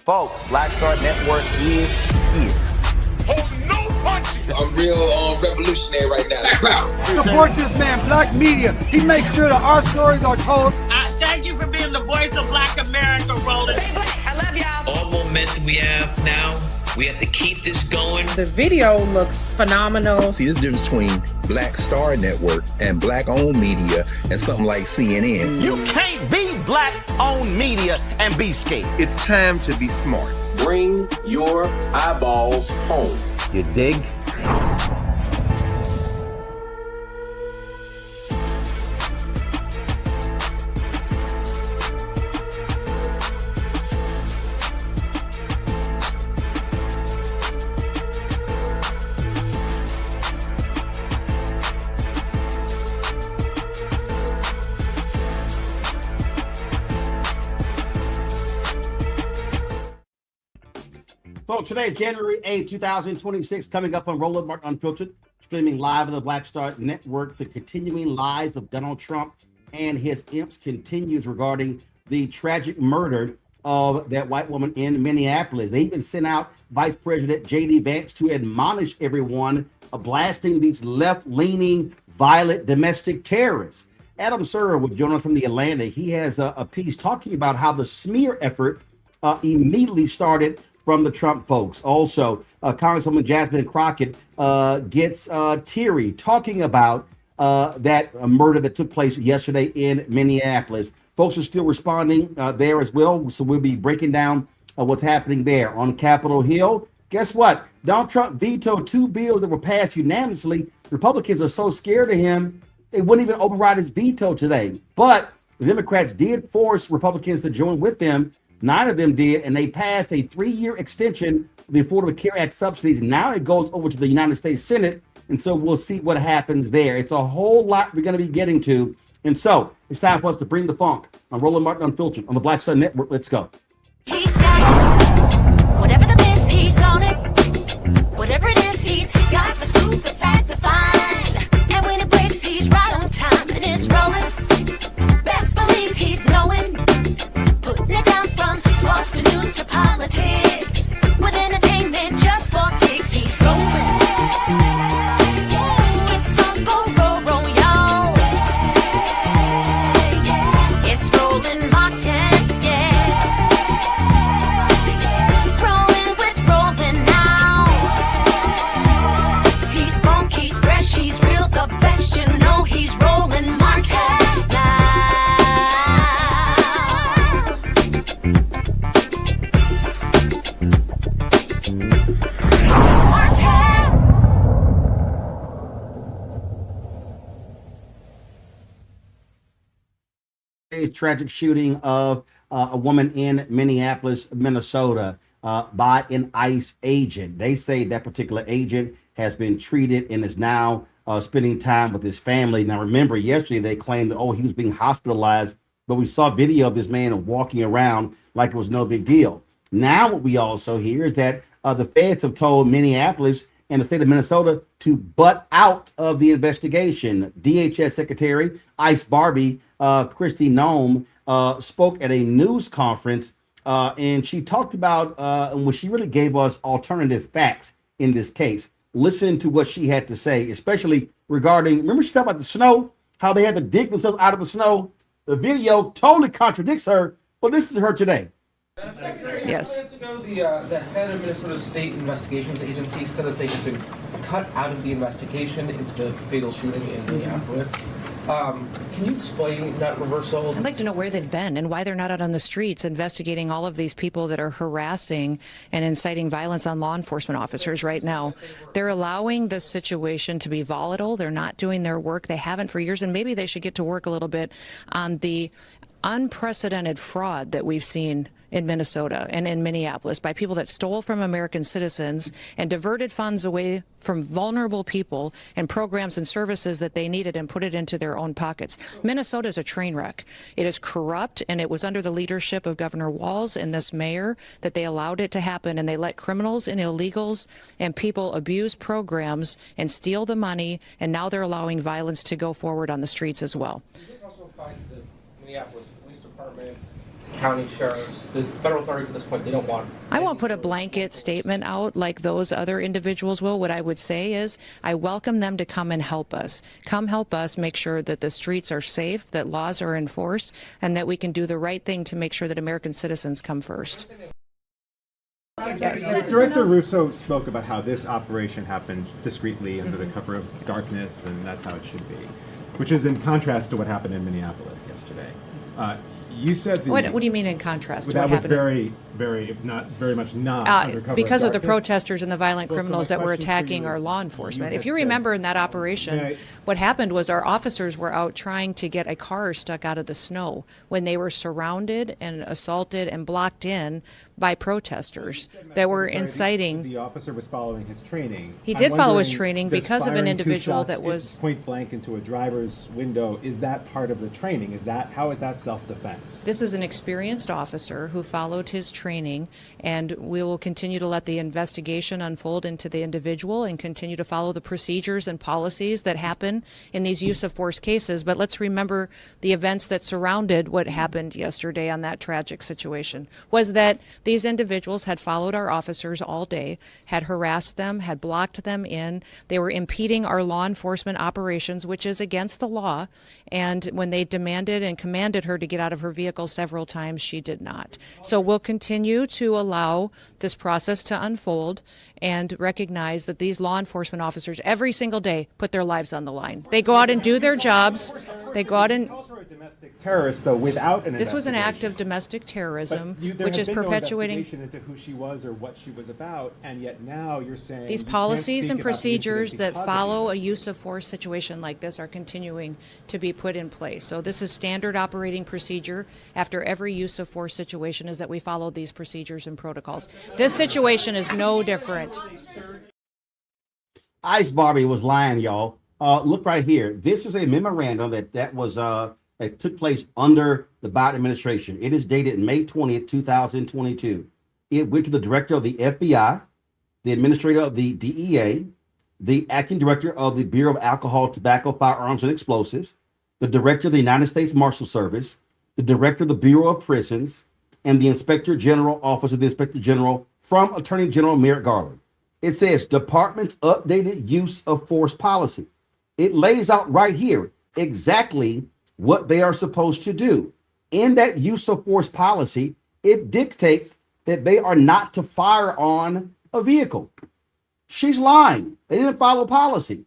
Folks, Black Star Network is here. Hold no punches. I'm real revolutionary right now. Support this man, Black Media. He makes sure that our stories are told. Thank you for being the voice of Black America, Roland. Stay black. I love y'all. All momentum we have now, we have to keep this going. The video looks phenomenal. See, this difference between Black Star Network and Black-owned media and something like CNN. You can't be Black-owned media and be scared. It's time to be smart. Bring your eyeballs home. You dig? Folks, today, January 8, 2026, coming up on Roland Martin Unfiltered, streaming live on the Black Star Network. The continuing lies of Donald Trump and his imps continues regarding the tragic murder of that white woman in Minneapolis. They even sent out Vice President J.D. Vance to admonish everyone of blasting these left-leaning, violent domestic terrorists. Adam Serwer would join us from the Atlantic. He has a piece talking about how the smear effort immediately started from the Trump folks. Also, Congresswoman Jasmine Crockett gets teary talking about that murder that took place yesterday in Minneapolis. Folks are still responding there as well, so we'll be breaking down what's happening there. On Capitol Hill, guess what? Donald Trump vetoed 2 bills that were passed unanimously. Republicans are so scared of him, they wouldn't even override his veto today. But the Democrats did force Republicans to join with them. 9 of them did, and they passed a 3-year extension of the Affordable Care Act subsidies. Now it goes over to the United States Senate, and so we'll see what happens there. It's a whole lot we're going to be getting to, and so it's time for us to bring the funk on Roland Martin Unfiltered on the Black Star Network. Let's go. He's got whatever the miss, he's on it. Whatever it is, he's got the scoop, the fact, the find. And when it breaks, he's right on time, and it's rolling. Best believe he's knowing. Putting it down from sports to news to politics. With entertainment just for kicks, he's rolling. It's on go, roll, y'all. It's Roland Martin, yeah. Rolling with Roland now. He's funk, he's fresh, he's real, the best, you know he's Roland Martin. Tragic shooting of a woman in Minneapolis, Minnesota, by an ICE agent. They say that particular agent has been treated and is now spending time with his family. Now, remember, yesterday they claimed that, he was being hospitalized, but we saw video of this man walking around like it was no big deal. Now, what we also hear is that the feds have told Minneapolis and the state of Minnesota to butt out of the investigation. DHS Secretary ICE Barbie Kristi Noem spoke at a news conference, and she talked about and she really gave us alternative facts in this case. Listen to what she had to say, especially regarding, remember she talked about the snow, how they had to dig themselves out of the snow. The video totally contradicts her, but this is her today. Secretary, yes. A couple minutes ago, the head of Minnesota State Investigations Agency said that they had been cut out of the investigation into the fatal shooting in Minneapolis. Can you explain that reversal? I'd like to know where they've been and why they're not out on the streets investigating all of these people that are harassing and inciting violence on law enforcement officers right now. They're allowing the situation to be volatile. They're not doing their work. They haven't for years, and maybe they should get to work a little bit on the unprecedented fraud that we've seen in Minnesota and in Minneapolis by people that stole from American citizens and diverted funds away from vulnerable people and programs and services that they needed and put it into their own pockets. Minnesota is a train wreck. It is corrupt, and it was under the leadership of Governor Walz and this mayor that they allowed it to happen, and they let criminals and illegals and people abuse programs and steal the money, and now they're allowing violence to go forward on the streets as well. This also finds that Minneapolis Police Department, county sheriffs, the federal authorities at this point, they don't want. I won't put a blanket statement out like those other individuals will. What I would say is I welcome them to come and help us. Come help us make sure that the streets are safe, that laws are enforced, and that we can do the right thing to make sure that American citizens come first. Yes. Director Russo spoke about how this operation happened discreetly under the cover of darkness, and that's how it should be, which is in contrast to what happened in Minneapolis yesterday. You said what do you mean in contrast to that what was happened? very not very much not undercover because of the darkness. protesters and the violent Well, so criminals my that were question for attacking you our is, law enforcement. you If you had remember said- in that operation, Yeah. what happened was our officers were out trying to get a car stuck out of the snow when they were surrounded and assaulted and blocked in by protesters that were inciting. The officer was following his training. He I'm did follow his wondering, training does because of an firing two individual shots that was point blank into a driver's window. Is that part of the training? How is that self-defense? This is an experienced officer who followed his training, and we will continue to let the investigation unfold into the individual and continue to follow the procedures and policies that happen in these use of force cases. But let's remember the events that surrounded what happened yesterday on that tragic situation was that these individuals had followed our officers all day, had harassed them, had blocked them in. They were impeding our law enforcement operations, which is against the law. And when they demanded and commanded her to get out of her vehicle several times, she did not. So we'll continue to allow this process to unfold and recognize that these law enforcement officers every single day put their lives on the line. They go out and do their jobs. They go out and Terrorist, though, without an this was an act investigation. of domestic terrorism, There which had is been no perpetuating investigation into who she was or what she was about, and yet now you're saying these you can't policies speak and about the incident procedures that because of follow the a use of force situation like this are continuing to be put in place. So this is standard operating procedure after every use of force situation is that we follow these procedures and protocols. This situation is no different. Ice Barbie was lying, y'all. Look right here. This is a memorandum that was that took place under the Biden administration. It is dated May 20th, 2022. It went to the director of the FBI, the administrator of the DEA, the acting director of the Bureau of Alcohol, Tobacco, Firearms, and Explosives, the director of the United States Marshal Service, the director of the Bureau of Prisons, and the Inspector General, Office of the Inspector General from Attorney General Merrick Garland. It says Department's updated use of force policy. It lays out right here exactly what they are supposed to do. In that use of force policy, it dictates that they are not to fire on a vehicle. She's lying. They didn't follow policy.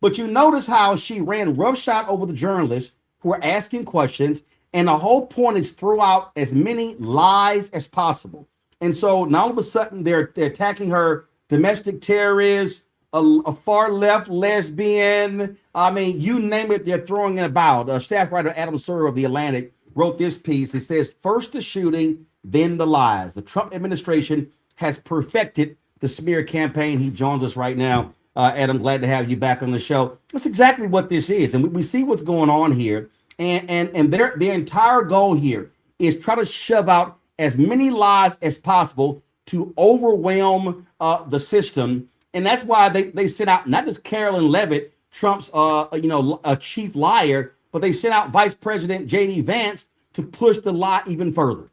But you notice how she ran roughshod over the journalists who are asking questions, and the whole point is throw out as many lies as possible. And so now all of a sudden they're attacking her domestic terrorist, a far left lesbian. I mean, you name it, they're throwing it about. Staff writer Adam Serwer of The Atlantic wrote this piece. It says, first the shooting, then the lies. The Trump administration has perfected the smear campaign. He joins us right now. Adam, glad to have you back on the show. That's exactly what this is. And we see what's going on here. And their entire goal here is try to shove out as many lies as possible to overwhelm the system. And that's why they sent out not just Carolyn Leavitt, Trump's a chief liar, but they sent out Vice President J.D. Vance to push the lie even further.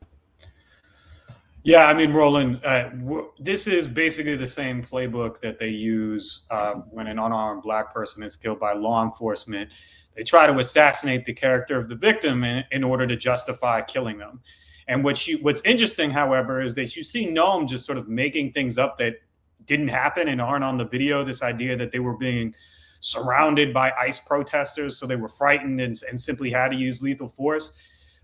Yeah, I mean, Roland, this is basically the same playbook that they use when an unarmed Black person is killed by law enforcement. They try to assassinate the character of the victim in order to justify killing them. And what's interesting, however, is that you see Noem just sort of making things up that didn't happen and aren't on the video. This idea that they were being surrounded by ICE protesters, so they were frightened and simply had to use lethal force.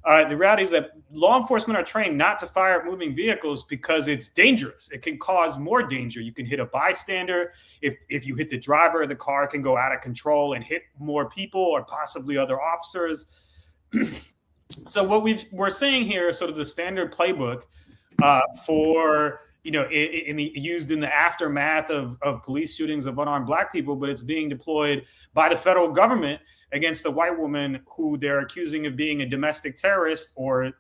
The reality is that law enforcement are trained not to fire at moving vehicles because it's dangerous. It can cause more danger. You can hit a bystander. If you hit the driver, the car can go out of control and hit more people or possibly other officers. So what we're seeing here is sort of the standard playbook for, used in the aftermath of police shootings of unarmed Black people, but it's being deployed by the federal government against a white woman who they're accusing of being a domestic terrorist or,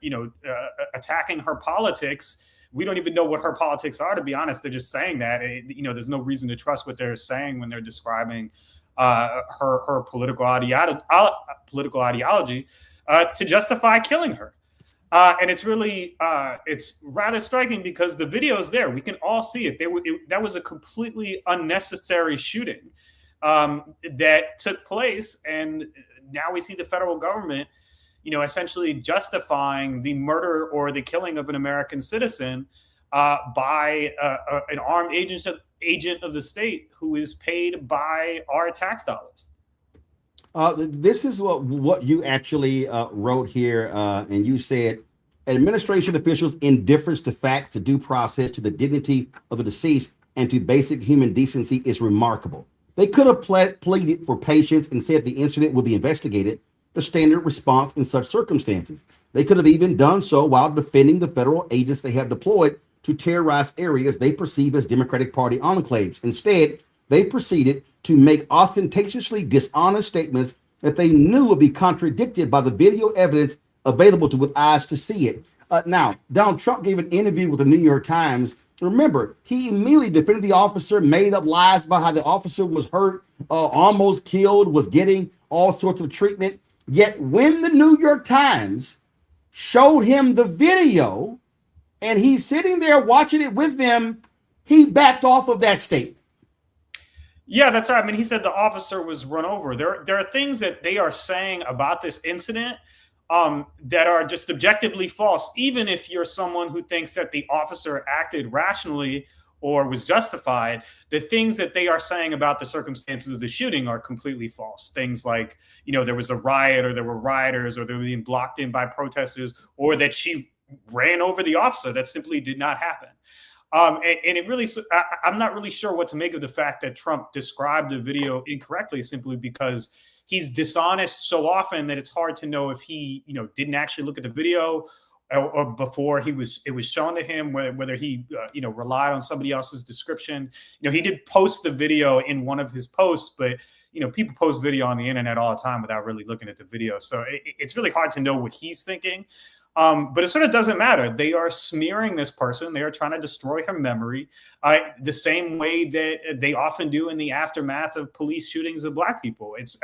attacking her politics. We don't even know what her politics are, to be honest. They're just saying that. There's no reason to trust what they're saying when they're describing her political ideology. to justify killing her. And it's really, it's rather striking because the video is there. We can all see it. That was a completely unnecessary shooting that took place. And now we see the federal government, essentially justifying the murder or the killing of an American citizen by an armed agent of the state who is paid by our tax dollars. This is what you actually wrote here, and you said, administration officials' indifference to facts, to due process, to the dignity of the deceased, and to basic human decency is remarkable. They could have pleaded for patience and said the incident will be investigated, the standard response in such circumstances. They could have even done so while defending the federal agents they have deployed to terrorize areas they perceive as Democratic Party enclaves. Instead, they proceeded to make ostentatiously dishonest statements that they knew would be contradicted by the video evidence available with eyes to see it. Now, Donald Trump gave an interview with the New York Times. Remember, he immediately defended the officer, made up lies about how the officer was hurt, almost killed, was getting all sorts of treatment. Yet when the New York Times showed him the video and he's sitting there watching it with them, he backed off of that statement. Yeah, that's right. I mean, he said the officer was run over. There are things that they are saying about this incident that are just objectively false, even if you're someone who thinks that the officer acted rationally or was justified. The things that they are saying about the circumstances of the shooting are completely false. Things like, there was a riot, or there were rioters, or they were being blocked in by protesters, or that she ran over the officer. That simply did not happen. And it really, I'm not really sure what to make of the fact that Trump described the video incorrectly, simply because he's dishonest so often that it's hard to know if he, didn't actually look at the video or before it was shown to him, whether he, relied on somebody else's description. He did post the video in one of his posts, but, people post video on the internet all the time without really looking at the video. So it's really hard to know what he's thinking. But it sort of doesn't matter. They are smearing this person. They are trying to destroy her memory the same way that they often do in the aftermath of police shootings of Black people. It's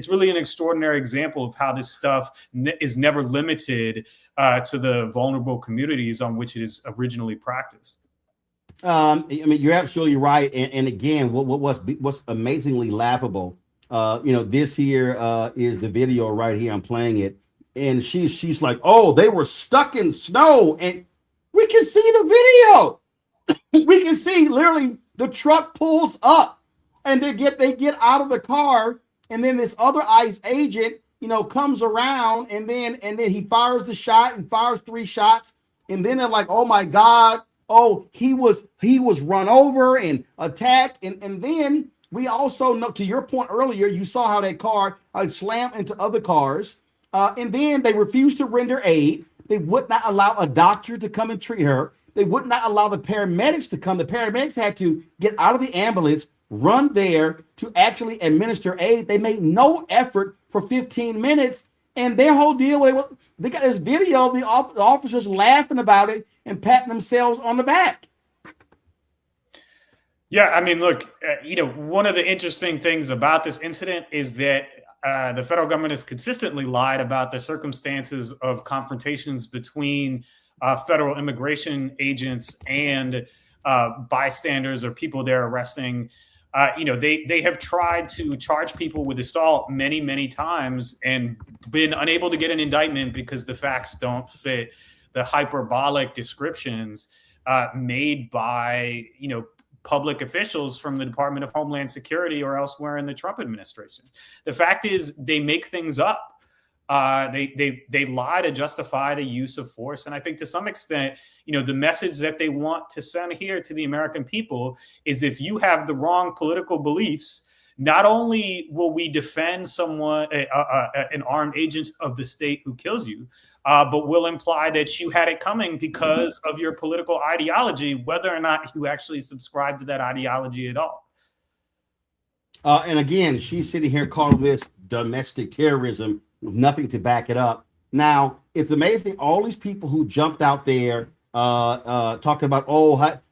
really an extraordinary example of how this stuff is never limited to the vulnerable communities on which it is originally practiced. You're absolutely right. And again, what's amazingly laughable, this here is the video right here. I'm playing it. And she's like, oh, they were stuck in snow. And we can see the video. We can see literally the truck pulls up and they get out of the car. And then this other ICE agent, comes around and then he fires the shot. He fires 3 shots. And then they're like, oh, my God. Oh, he was run over and attacked. And then we also know, to your point earlier, you saw how that car slammed into other cars. And then they refused to render aid. They would not allow a doctor to come and treat her. They would not allow the paramedics to come. The paramedics had to get out of the ambulance, run there to actually administer aid. They made no effort for 15 minutes. And their whole deal, they got this video of the officers laughing about it and patting themselves on the back. Yeah, I mean, look, one of the interesting things about this incident is that the federal government has consistently lied about the circumstances of confrontations between federal immigration agents and bystanders or people they're arresting. They have tried to charge people with assault many, many times and been unable to get an indictment because the facts don't fit the hyperbolic descriptions made by, public officials from the Department of Homeland Security or elsewhere in the Trump administration. The fact is they make things up. They lie to justify the use of force. And I think to some extent, the message that they want to send here to the American people is if you have the wrong political beliefs, not only will we defend someone, an armed agent of the state who kills you, but will imply that you had it coming because of your political ideology, whether or not you actually subscribe to that ideology at all. And again, she's sitting here calling this domestic terrorism with nothing to back it up. Now, it's amazing all these people who jumped out there talking about,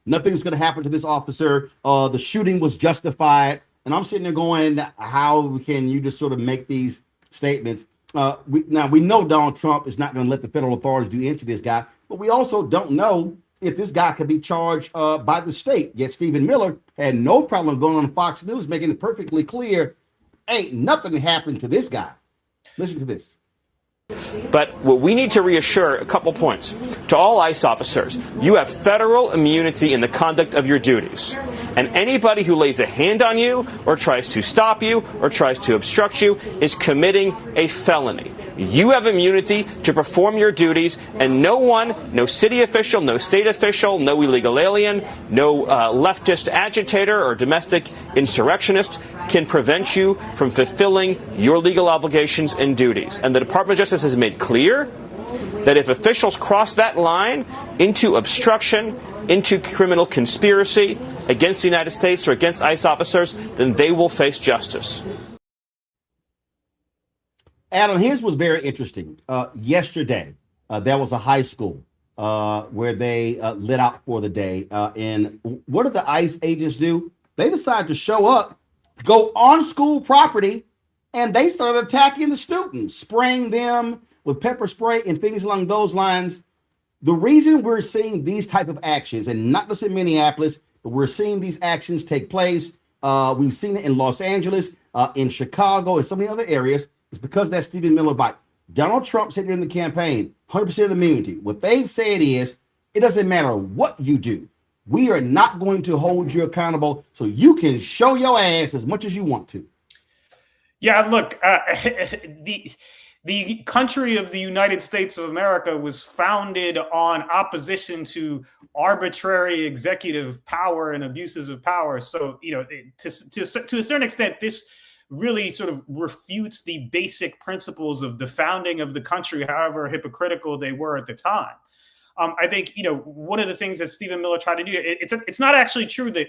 nothing's going to happen to this officer. The shooting was justified. And I'm sitting there going, how can you just sort of make these statements? we know Donald Trump is not going to let the federal authorities do into this guy, but we also don't know if this guy could be charged by the state. Yet Stephen Miller had no problem going on Fox News, making it perfectly clear, ain't nothing happened to this guy. Listen to this. But what we need to reassure a couple points to all ICE officers: you have federal immunity in the conduct of your duties. And anybody who lays a hand on you or tries to stop you or tries to obstruct you is committing a felony. You have immunity to perform your duties, and no one, no city official, no state official, no illegal alien, no leftist agitator or domestic insurrectionist can prevent you from fulfilling your legal obligations and duties. And the Department of Justice has made clear that if officials cross that line into obstruction, into criminal conspiracy against the United States or against ICE officers, then they will face justice. Adam, his was very interesting. Yesterday, there was a high school where they lit out for the day. And what did the ICE agents do? They decided to show up, go on school property, and they started attacking the students, spraying them with pepper spray and things along those lines. The reason we're seeing these type of actions, and not just in Minneapolis, but we're seeing these actions take place. We've seen it in Los Angeles, in Chicago, and so many other areas. It's because of that Stephen Miller bite. Donald Trump said during the campaign, 100% immunity. What they've said is, it doesn't matter what you do. We are not going to hold you accountable, so you can show your ass as much as you want to. Yeah, look, the country of the United States of America was founded on opposition to arbitrary executive power and abuses of power. So, to a certain extent, this really sort of refutes the basic principles of the founding of the country, however hypocritical they were at the time. I think, one of the things that Stephen Miller tried to do, it's not actually true that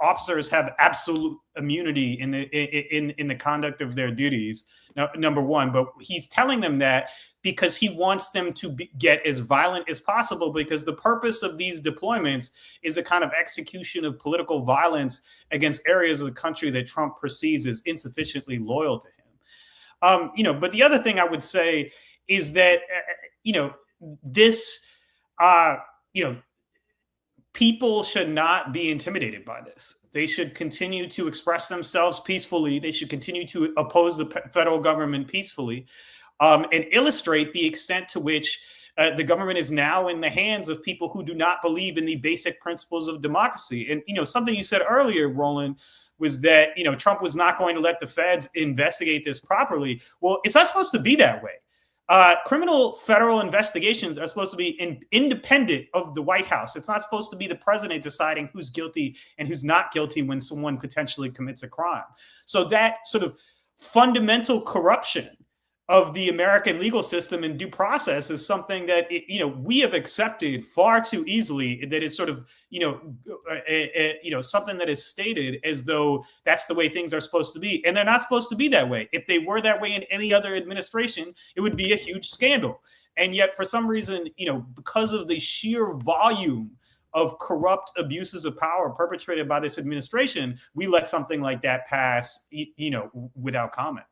officers have absolute immunity in the conduct of their duties, number one, but he's telling them that because he wants them to get as violent as possible, because the purpose of these deployments is a kind of execution of political violence against areas of the country that Trump perceives as insufficiently loyal to him. But the other thing I would say is that, people should not be intimidated by this. They should continue to express themselves peacefully. They should continue to oppose the federal government peacefully, and illustrate the extent to which the government is now in the hands of people who do not believe in the basic principles of democracy. And, something you said earlier, Roland, was that, Trump was not going to let the feds investigate this properly. Well, it's not supposed to be that way. Criminal federal investigations are supposed to be independent of the White House. It's not supposed to be the president deciding who's guilty and who's not guilty when someone potentially commits a crime. So that sort of fundamental corruption of the American legal system and due process is something that, we have accepted far too easily. That is sort of, something that is stated as though that's the way things are supposed to be. And they're not supposed to be that way. If they were that way in any other administration, it would be a huge scandal. And yet, for some reason, because of the sheer volume of corrupt abuses of power perpetrated by this administration, we let something like that pass, without comment.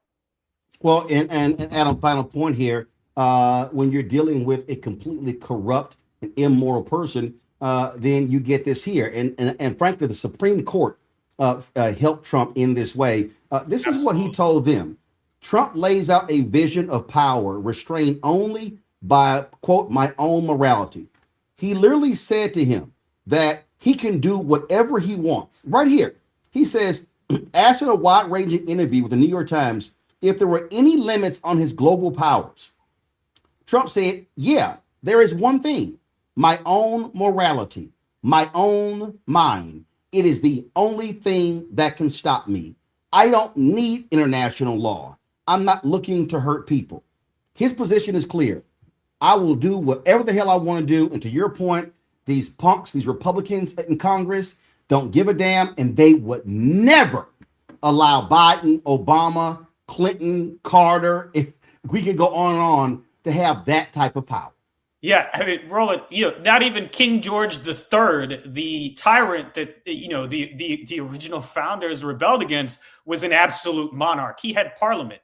Well, and Adam, final point here, when you're dealing with a completely corrupt and immoral person, then you get this here. And frankly, the Supreme Court helped Trump in this way. This is what he told them. Trump lays out a vision of power restrained only by, quote, my own morality. He literally said to him that he can do whatever he wants. Right here, he says, asked in a wide-ranging interview with the New York Times if there were any limits on his global powers. Trump said, yeah, there is one thing, my own morality, my own mind. It is the only thing that can stop me. I don't need international law. I'm not looking to hurt people. His position is clear. I will do whatever the hell I want to do. And to your point, these punks, these Republicans in Congress don't give a damn, and they would never allow Biden, Obama, Clinton, Carter, if we could go on to have that type of power. Yeah, I mean, Roland, not even King George III, the tyrant that, the original founders rebelled against, was an absolute monarch. He had parliament.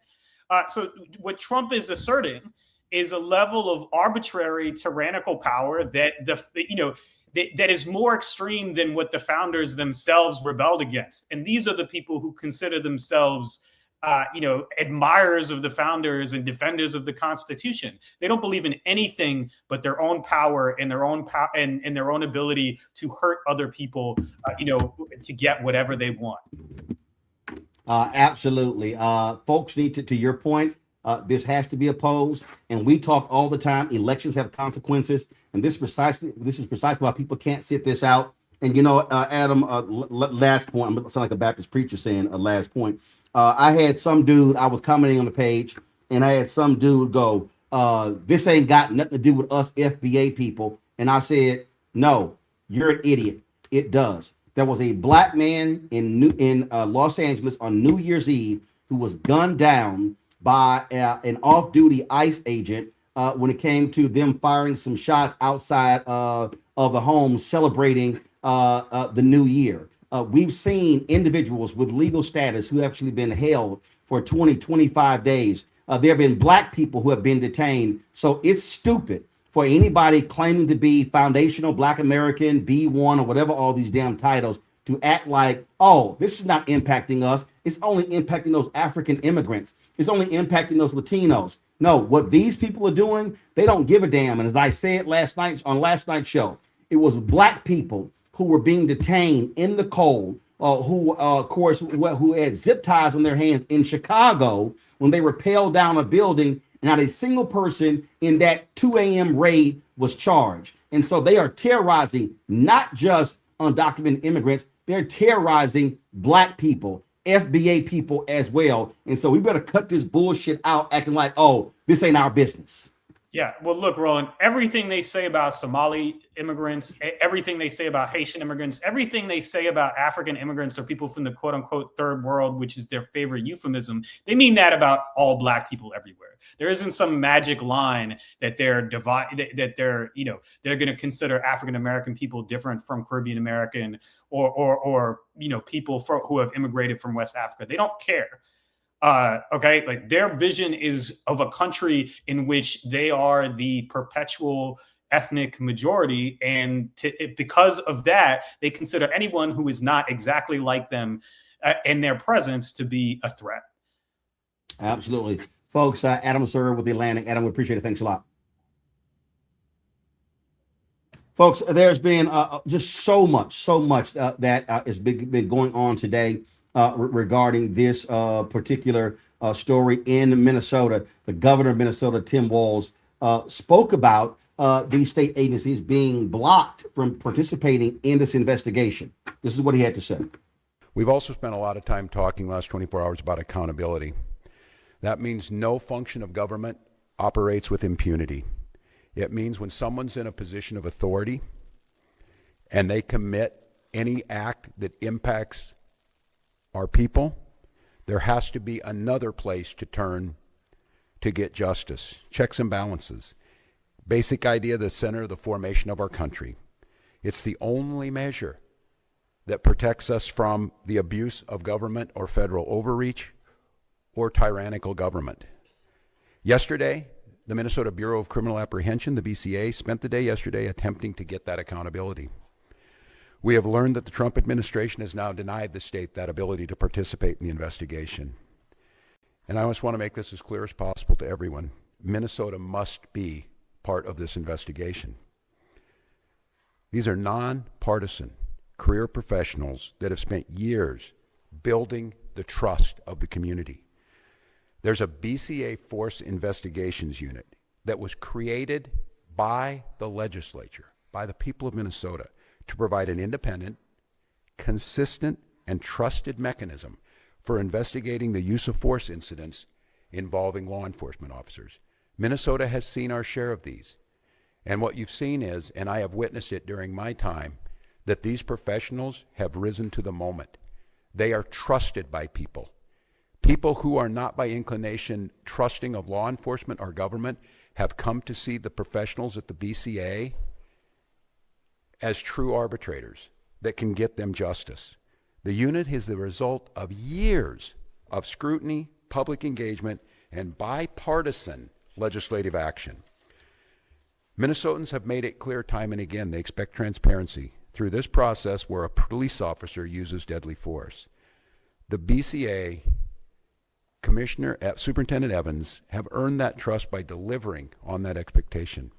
So what Trump is asserting is a level of arbitrary, tyrannical power that that is more extreme than what the founders themselves rebelled against. And these are the people who consider themselves, admirers of the founders and defenders of the Constitution. They don't believe in anything but their own power and their own and their own ability to hurt other people, to get whatever they want. Absolutely. Folks need to your point, this has to be opposed. And we talk all the time. Elections have consequences. And this is precisely why people can't sit this out. And, Adam, last point, I'm going to sound like a Baptist preacher saying last point. I had some dude, I was commenting on the page, and I had some dude go, this ain't got nothing to do with us FBA people. And I said, no, you're an idiot. It does. There was a black man in Los Angeles on New Year's Eve who was gunned down by an off-duty ICE agent when it came to them firing some shots outside of the home celebrating the new year. We've seen individuals with legal status who have actually been held for 20, 25 days. There have been black people who have been detained. So it's stupid for anybody claiming to be foundational Black American, B1, or whatever all these damn titles to act like, oh, this is not impacting us. It's only impacting those African immigrants. It's only impacting those Latinos. No, what these people are doing, they don't give a damn. And as I said last night on last night's show, it was black people who were being detained in the cold, who had zip ties on their hands in Chicago when they rappelled down a building, and not a single person in that 2 a.m. raid was charged. And so they are terrorizing not just undocumented immigrants, they're terrorizing black people, FBA people as well. And so we better cut this bullshit out, acting like, oh, this ain't our business. Yeah, well, look, Roland, everything they say about Somali immigrants, everything they say about Haitian immigrants, everything they say about African immigrants or people from the quote unquote third world, which is their favorite euphemism, they mean that about all black people everywhere. There isn't some magic line that they're going to consider African American people different from Caribbean American or people who have immigrated from West Africa. They don't care. Okay, like their vision is of a country in which they are the perpetual ethnic majority, and because of that, they consider anyone who is not exactly like them in their presence to be a threat. Absolutely, folks. Adam Serwer with the Atlantic. Adam, we appreciate it. Thanks a lot, folks. There's been just so much that has been going on today. Regarding this particular story in Minnesota. The governor of Minnesota, Tim Walz, spoke about these state agencies being blocked from participating in this investigation. This is what he had to say. We've also spent a lot of time talking last 24 hours about accountability. That means no function of government operates with impunity. It means when someone's in a position of authority and they commit any act that impacts our people, there has to be another place to turn to get justice. Checks and balances. Basic idea, the center of the formation of our country. It's the only measure that protects us from the abuse of government or federal overreach or tyrannical government. Yesterday, the Minnesota Bureau of Criminal Apprehension, the BCA, spent the day yesterday attempting to get that accountability. We have learned that the Trump administration has now denied the state that ability to participate in the investigation. And I just want to make this as clear as possible to everyone. Minnesota must be part of this investigation. These are nonpartisan career professionals that have spent years building the trust of the community. There's a BCA Force Investigations Unit that was created by the legislature, by the people of Minnesota, to provide an independent, consistent, and trusted mechanism for investigating the use of force incidents involving law enforcement officers. Minnesota has seen our share of these. And what you've seen is, and I have witnessed it during my time, that these professionals have risen to the moment. They are trusted by people. People who are not by inclination trusting of law enforcement or government have come to see the professionals at the BCA as true arbitrators that can get them justice. The unit is the result of years of scrutiny, public engagement, and bipartisan legislative action. Minnesotans have made it clear time and again they expect transparency through this process where a police officer uses deadly force. The BCA, Superintendent Evans, have earned that trust by delivering on that expectation.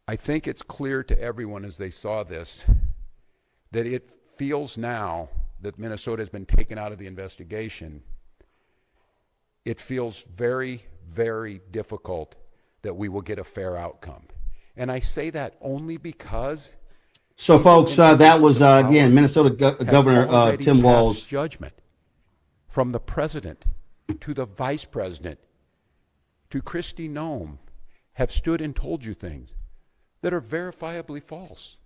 I think it's clear to everyone as they saw this that it feels now that Minnesota has been taken out of the investigation. It feels very, very difficult that we will get a fair outcome. And I say that only because... So, folks, that was, again, Minnesota Governor Tim Walz. Judgment from the president to the vice president to Kristi Noem have stood and told you things that are verifiably false,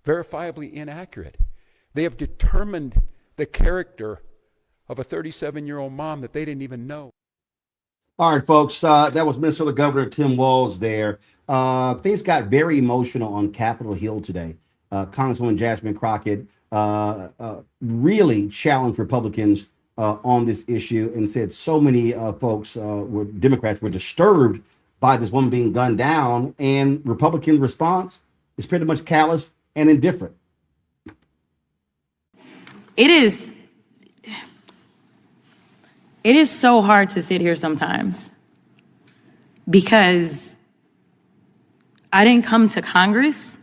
verifiably inaccurate. They have determined the character of a 37-year-old mom that they didn't even know. All right, folks, that was Minnesota Governor Tim Walz there. Things got very emotional on Capitol Hill today. Congresswoman Jasmine Crockett really challenged Republicans on this issue and said so many Democrats were disturbed by this woman being gunned down, and Republican response is pretty much callous and indifferent. It is so hard to sit here sometimes because I didn't come to Congress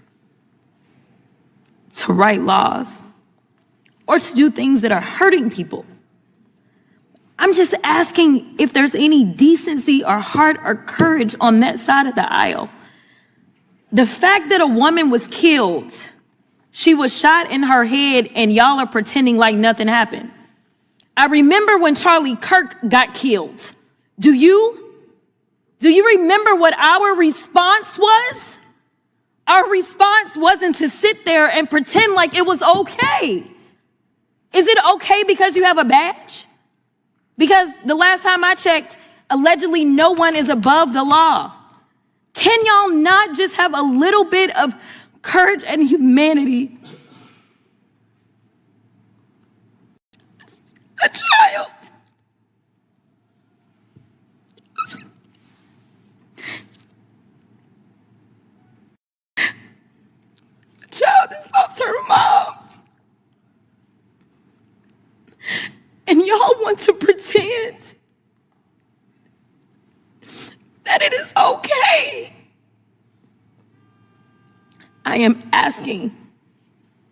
to write laws or to do things that are hurting people. I'm just asking if there's any decency or heart or courage on that side of the aisle. The fact that a woman was killed, she was shot in her head, and y'all are pretending like nothing happened. I remember when Charlie Kirk got killed. Do you remember what our response was? Our response wasn't to sit there and pretend like it was okay. Is it okay because you have a badge? Because the last time I checked, allegedly no one is above the law. Can y'all not just have a little bit of courage and humanity? A child. A child has lost her mom. And y'all want to pretend that it is okay. I am asking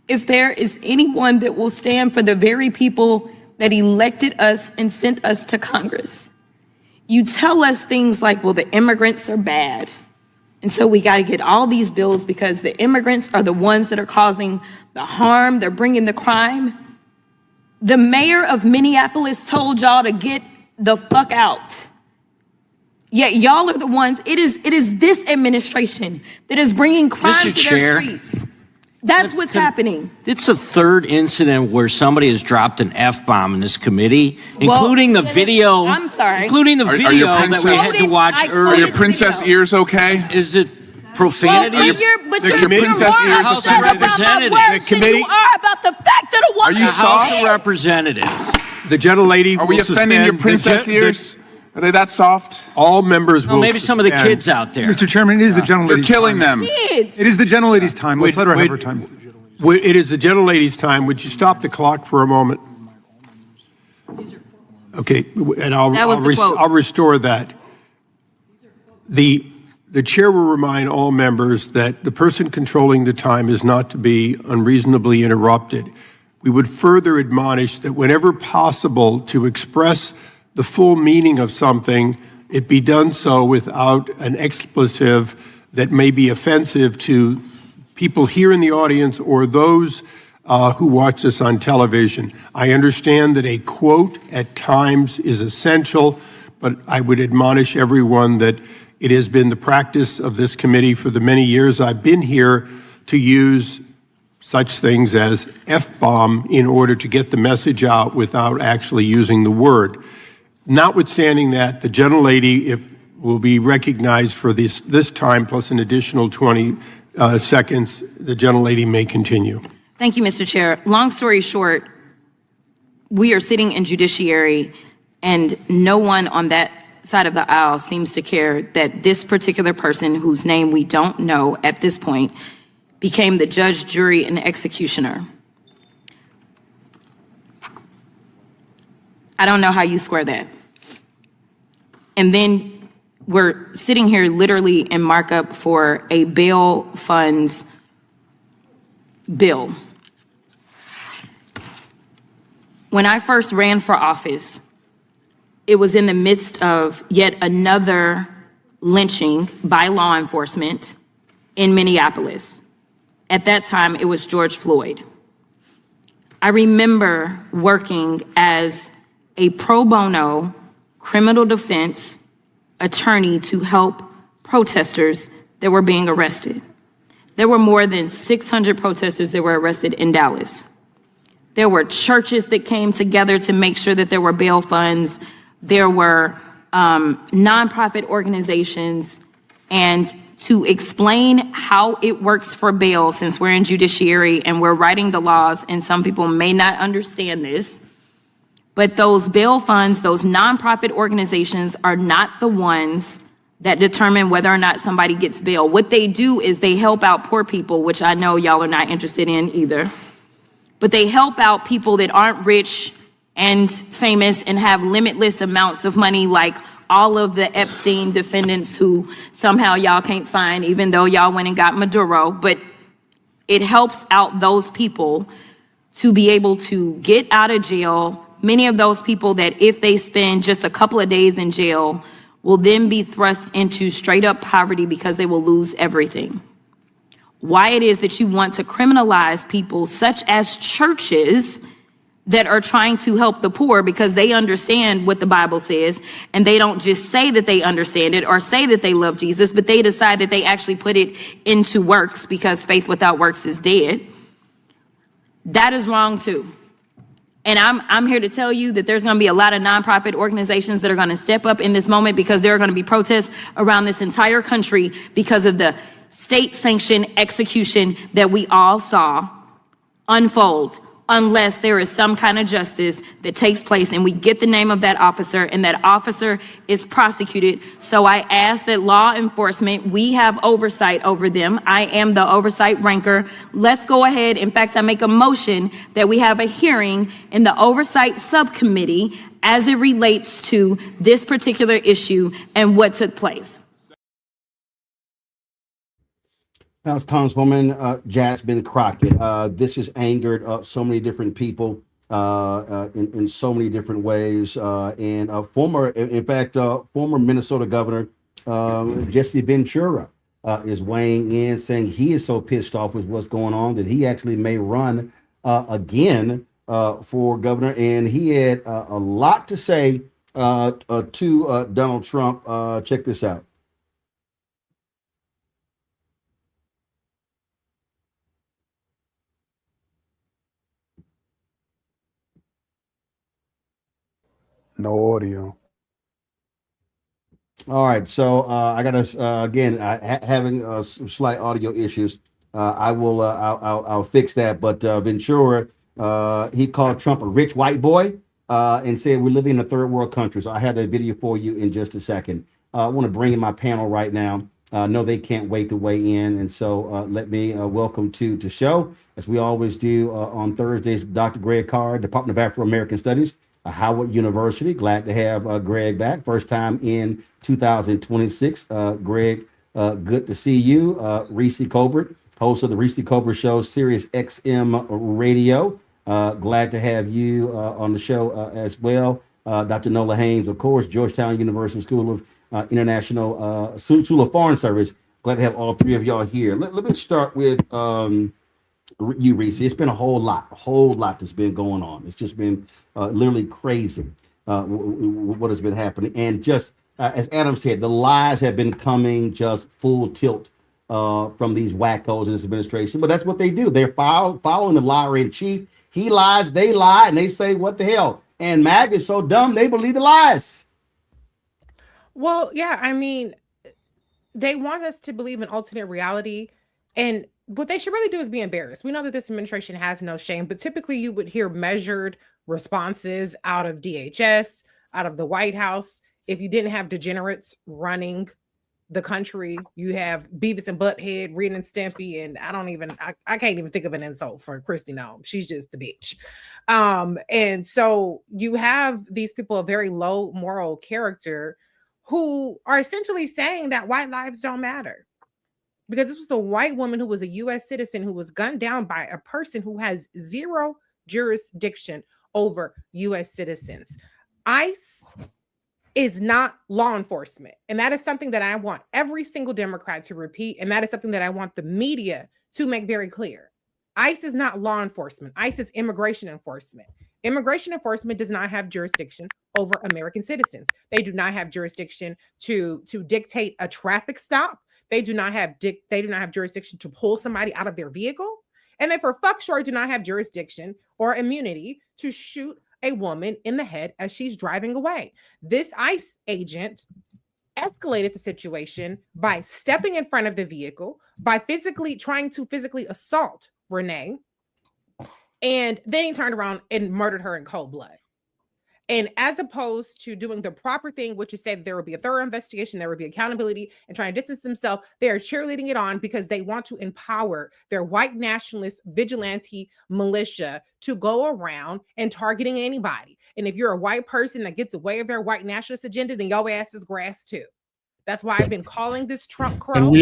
if there is anyone that will stand for the very people that elected us and sent us to Congress. You tell us things like, well, the immigrants are bad. And so we got to get all these bills because the immigrants are the ones that are causing the harm. They're bringing the crime. The mayor of Minneapolis told y'all to get the fuck out. Yet y'all are the ones, it is this administration that is bringing crime to their streets. That's what's happening. It's the third incident where somebody has dropped an F-bomb in this committee, including the video. I'm sorry. Including the video that we had to watch earlier. Are your princess ears okay? Is it profanity? Well, the princess ears House of Representatives. The committee. You are about the fact that a woman. Are you soft? House of Representatives. The gentlelady. Are we offending your princess ears? Are they that soft? All members will maybe some of the kids out there. Mr. Chairman, it is the gentlelady's You're killing time. them. Kids. It is the gentlelady's time. Let's let her have her time. It is the gentlelady's time. Would you stop the clock for a moment? Okay, and I'll restore that. The chair will remind all members that the person controlling the time is not to be unreasonably interrupted. We would further admonish that whenever possible to express the full meaning of something, it be done so without an expletive that may be offensive to people here in the audience or those who watch this on television. I understand that a quote at times is essential, but I would admonish everyone that it has been the practice of this committee for the many years I've been here to use such things as F-bomb in order to get the message out without actually using the word. Notwithstanding that, the gentlelady will be recognized for this time plus an additional 20 seconds. The gentlelady may continue. Thank you, Mr. Chair. Long story short, we are sitting in judiciary and no one on that side of the aisle seems to care that this particular person, whose name we don't know at this point, became the judge, jury, and executioner. I don't know how you square that. And then we're sitting here literally in markup for a bail funds bill. When I first ran for office, it was in the midst of yet another lynching by law enforcement in Minneapolis. At that time, it was George Floyd. I remember working as a pro bono criminal defense attorney to help protesters that were being arrested. There were more than 600 protesters that were arrested in Dallas. There were churches that came together to make sure that there were bail funds. There were nonprofit organizations. And to explain how it works for bail, since we're in judiciary and we're writing the laws, and some people may not understand this, but those bail funds, those nonprofit organizations are not the ones that determine whether or not somebody gets bail. What they do is they help out poor people, which I know y'all are not interested in either. But they help out people that aren't rich and famous and have limitless amounts of money, like all of the Epstein defendants who somehow y'all can't find, even though y'all went and got Maduro. But it helps out those people to be able to get out of jail. Many of those people that if they spend just a couple of days in jail will then be thrust into straight up poverty because they will lose everything. Why it is that you want to criminalize people such as churches that are trying to help the poor because they understand what the Bible says, and they don't just say that they understand it or say that they love Jesus, but they decide that they actually put it into works because faith without works is dead. That is wrong too. And I'm here to tell you that there's going to be a lot of nonprofit organizations that are going to step up in this moment, because there are going to be protests around this entire country because of the state-sanctioned execution that we all saw unfold, unless there is some kind of justice that takes place and we get the name of that officer and that officer is prosecuted. So I ask that law enforcement, we have oversight over them. I am the oversight ranker. Let's go ahead. In fact, I make a motion that we have a hearing in the oversight subcommittee as it relates to this particular issue and what took place. That was Congresswoman Jasmine Crockett. This has angered so many different people in so many different ways. And former Minnesota Governor Jesse Ventura is weighing in, saying he is so pissed off with what's going on that he actually may run again for governor. And he had a lot to say to Donald Trump. Check this out. No audio. All right, so I got to again having some slight audio issues. I'll fix that. But Ventura, he called Trump a rich white boy and said we're living in a third world country. So I have that video for you in just a second. I want to bring in my panel right now. No, they can't wait to weigh in, and so let me welcome to the show, as we always do on Thursdays, Dr. Greg Carr, Department of Afro-American Studies, Howard University. Glad to have Greg back. First time in 2026. Greg, good to see you. Reese Colbert, host of the Reese Colbert Show, Sirius XM Radio. Glad to have you on the show as well. Dr. Nola Haynes, of course, Georgetown University School of International School of Foreign Service. Glad to have all three of y'all here. Let me start with you, Reese. It's been a whole lot that's been going on. It's just been literally crazy what has been happening. And just as Adam said, the lies have been coming just full tilt from these wackos in this administration. But that's what they do. They're following the liar in chief. He lies, they lie, and they say, what the hell? And MAG is so dumb, they believe the lies. Well, yeah, I mean, they want us to believe in alternate reality, and what they should really do is be embarrassed. We know that this administration has no shame, but typically you would hear measured responses out of DHS, out of the White House. If you didn't have degenerates running the country, you have Beavis and Butthead, Ren and Stimpy, and I can't even think of an insult for Kristi Noem. She's just a bitch. And so you have these people of very low moral character who are essentially saying that white lives don't matter. Because this was a white woman who was a U.S. citizen who was gunned down by a person who has zero jurisdiction over U.S. citizens. ICE is not law enforcement. And that is something that I want every single Democrat to repeat. And that is something that I want the media to make very clear. ICE is not law enforcement. ICE is immigration enforcement. Immigration enforcement does not have jurisdiction over American citizens. They do not have jurisdiction to dictate a traffic stop. They do not have jurisdiction to pull somebody out of their vehicle. And they for fuck sure do not have jurisdiction or immunity to shoot a woman in the head as she's driving away. This ICE agent escalated the situation by stepping in front of the vehicle, by trying to physically assault Renee, and then he turned around and murdered her in cold blood. And as opposed to doing the proper thing, which is say that there will be a thorough investigation, there will be accountability, and trying to distance themselves, they are cheerleading it on because they want to empower their white nationalist vigilante militia to go around and targeting anybody. And if you're a white person that gets away with their white nationalist agenda, then your ass is grass too. That's why I've been calling this Trump crow.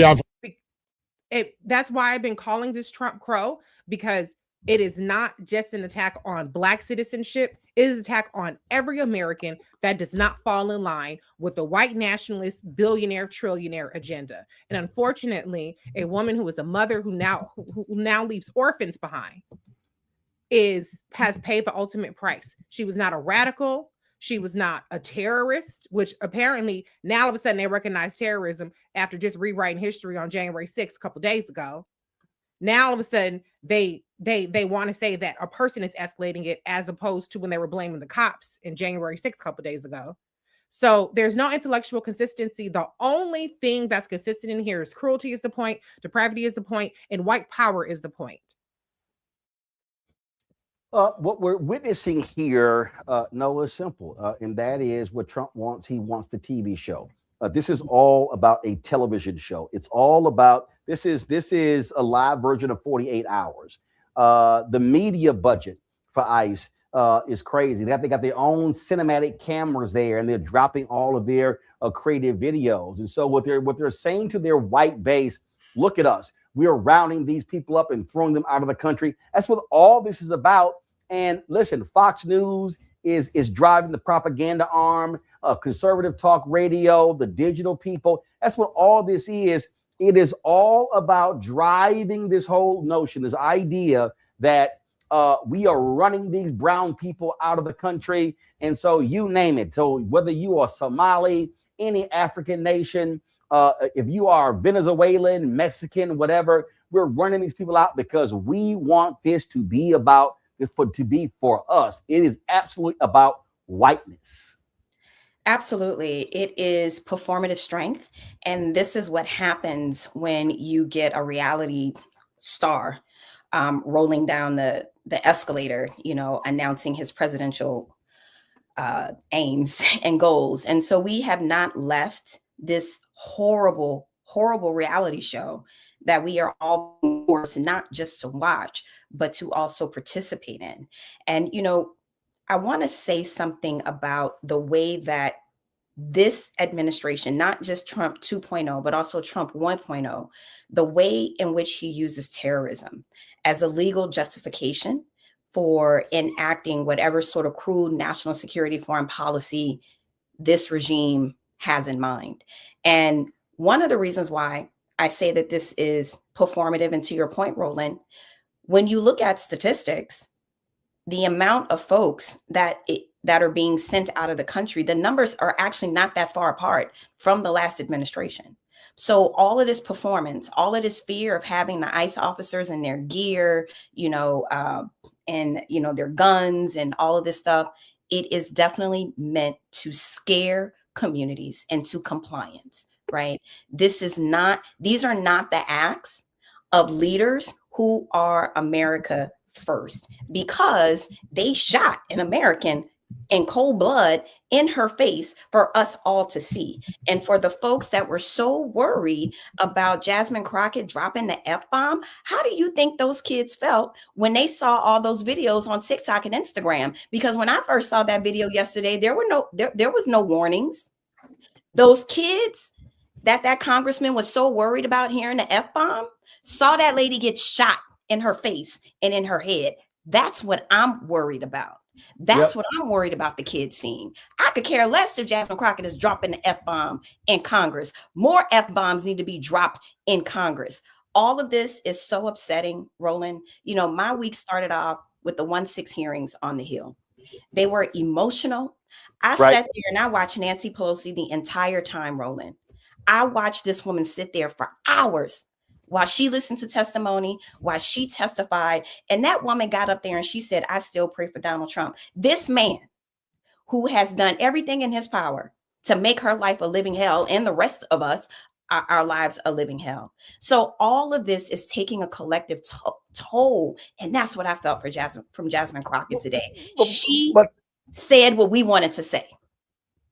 That's why I've been calling this Trump crow, because it is not just an attack on Black citizenship. It is an attack on every American that does not fall in line with the white nationalist billionaire trillionaire agenda. And unfortunately, a woman who is a mother who now leaves orphans behind has paid the ultimate price. She was not a radical. She was not a terrorist, which apparently now all of a sudden they recognize terrorism after just rewriting history on January 6th a couple days ago. Now all of a sudden they want to say that a person is escalating it, as opposed to when they were blaming the cops in January 6th a couple days ago. So there's no intellectual consistency. The only thing that's consistent in here is cruelty is the point, depravity is the point, and white power is the point. What we're witnessing here, Noah, is simple, and that is what Trump wants. He wants the TV show. This is all about a television show. It's all about, this is a live version of 48 hours. The media budget for ICE is crazy. They got their own cinematic cameras there, and they're dropping all of their creative videos. And so what they're saying to their white base, look at us. We are rounding these people up and throwing them out of the country. That's what all this is about. And listen, Fox News is driving the propaganda arm, conservative talk radio, the digital people. That's what all this is. It is all about driving this whole notion, this idea that we are running these brown people out of the country. And so you name it. So whether you are Somali, any African nation, if you are Venezuelan, Mexican, whatever, we're running these people out because we want this to be for us. It is absolutely about whiteness. Absolutely. It is performative strength. And this is what happens when you get a reality star rolling down the escalator, announcing his presidential aims and goals. And so we have not left this horrible, horrible reality show that we are all forced not just to watch, but to also participate in. And, I want to say something about the way that this administration, not just Trump 2.0, but also Trump 1.0, the way in which he uses terrorism as a legal justification for enacting whatever sort of crude national security foreign policy this regime has in mind. And one of the reasons why I say that this is performative, and to your point, Roland, when you look at statistics, the amount of folks that are being sent out of the country, the numbers are actually not that far apart from the last administration. So all of this performance, all of this fear of having the ICE officers in their gear, and their guns and all of this stuff, it is definitely meant to scare communities into compliance, right? These are not the acts of leaders who are America first because they shot an American in cold blood in her face for us all to see. And for the folks that were so worried about Jasmine Crockett dropping the F-bomb, how do you think those kids felt when they saw all those videos on TikTok and Instagram? Because when I first saw that video yesterday, there was no warnings. Those kids that congressman was so worried about hearing the F-bomb saw that lady get shot in her face and in her head. That's what I'm worried about. That's what I'm worried about the kids seeing. I could care less if Jasmine Crockett is dropping the F-bomb in Congress. More F-bombs need to be dropped in Congress. All of this is so upsetting, Roland. You know, my week started off with the 1-6 hearings on the Hill. They were emotional. I sat there and I watched Nancy Pelosi the entire time, Roland. I watched this woman sit there for hours while she listened to testimony, while she testified. And that woman got up there and she said, I still pray for Donald Trump. This man who has done everything in his power to make her life a living hell and the rest of us, our lives a living hell. So all of this is taking a collective toll. And that's what I felt from Jasmine Crockett today. She said what we wanted to say.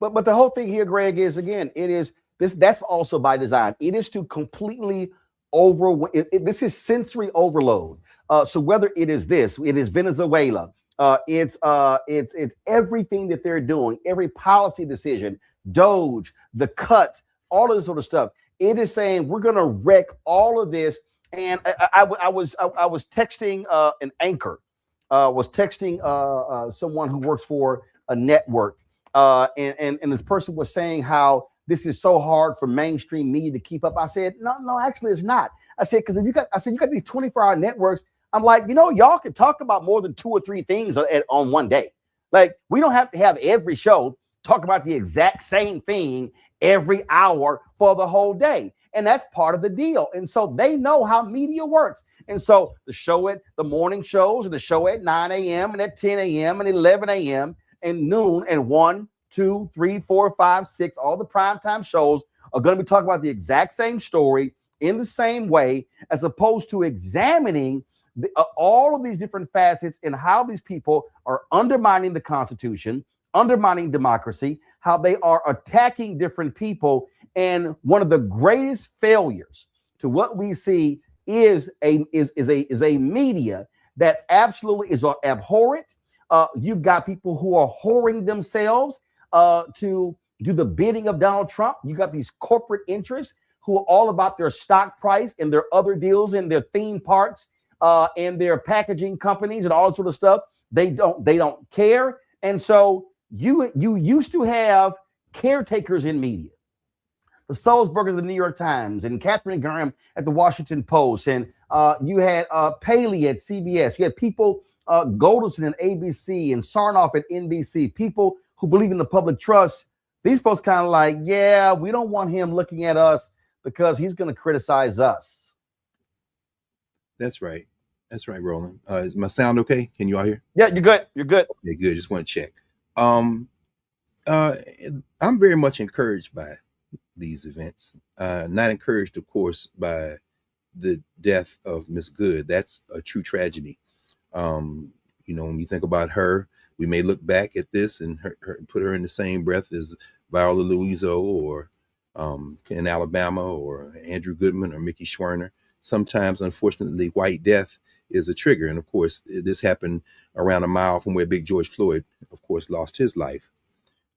But the whole thing here, Greg, is again, that's also by design. It is to completely this is sensory overload. So whether it is Venezuela, it's everything that they're doing, every policy decision, Doge, the cut, all of this sort of stuff. It is saying we're going to wreck all of this. And I was texting an anchor, was texting someone who works for a network, and this person was saying how this is so hard for mainstream media to keep up. I said, no, actually it's not. I said, because you got these 24-hour networks. I'm like, y'all can talk about more than 2 or 3 things on one day. Like, we don't have to have every show talk about the exact same thing every hour for the whole day. And that's part of the deal. And so they know how media works. And so the morning shows, and the show at 9 a.m. and at 10 a.m. and 11 a.m. and noon and 1, 2, 3, 4, 5, 6, all the primetime shows are going to be talking about the exact same story in the same way, as opposed to examining all of these different facets and how these people are undermining the Constitution, undermining democracy, how they are attacking different people. And one of the greatest failures to what we see is a media that absolutely is abhorrent. You've got people who are whoring themselves to do the bidding of Donald Trump. You got these corporate interests who are all about their stock price and their other deals and their theme parks and their packaging companies and all that sort of stuff. They don't care. And so you used to have caretakers in media. The Sulzbergers of the New York Times and Catherine Graham at the Washington Post. And you had Paley at CBS. You had people, Golderson at ABC and Sarnoff at NBC, people who believe in the public trust. These folks kind of like, yeah, we don't want him looking at us because he's going to criticize us. That's right. That's right, Roland. Is my sound okay? Can you all hear? Yeah, you're good. You're good. Okay, good. Just want to check. I'm very much encouraged by these events. Not encouraged, of course, by the death of Miss Good. That's a true tragedy. When you think about her, we may look back at this and put her in the same breath as Viola Louiso or in Alabama or Andrew Goodman or Mickey Schwerner. Sometimes, unfortunately, white death is a trigger. And of course, this happened around a mile from where Big George Floyd, of course, lost his life.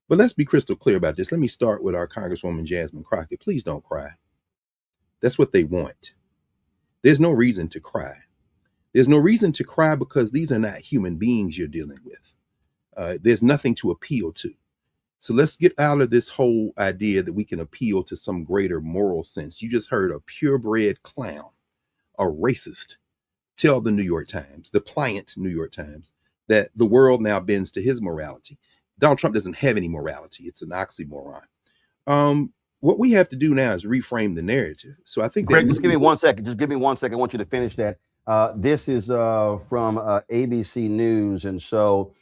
But let's be crystal clear about this. Let me start with our Congresswoman Jasmine Crockett. Please don't cry. That's what they want. There's no reason to cry. There's no reason to cry because these are not human beings you're dealing with. There's nothing to appeal to. So let's get out of this whole idea that we can appeal to some greater moral sense. You just heard a purebred clown, a racist, tell the New York Times, the pliant New York Times, that the world now bends to his morality. Donald Trump doesn't have any morality. It's an oxymoron. What we have to do now is reframe the narrative. So I think Greg, just give me 1 second. Just give me 1 second. I want you to finish that. This is from ABC News. And so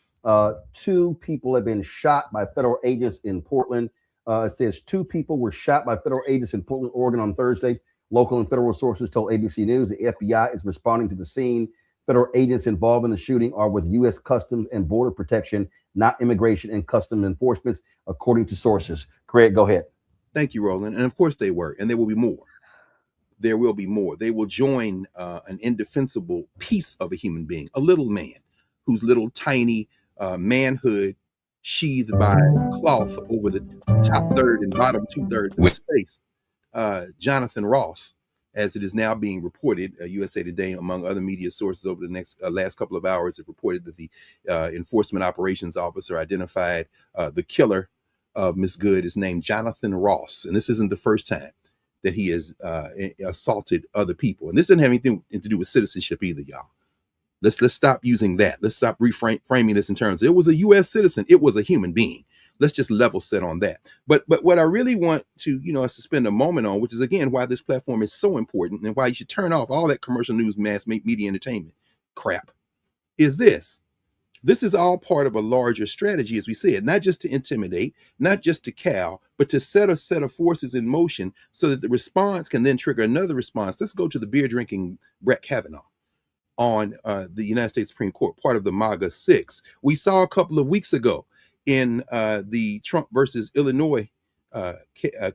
2 people have been shot by federal agents in Portland. It says 2 people were shot by federal agents in Portland, Oregon on Thursday. Local and federal sources told ABC News the FBI is responding to the scene. federal agents involved in the shooting are with U.S. Customs and Border Protection, not Immigration and Customs Enforcement, according to sources. Craig, go ahead. Thank you, Roland. And of course they were, and there will be more. There will be more. They will join an indefensible piece of a human being, a little man whose little tiny manhood sheathed by cloth over the top third and bottom 2/3 of his face. Jonathan Ross, as it is now being reported, USA Today, among other media sources over the last couple of hours, have reported that the enforcement operations officer identified the killer of Miss Good is named Jonathan Ross. And this isn't the first time that he has assaulted other people. And this doesn't have anything to do with citizenship either, y'all. Let's stop using that. Let's stop reframing this in terms of it was a U.S. citizen. It was a human being. Let's just level set on that. But what I really want to, us to spend a moment on, which is again why this platform is so important and why you should turn off all that commercial news, mass media entertainment crap, is this. This is all part of a larger strategy, as we said, not just to intimidate, not just to cow, but to set a set of forces in motion so that the response can then trigger another response. Let's go to the beer drinking Brett Kavanaugh on the United States Supreme Court, part of the MAGA 6. We saw a couple of weeks ago in the Trump versus Illinois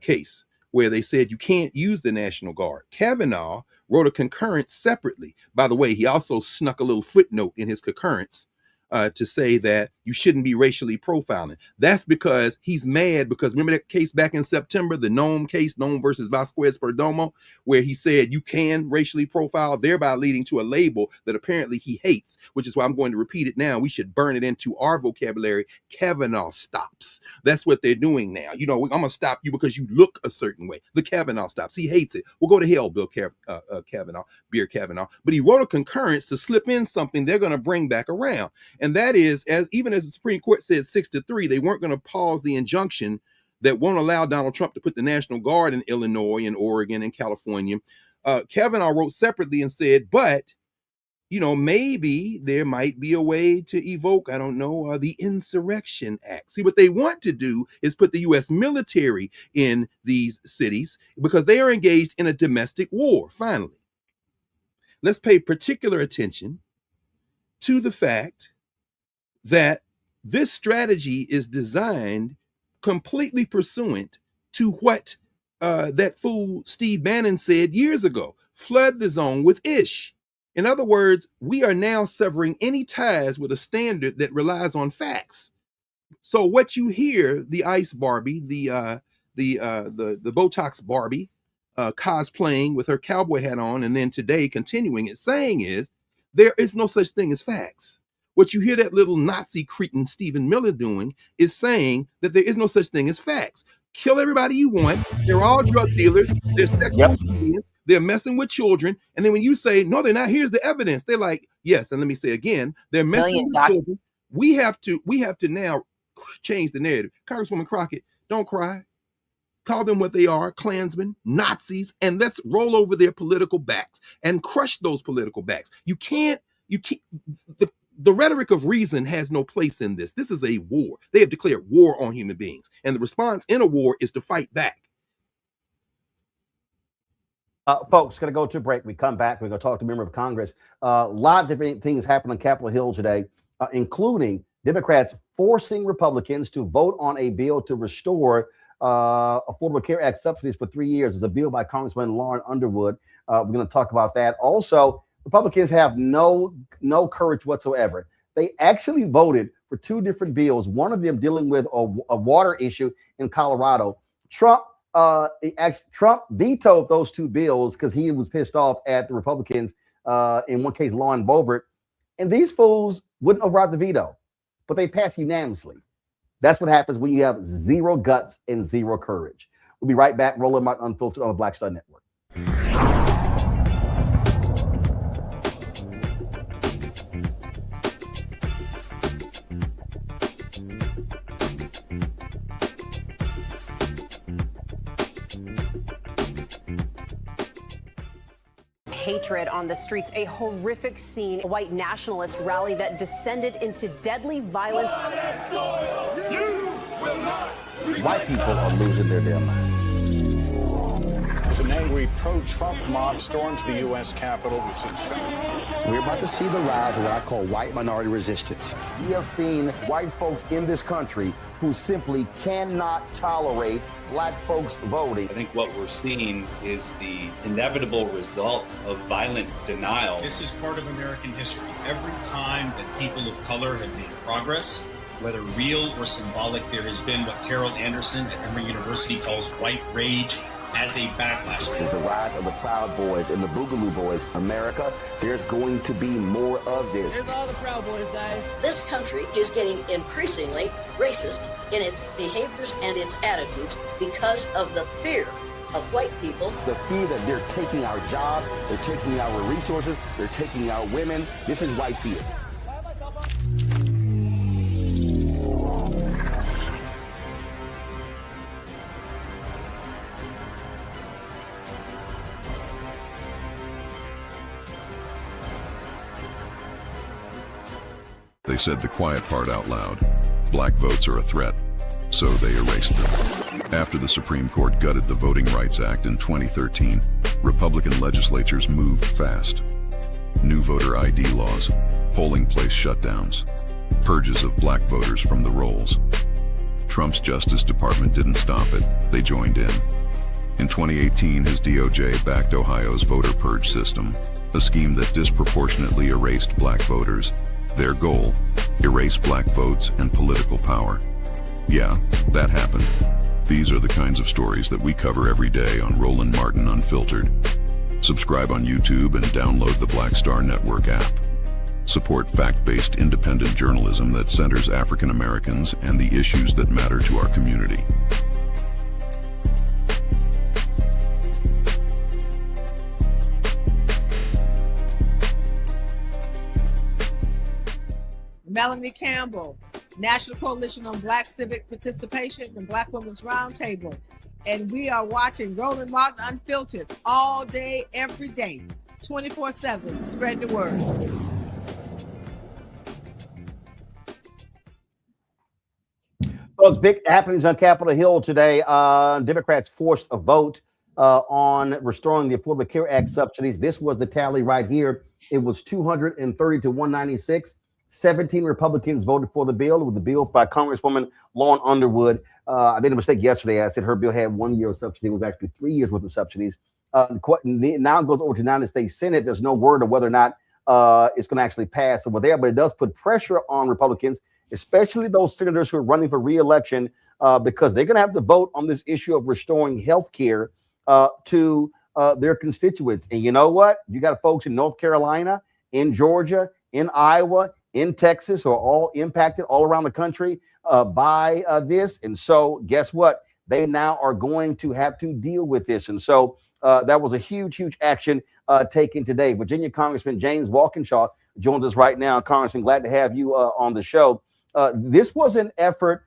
case, where they said you can't use the National Guard. Kavanaugh wrote a concurrence separately. By the way, he also snuck a little footnote in his concurrence to say that you shouldn't be racially profiling. That's because he's mad because remember that case back in September, the Noem case, Noem versus Vasquez Perdomo, where he said you can racially profile, thereby leading to a label that apparently he hates, which is why I'm going to repeat it now. We should burn it into our vocabulary. Kavanaugh stops. That's what they're doing now. I'm going to stop you because you look a certain way. The Kavanaugh stops. He hates it. We'll go to hell, Bill Kavanaugh, Beer Kavanaugh. But he wrote a concurrence to slip in something they're going to bring back around. And that is, even as the Supreme Court said 6-3, they weren't going to pause the injunction that won't allow Donald Trump to put the National Guard in Illinois and Oregon and California. Kavanaugh wrote separately and said, but, maybe there might be a way to evoke, the Insurrection Act. See, what they want to do is put the U.S. military in these cities because they are engaged in a domestic war. Finally, let's pay particular attention to the fact that this strategy is designed completely pursuant to what that fool Steve Bannon said years ago, flood the zone with ish. In other words, we are now severing any ties with a standard that relies on facts. So what you hear, the Ice Barbie, the Botox Barbie cosplaying with her cowboy hat on, and then today continuing it saying is, there is no such thing as facts. What you hear that little Nazi cretin Stephen Miller doing is saying that there is no such thing as facts. Kill everybody you want. They're all drug dealers. They're sexual deviants. They're messing with children. And then when you say, no, they're not, here's the evidence. They're like, yes. And let me say again, they're messing with children. We have to now change the narrative. Congresswoman Crockett, don't cry. Call them what they are, Klansmen, Nazis, and let's roll over their political backs and crush those political backs. The rhetoric of reason has no place in this. This is a war. They have declared war on human beings. And the response in a war is to fight back. Folks, going to go to a break. We come back. We're going to talk to a member of Congress. A lot of different things happened on Capitol Hill today, including Democrats forcing Republicans to vote on a bill to restore Affordable Care Act subsidies for 3 years. There's a bill by Congressman Lauren Underwood. We're going to talk about that. Also, Republicans have no courage whatsoever. They actually voted for two different bills, one of them dealing with a water issue in Colorado. Trump vetoed those two bills because he was pissed off at the Republicans, in one case, Lauren Boebert. And these fools wouldn't override the veto, but they passed unanimously. That's what happens when you have zero guts and zero courage. We'll be right back. Roland Martin Unfiltered on the Black Star Network. Hatred on the streets, a horrific scene, a white nationalist rally that descended into deadly violence. White people are losing their damn minds. angry pro-Trump mob storms the U.S. Capitol. We're about to see the rise of what I call white minority resistance. We have seen white folks in this country who simply cannot tolerate black folks voting. I think what we're seeing is the inevitable result of violent denial. This is part of American history. Every time that people of color have made progress, whether real or symbolic, there has been what Carol Anderson at Emory University calls white rage as a backlash. This is the rise of the Proud Boys and the Boogaloo Boys. America, there's going to be more of this. Here's all the Proud Boys, guys. This country is getting increasingly racist in its behaviors and its attitudes because of the fear of white people. The fear that they're taking our jobs, they're taking our resources, they're taking our women. This is white fear. They said the quiet part out loud. Black votes are a threat, so they erased them. After the Supreme Court gutted the Voting Rights Act in 2013, Republican legislatures moved fast. New voter ID laws, polling place shutdowns, purges of black voters from the rolls. Trump's Justice Department didn't stop it, they joined in. In 2018, his DOJ backed Ohio's voter purge system, a scheme that disproportionately erased black voters. Their goal, erase black votes and political power. Yeah, that happened. These are the kinds of stories that we cover every day on Roland Martin Unfiltered. Subscribe on YouTube and download the Black Star Network app. Support fact-based independent journalism that centers African Americans and the issues that matter to our community. Melanie Campbell, National Coalition on Black Civic Participation and Black Women's Roundtable. And we are watching Roland Martin Unfiltered all day, every day, 24/7. Spread the word. Folks, big happenings on Capitol Hill today. Democrats forced a vote on restoring the Affordable Care Act subsidies. This was the tally right here. It was 230 to 196. 17 Republicans voted for the bill. It was the bill by Congresswoman Lauren Underwood. I made a mistake yesterday. I said her bill had 1 year of subsidy. It was actually 3 years worth of subsidies. Now it goes over to the United States Senate. There's no word of whether or not it's going to actually pass over there, but it does put pressure on Republicans, especially those senators who are running for re-election, because they're going to have to vote on this issue of restoring health care to their constituents. And you know what? You got folks in North Carolina, in Georgia, in Iowa, in Texas, who are all impacted all around the country by this. And so guess what? They now are going to have to deal with this. And so that was a huge, huge action taken today. Virginia Congressman James Walkinshaw joins us right now. Congressman, glad to have you on the show. This was an effort,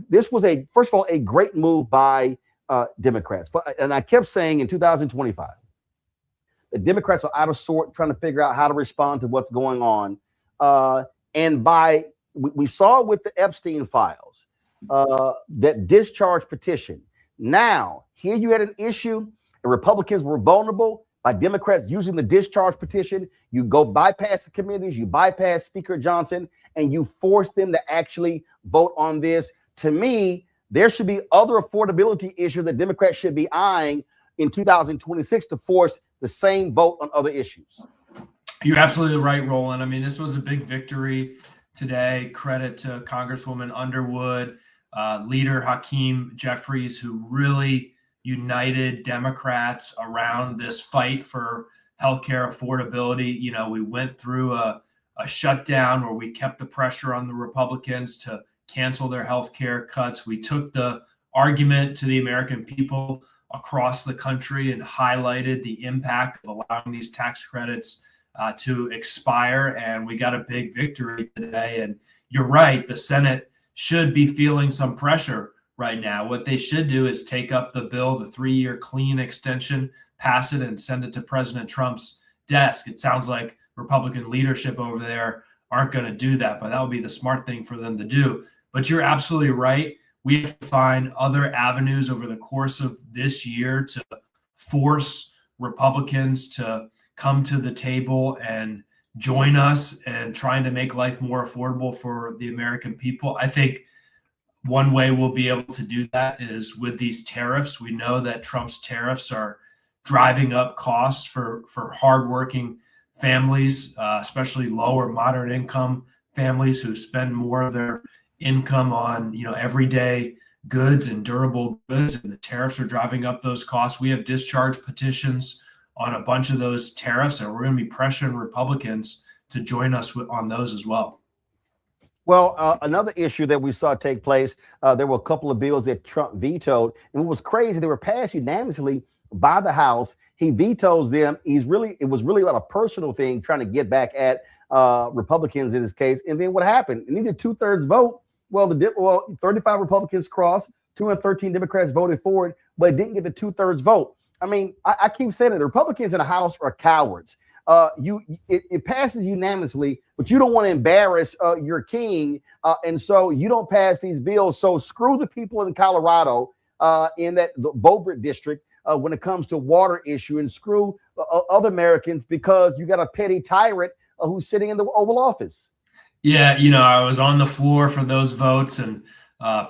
this was first of all, a great move by Democrats. And I kept saying in 2025, the Democrats are out of sort trying to figure out how to respond to what's going on. And we saw with the Epstein files, that discharge petition. Now, here you had an issue, and Republicans were vulnerable by Democrats using the discharge petition. You go bypass the committees, you bypass Speaker Johnson, and you force them to actually vote on this. To me, there should be other affordability issues that Democrats should be eyeing in 2026 to force the same vote on other issues. You're absolutely right, Roland. I mean, this was a big victory today. Credit to Congresswoman Underwood, leader Hakeem Jeffries, who really united Democrats around this fight for healthcare affordability. You know, we went through a shutdown where we kept the pressure on the Republicans to cancel their healthcare cuts. We took the argument to the American people across the country and highlighted the impact of allowing these tax credits to expire. And we got a big victory today. And you're right, the Senate should be feeling some pressure right now. What they should do is take up the bill, the 3-year clean extension, pass it and send it to President Trump's desk. It sounds like Republican leadership over there aren't going to do that, but that would be the smart thing for them to do. But you're absolutely right. We have to find other avenues over the course of this year to force Republicans to come to the table and join us in trying to make life more affordable for the American people. I think one way we'll be able to do that is with these tariffs. We know that Trump's tariffs are driving up costs for hardworking families, especially low or moderate income families who spend more of their income on, everyday goods and durable goods, and the tariffs are driving up those costs. We have discharge petitions on a bunch of those tariffs, and we're going to be pressuring Republicans to join us on those as well. Well, another issue that we saw take place, there were a couple of bills that Trump vetoed, and what was crazy, they were passed unanimously by the House. He vetoes them. It was really about a personal thing, trying to get back at Republicans in this case. And then what happened? It needed 2/3 vote. Well, 35 Republicans crossed, 213 Democrats voted for it, but it didn't get the 2/3 vote. I mean, I keep saying it. The Republicans in the House are cowards. It passes unanimously, but you don't want to embarrass your king, and so you don't pass these bills. So screw the people in Colorado in the Beaufort district when it comes to water issue, and screw other Americans because you got a petty tyrant who's sitting in the Oval Office. Yeah, I was on the floor for those votes and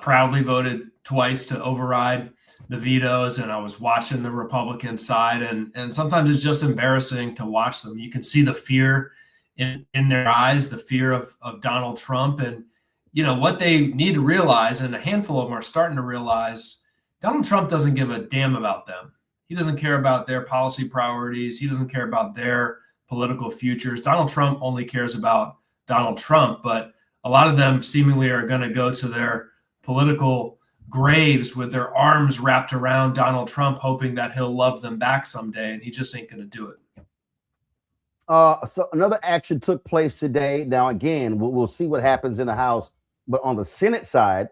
proudly voted twice to override the vetoes, and I was watching the Republican side, and sometimes it's just embarrassing to watch them. You can see the fear in their eyes, the fear of Donald Trump, and what they need to realize, and a handful of them are starting to realize, Donald Trump doesn't give a damn about them. He doesn't care about their policy priorities. He doesn't care about their political futures. Donald Trump only cares about Donald Trump, but a lot of them seemingly are going to go to their political graves with their arms wrapped around Donald Trump, hoping that he'll love them back someday, and he just ain't going to do it. So another action took place today. Now, again, we'll see what happens in the House, but on the Senate side,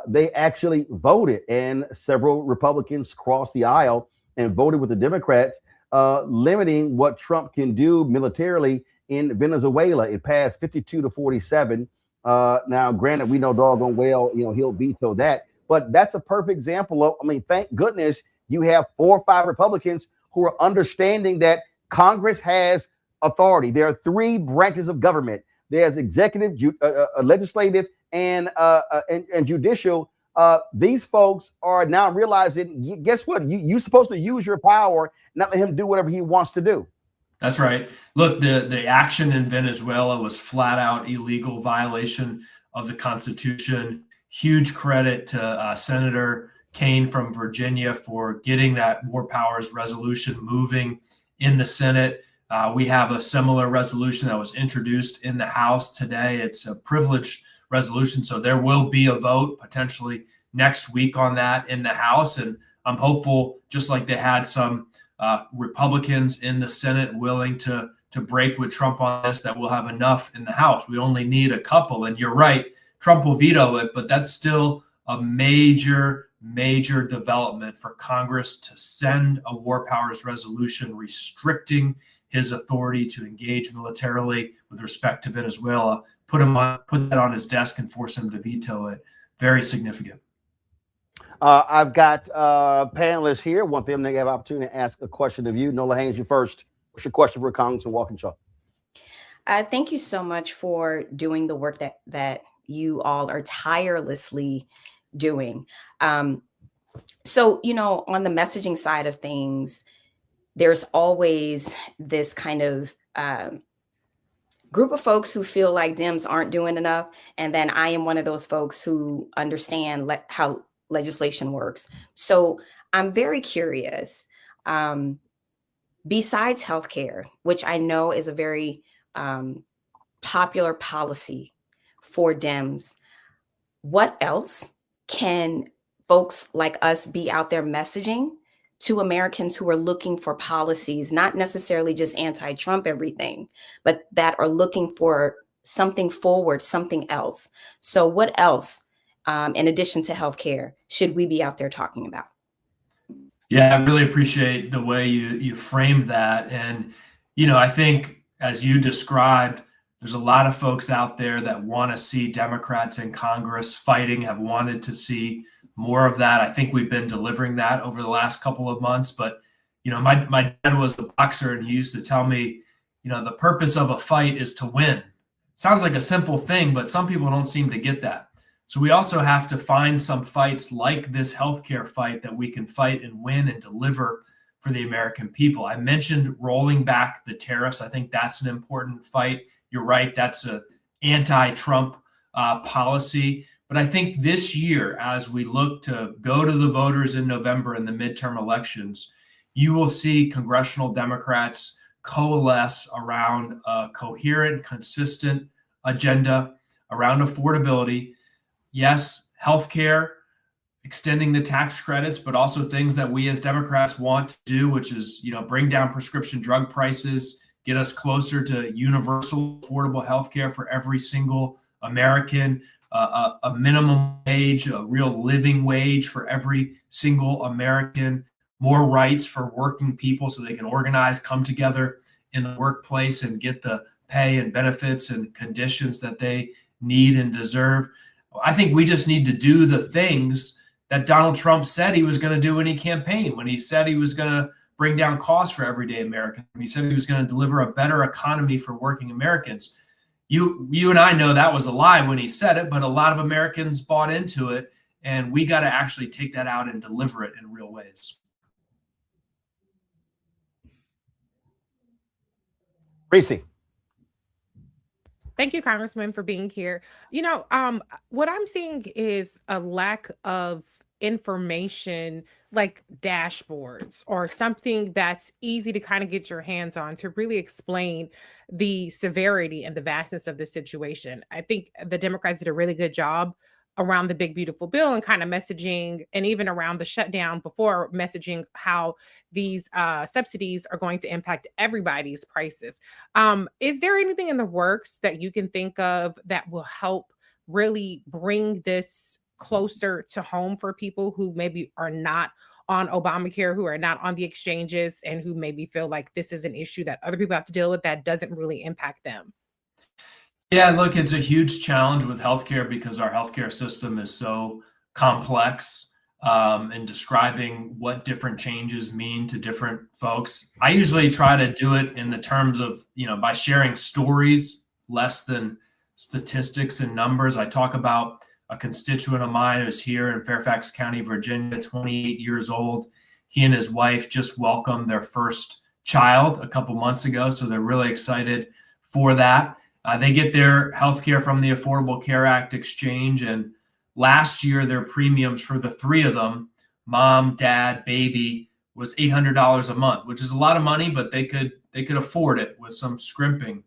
they actually voted, and several Republicans crossed the aisle and voted with the Democrats, limiting what Trump can do militarily in Venezuela. It passed 52-47. Now, granted, we know doggone well, he'll veto that, but that's a perfect example of, thank goodness you have 4 or 5 Republicans who are understanding that Congress has authority. There are 3 branches of government. There's executive, legislative, and judicial. These folks are now realizing, guess what? You're supposed to use your power, not let him do whatever he wants to do. That's right. Look, the action in Venezuela was flat out illegal, violation of the Constitution. Huge credit to Senator Kaine from Virginia for getting that war powers resolution moving in the Senate. We have a similar resolution that was introduced in the House today. It's a privileged resolution, so there will be a vote potentially next week on that in the House. And I'm hopeful, just like they had some Republicans in the Senate willing to break with Trump on this, that we'll have enough in the House. We only need a couple. And you're right, Trump will veto it, but that's still a major development for Congress to send a war powers resolution restricting his authority to engage militarily with respect to Venezuela. Put that on his desk and force him to veto it. Very significant. I've got panelists here. Want them to have an opportunity to ask a question of you. Nola Haynes, you first. What's your question for Congressman Walkinshaw? Thank you so much for doing the work that you all are tirelessly doing. So, on the messaging side of things, there's always this kind of group of folks who feel like Dems aren't doing enough. And then I am one of those folks who understand how legislation works. So I'm very curious, besides healthcare, which I know is a very popular policy for Dems, what else can folks like us be out there messaging to Americans who are looking for policies, not necessarily just anti-Trump everything, but that are looking for something forward, something else? So what else, in addition to healthcare, should we be out there talking about? Yeah, I really appreciate the way you framed that. And, I think as you described, There's a lot of folks out there that want to see Democrats in Congress fighting, have wanted to see more of that. I think we've been delivering that over the last couple of months. But, you know, my dad was a boxer, and he used to tell me, you know, the purpose of a fight is to win. Sounds like a simple thing, but some people don't seem to get that. So we also have to find some fights like this healthcare fight that we can fight and win and deliver for the American people. I mentioned rolling back the tariffs. I think that's an important fight. You're right. That's an anti-Trump policy. But I think this year, as we look to go to the voters in November in the midterm elections, you will see congressional Democrats coalesce around a coherent, consistent agenda around affordability. Yes, healthcare, extending the tax credits, but also things that we as Democrats want to do, which is, you know, bring down prescription drug prices, get us closer to universal affordable healthcare for every single American, a minimum wage, a real living wage for every single American, more rights for working people so they can organize, come together in the workplace and get the pay and benefits and conditions that they need and deserve. I think we just need to do the things that Donald Trump said he was going to do when he campaigned, when he said he was going to bring down costs for everyday Americans, when he said he was going to deliver a better economy for working Americans. You and I know that was a lie when he said it, but a lot of Americans bought into it, and we got to actually take that out and deliver it in real ways. Kristi. Thank you, Congressman, for being here. You know, what I'm seeing is a lack of information like dashboards or something that's easy to kind of get your hands on to really explain the severity and the vastness of the situation. I think the Democrats did a really good job around the big, beautiful bill and kind of messaging, and even around the shutdown before, messaging how these subsidies are going to impact everybody's prices. Is there anything in the works that you can think of that will help really bring this closer to home for people who maybe are not on Obamacare, who are not on the exchanges, and who maybe feel like this is an issue that other people have to deal with that doesn't really impact them? Yeah, look, it's a huge challenge with healthcare because our healthcare system is so complex in describing what different changes mean to different folks. I usually try to do it in the terms of, you know, by sharing stories less than statistics and numbers. I talk about a constituent of mine who's here in Fairfax County, Virginia, 28 years old. He and his wife just welcomed their first child a couple months ago, so they're really excited for that. They get their health care from the Affordable Care Act exchange, and last year their premiums for the three of them, mom, dad, baby, was $800 a month, which is a lot of money, but they could afford it with some scrimping.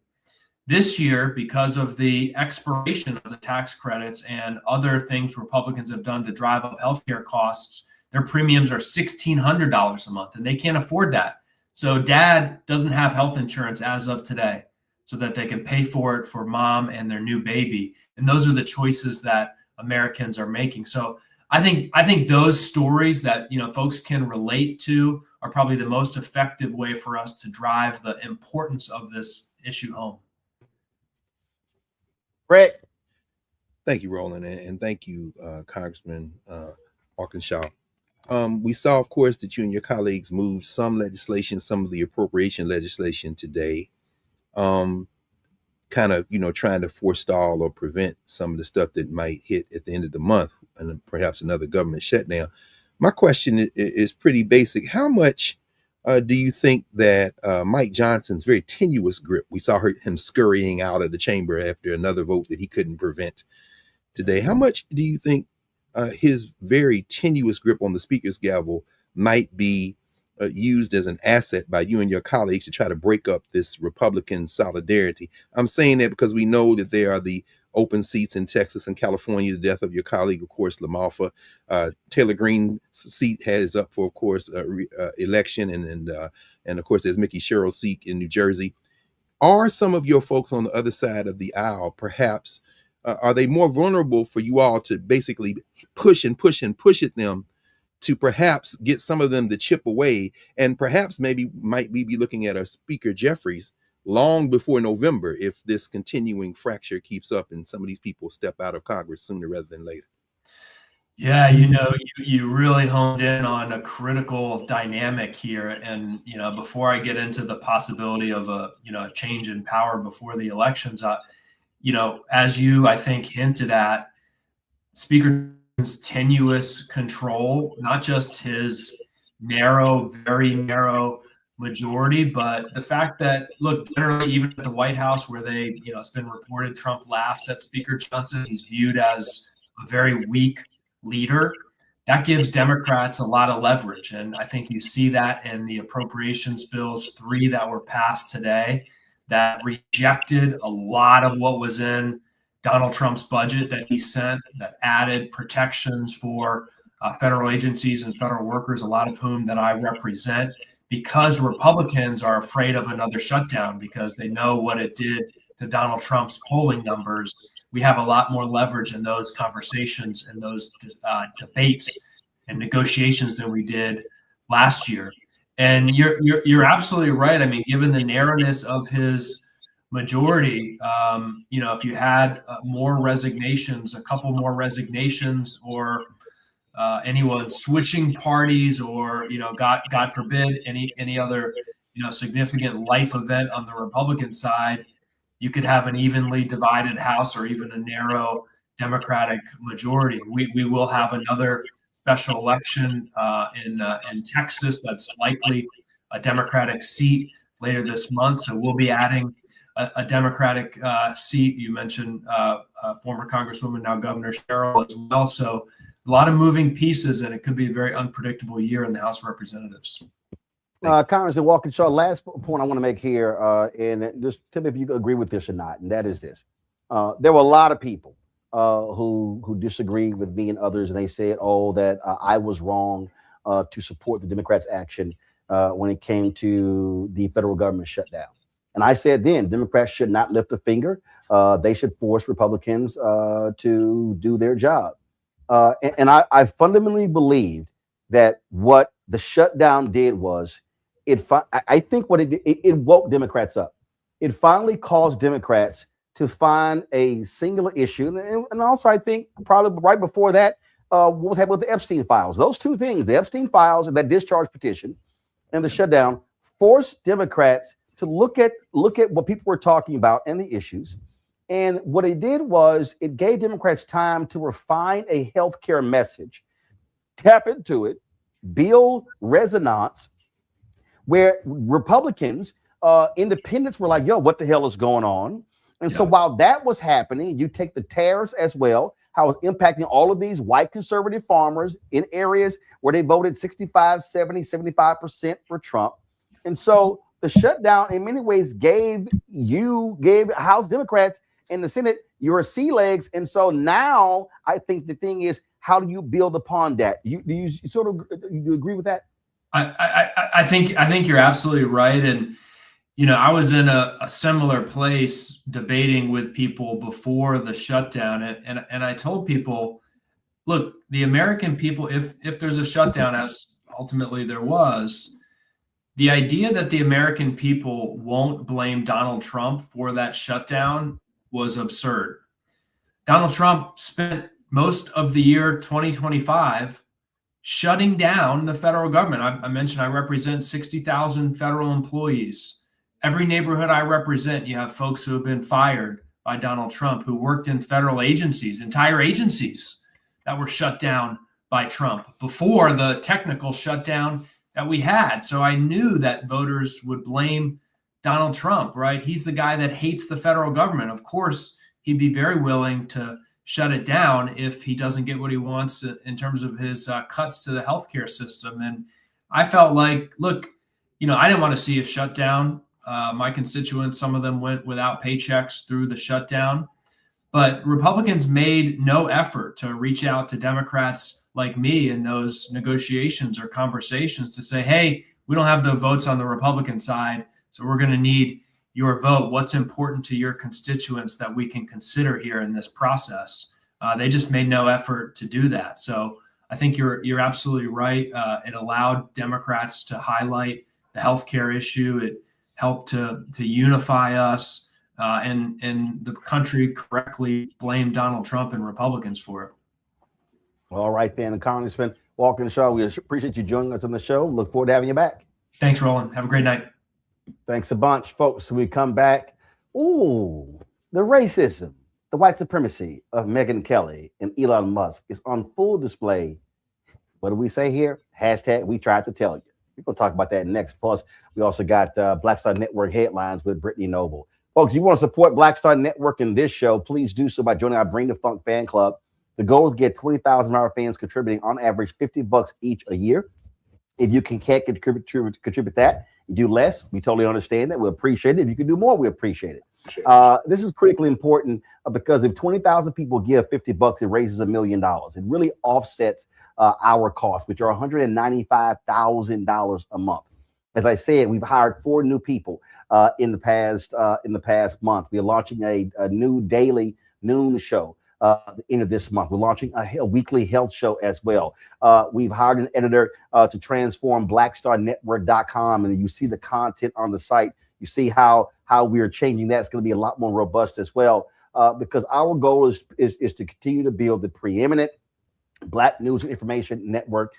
This year, because of the expiration of the tax credits and other things Republicans have done to drive up healthcare costs, their premiums are $1,600 a month, and they can't afford that. So dad doesn't have health insurance as of today, so that they can pay for it for mom and their new baby. And those are the choices that Americans are making. So I think those stories that, you know, folks can relate to are probably the most effective way for us to drive the importance of this issue home. Brett. Thank you, Roland, and thank you, Congressman Arkansas. We saw, of course, that you and your colleagues moved some legislation, some of the appropriation legislation today, kind of, you know, trying to forestall or prevent some of the stuff that might hit at the end of the month and perhaps another government shutdown. My question is pretty basic. How much do you think that Mike Johnson's very tenuous grip, we saw him scurrying out of the chamber after another vote that he couldn't prevent today, how much do you think his very tenuous grip on the speaker's gavel might be used as an asset by you and your colleagues to try to break up this Republican solidarity? I'm saying that because we know that there are the open seats in Texas and California, the death of your colleague, of course, LaMalfa. Taylor Greene's seat is up for, of course, election. And of course, there's Mickey Sherrill's seat in New Jersey. Are some of your folks on the other side of the aisle, perhaps, are they more vulnerable for you all to basically push and push and push at them to perhaps get some of them to chip away? And perhaps maybe might we be looking at a Speaker Jeffries long before November if this continuing fracture keeps up and some of these people step out of Congress sooner rather than later. Yeah, you really honed in on a critical dynamic here. And, before I get into the possibility of a change in power before the elections, as you, I think, hinted at, Speaker's tenuous control, not just his very narrow majority, but the fact that, look, generally, even at the White House where it's been reported Trump laughs at Speaker Johnson, he's viewed as a very weak leader. That gives Democrats a lot of leverage. And I think you see that in the appropriations bills, 3 that were passed today that rejected a lot of what was in Donald Trump's budget that he sent, that added protections for federal agencies and federal workers, a lot of whom that I represent, because Republicans are afraid of another shutdown because they know what it did to Donald Trump's polling numbers. We have a lot more leverage in those conversations and those debates and negotiations than we did last year. And you're absolutely right. I mean, given the narrowness of his majority, if you had more resignations, a couple more resignations, or anyone switching parties, or God forbid, any other significant life event on the Republican side, you could have an evenly divided House or even a narrow Democratic majority. We will have another special election in Texas that's likely a Democratic seat later this month. So we'll be adding a Democratic seat. You mentioned former Congresswoman, now Governor Sherrill as well. So a lot of moving pieces, and it could be a very unpredictable year in the House of Representatives. Congressman Walkinshaw, last point I want to make here, and just tell me if you agree with this or not, and that is this. There were a lot of people who disagreed with me and others, and they said, that I was wrong to support the Democrats' action when it came to the federal government shutdown. And I said then, Democrats should not lift a finger. They should force Republicans to do their job. And I fundamentally believed that what the shutdown did was, I think what it did, it woke Democrats up. It finally caused Democrats to find a singular issue. And also, I think probably right before that, what was happening with the Epstein files. Those two things, the Epstein files and that discharge petition and the shutdown, forced Democrats to look at what people were talking about and the issues. And what it did was it gave Democrats time to refine a healthcare message, tap into it, build resonance, where Republicans, independents were like, what the hell is going on? And so while that was happening, you take the tariffs as well, how it's impacting all of these white conservative farmers in areas where they voted 65, 70, 75% for Trump. And so the shutdown in many ways gave House Democrats in the Senate your sea legs. And so now I think the thing is, how do you build upon that? Do you sort of you agree with that? I think you're absolutely right. And, I was in a similar place debating with people before the shutdown. And I told people, look, the American people, if there's a shutdown, as ultimately there was, the idea that the American people won't blame Donald Trump for that shutdown was absurd. Donald Trump spent most of the year 2025 shutting down the federal government. I mentioned I represent 60,000 federal employees. Every neighborhood I represent, you have folks who have been fired by Donald Trump, who worked in federal agencies, entire agencies that were shut down by Trump before the technical shutdown that we had. So I knew that voters would blame Donald Trump, right? He's the guy that hates the federal government. Of course, he'd be very willing to shut it down if he doesn't get what he wants in terms of his cuts to the healthcare system. And I felt like, look, I didn't want to see a shutdown. My constituents, some of them went without paychecks through the shutdown. But Republicans made no effort to reach out to Democrats like me in those negotiations or conversations to say, hey, we don't have the votes on the Republican side, so we're going to need your vote. What's important to your constituents that we can consider here in this process? They just made no effort to do that. So I think you're absolutely right. It allowed Democrats to highlight the healthcare issue. It help to unify us and the country correctly blame Donald Trump and Republicans for it. All right, then, Congressman Walker-Shaw, we appreciate you joining us on the show. Look forward to having you back. Thanks, Roland. Have a great night. Thanks a bunch, folks. We come back. Ooh, the racism, the white supremacy of Megyn Kelly and Elon Musk is on full display. What do we say here? Hashtag we tried to tell you. We're going to talk about that next. Plus, we also got Black Star Network headlines with Brittany Noble. Folks, you want to support Black Star Network in this show, please do so by joining our Bring the Funk fan club. The goal is to get 20,000 of our fans contributing on average $50 each a year. If you can't contribute that, you do less. We totally understand that. We appreciate it. If you can do more, we appreciate it. This is critically important because if 20,000 people give $50, it raises $1 million. It really offsets our costs, which are $195,000 a month. As I said, we've hired 4 new people in the past month. We are launching a new daily noon show. The end of this month. We're launching a weekly health show as well. We've hired an editor to transform blackstarnetwork.com, and you see the content on the site. You see how we are changing that. It's going to be a lot more robust as well, because our goal is to continue to build the preeminent Black news and information network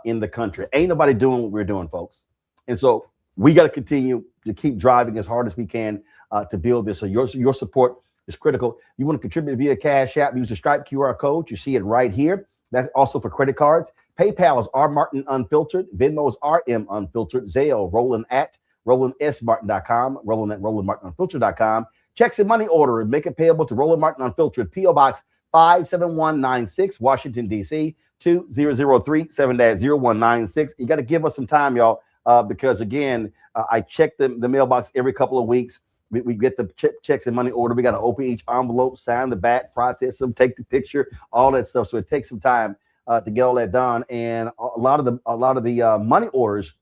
in the country. Ain't nobody doing what we're doing, folks. And so we got to continue to keep driving as hard as we can to build this. So your support is critical. You want to contribute via Cash App, use the Stripe QR code. You see it right here. That's also for credit cards. PayPal is R Martin Unfiltered. Venmo is RM Unfiltered. Zelle, Roland at RolandSMartin.com. Roland at RolandMartinUnfiltered.com. Checks and money order. Make it payable to Roland Martin Unfiltered. P.O. Box 57196, Washington, D.C. 2003 7-0196. You got to give us some time, y'all, because, again, I check the mailbox every couple of weeks. We get the checks and money order. We got to open each envelope, sign the back, process them, take the picture, all that stuff. So it takes some time to get all that done. And a lot of the money orders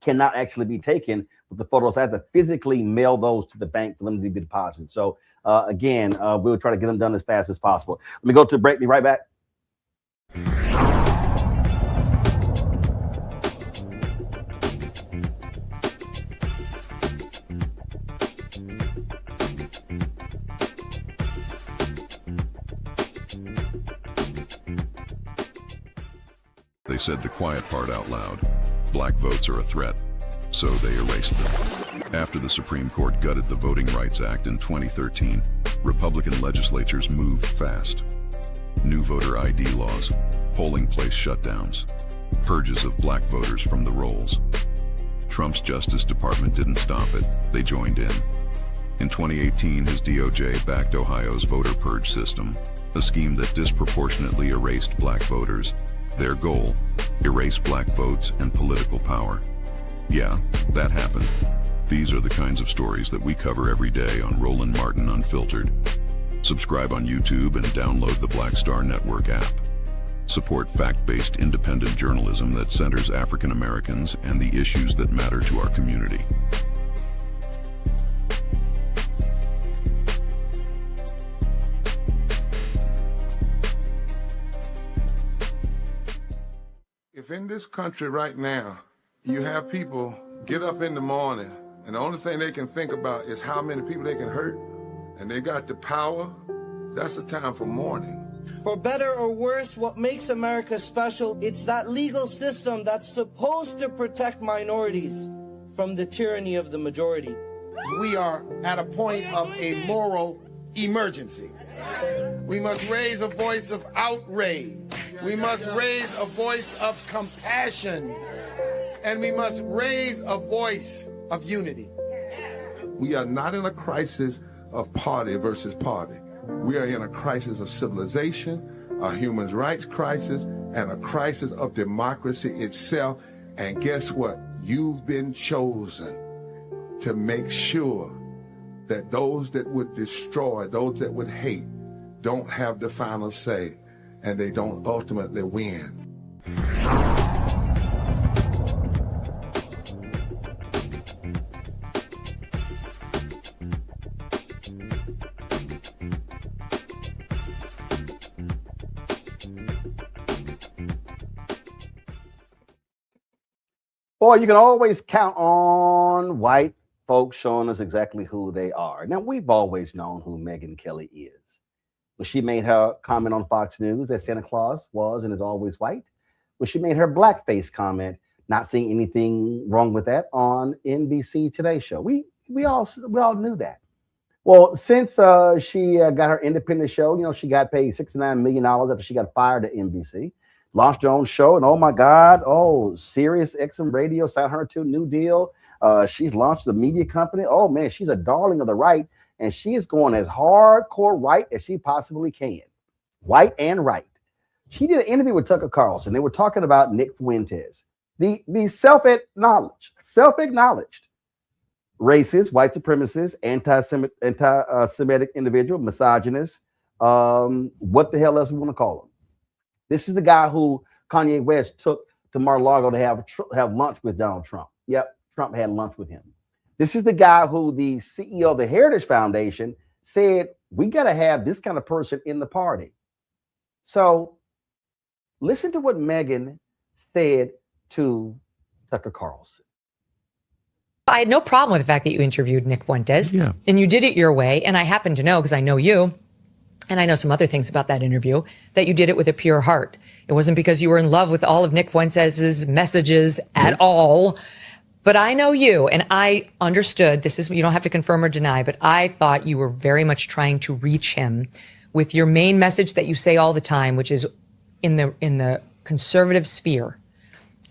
cannot actually be taken with the photos. I have to physically mail those to the bank for them to be deposited. So again, we'll try to get them done as fast as possible. Let me go to break. Be right back. They said the quiet part out loud. Black votes are a threat, so they erased them. After the Supreme Court gutted the Voting Rights Act in 2013, Republican legislatures moved fast. New voter ID laws, polling place shutdowns, purges of black voters from the rolls. Trump's Justice Department didn't stop it, they joined in. In 2018, his DOJ backed Ohio's voter purge system, a scheme that disproportionately erased black voters. Their goal, erase black votes and political power. Yeah, that happened. These are the kinds of stories that we cover every day on Roland Martin Unfiltered. Subscribe on YouTube and download the Black Star Network app. Support fact-based independent journalism that centers African Americans and the issues that matter to our community. If in this country right now, you have people get up in the morning and the only thing they can think about is how many people they can hurt, and they got the power, that's the time for mourning. For better or worse, what makes America special, it's that legal system that's supposed to protect minorities from the tyranny of the majority. We are at a point of a moral emergency. We must raise a voice of outrage. We must raise a voice of compassion. And we must raise a voice of unity. We are not in a crisis of party versus party. We are in a crisis of civilization, a human rights crisis, and a crisis of democracy itself. And guess what? You've been chosen to make sure that those that would destroy, those that would hate, don't have the final say, and they don't ultimately win. Boy, you can always count on white folks showing us exactly who they are. Now, we've always known who Megyn Kelly is. When she made her comment on Fox News that Santa Claus was and is always white, when she made her blackface comment, not seeing anything wrong with that, on NBC Today show. We all knew that. Well, since she got her independent show, you know, she got paid $69 million after she got fired at NBC, launched her own show, and oh my God, Sirius XM Radio signed her to a new deal. She's launched a media company. Oh man, she's a darling of the right, and she is going as hardcore right as she possibly can. White and right. She did an interview with Tucker Carlson. They were talking about Nick Fuentes, the self-acknowledged racist, white supremacist, anti-Semitic individual, misogynist. What the hell else we want to call him? This is the guy who Kanye West took to Mar-a-Lago to have lunch with Donald Trump. Yep, Trump had lunch with him. This is the guy who the CEO of the Heritage Foundation said, we got to have this kind of person in the party. So listen to what Megyn said to Tucker Carlson. I had no problem with the fact that you interviewed Nick Fuentes, and you did it your way. And I happen to know, because I know you, and I know some other things about that interview, that you did it with a pure heart. It wasn't because you were in love with all of Nick Fuentes' messages at all. But I know you, and I understood, this is, you don't have to confirm or deny, but I thought you were very much trying to reach him with your main message that you say all the time, which is in the conservative sphere,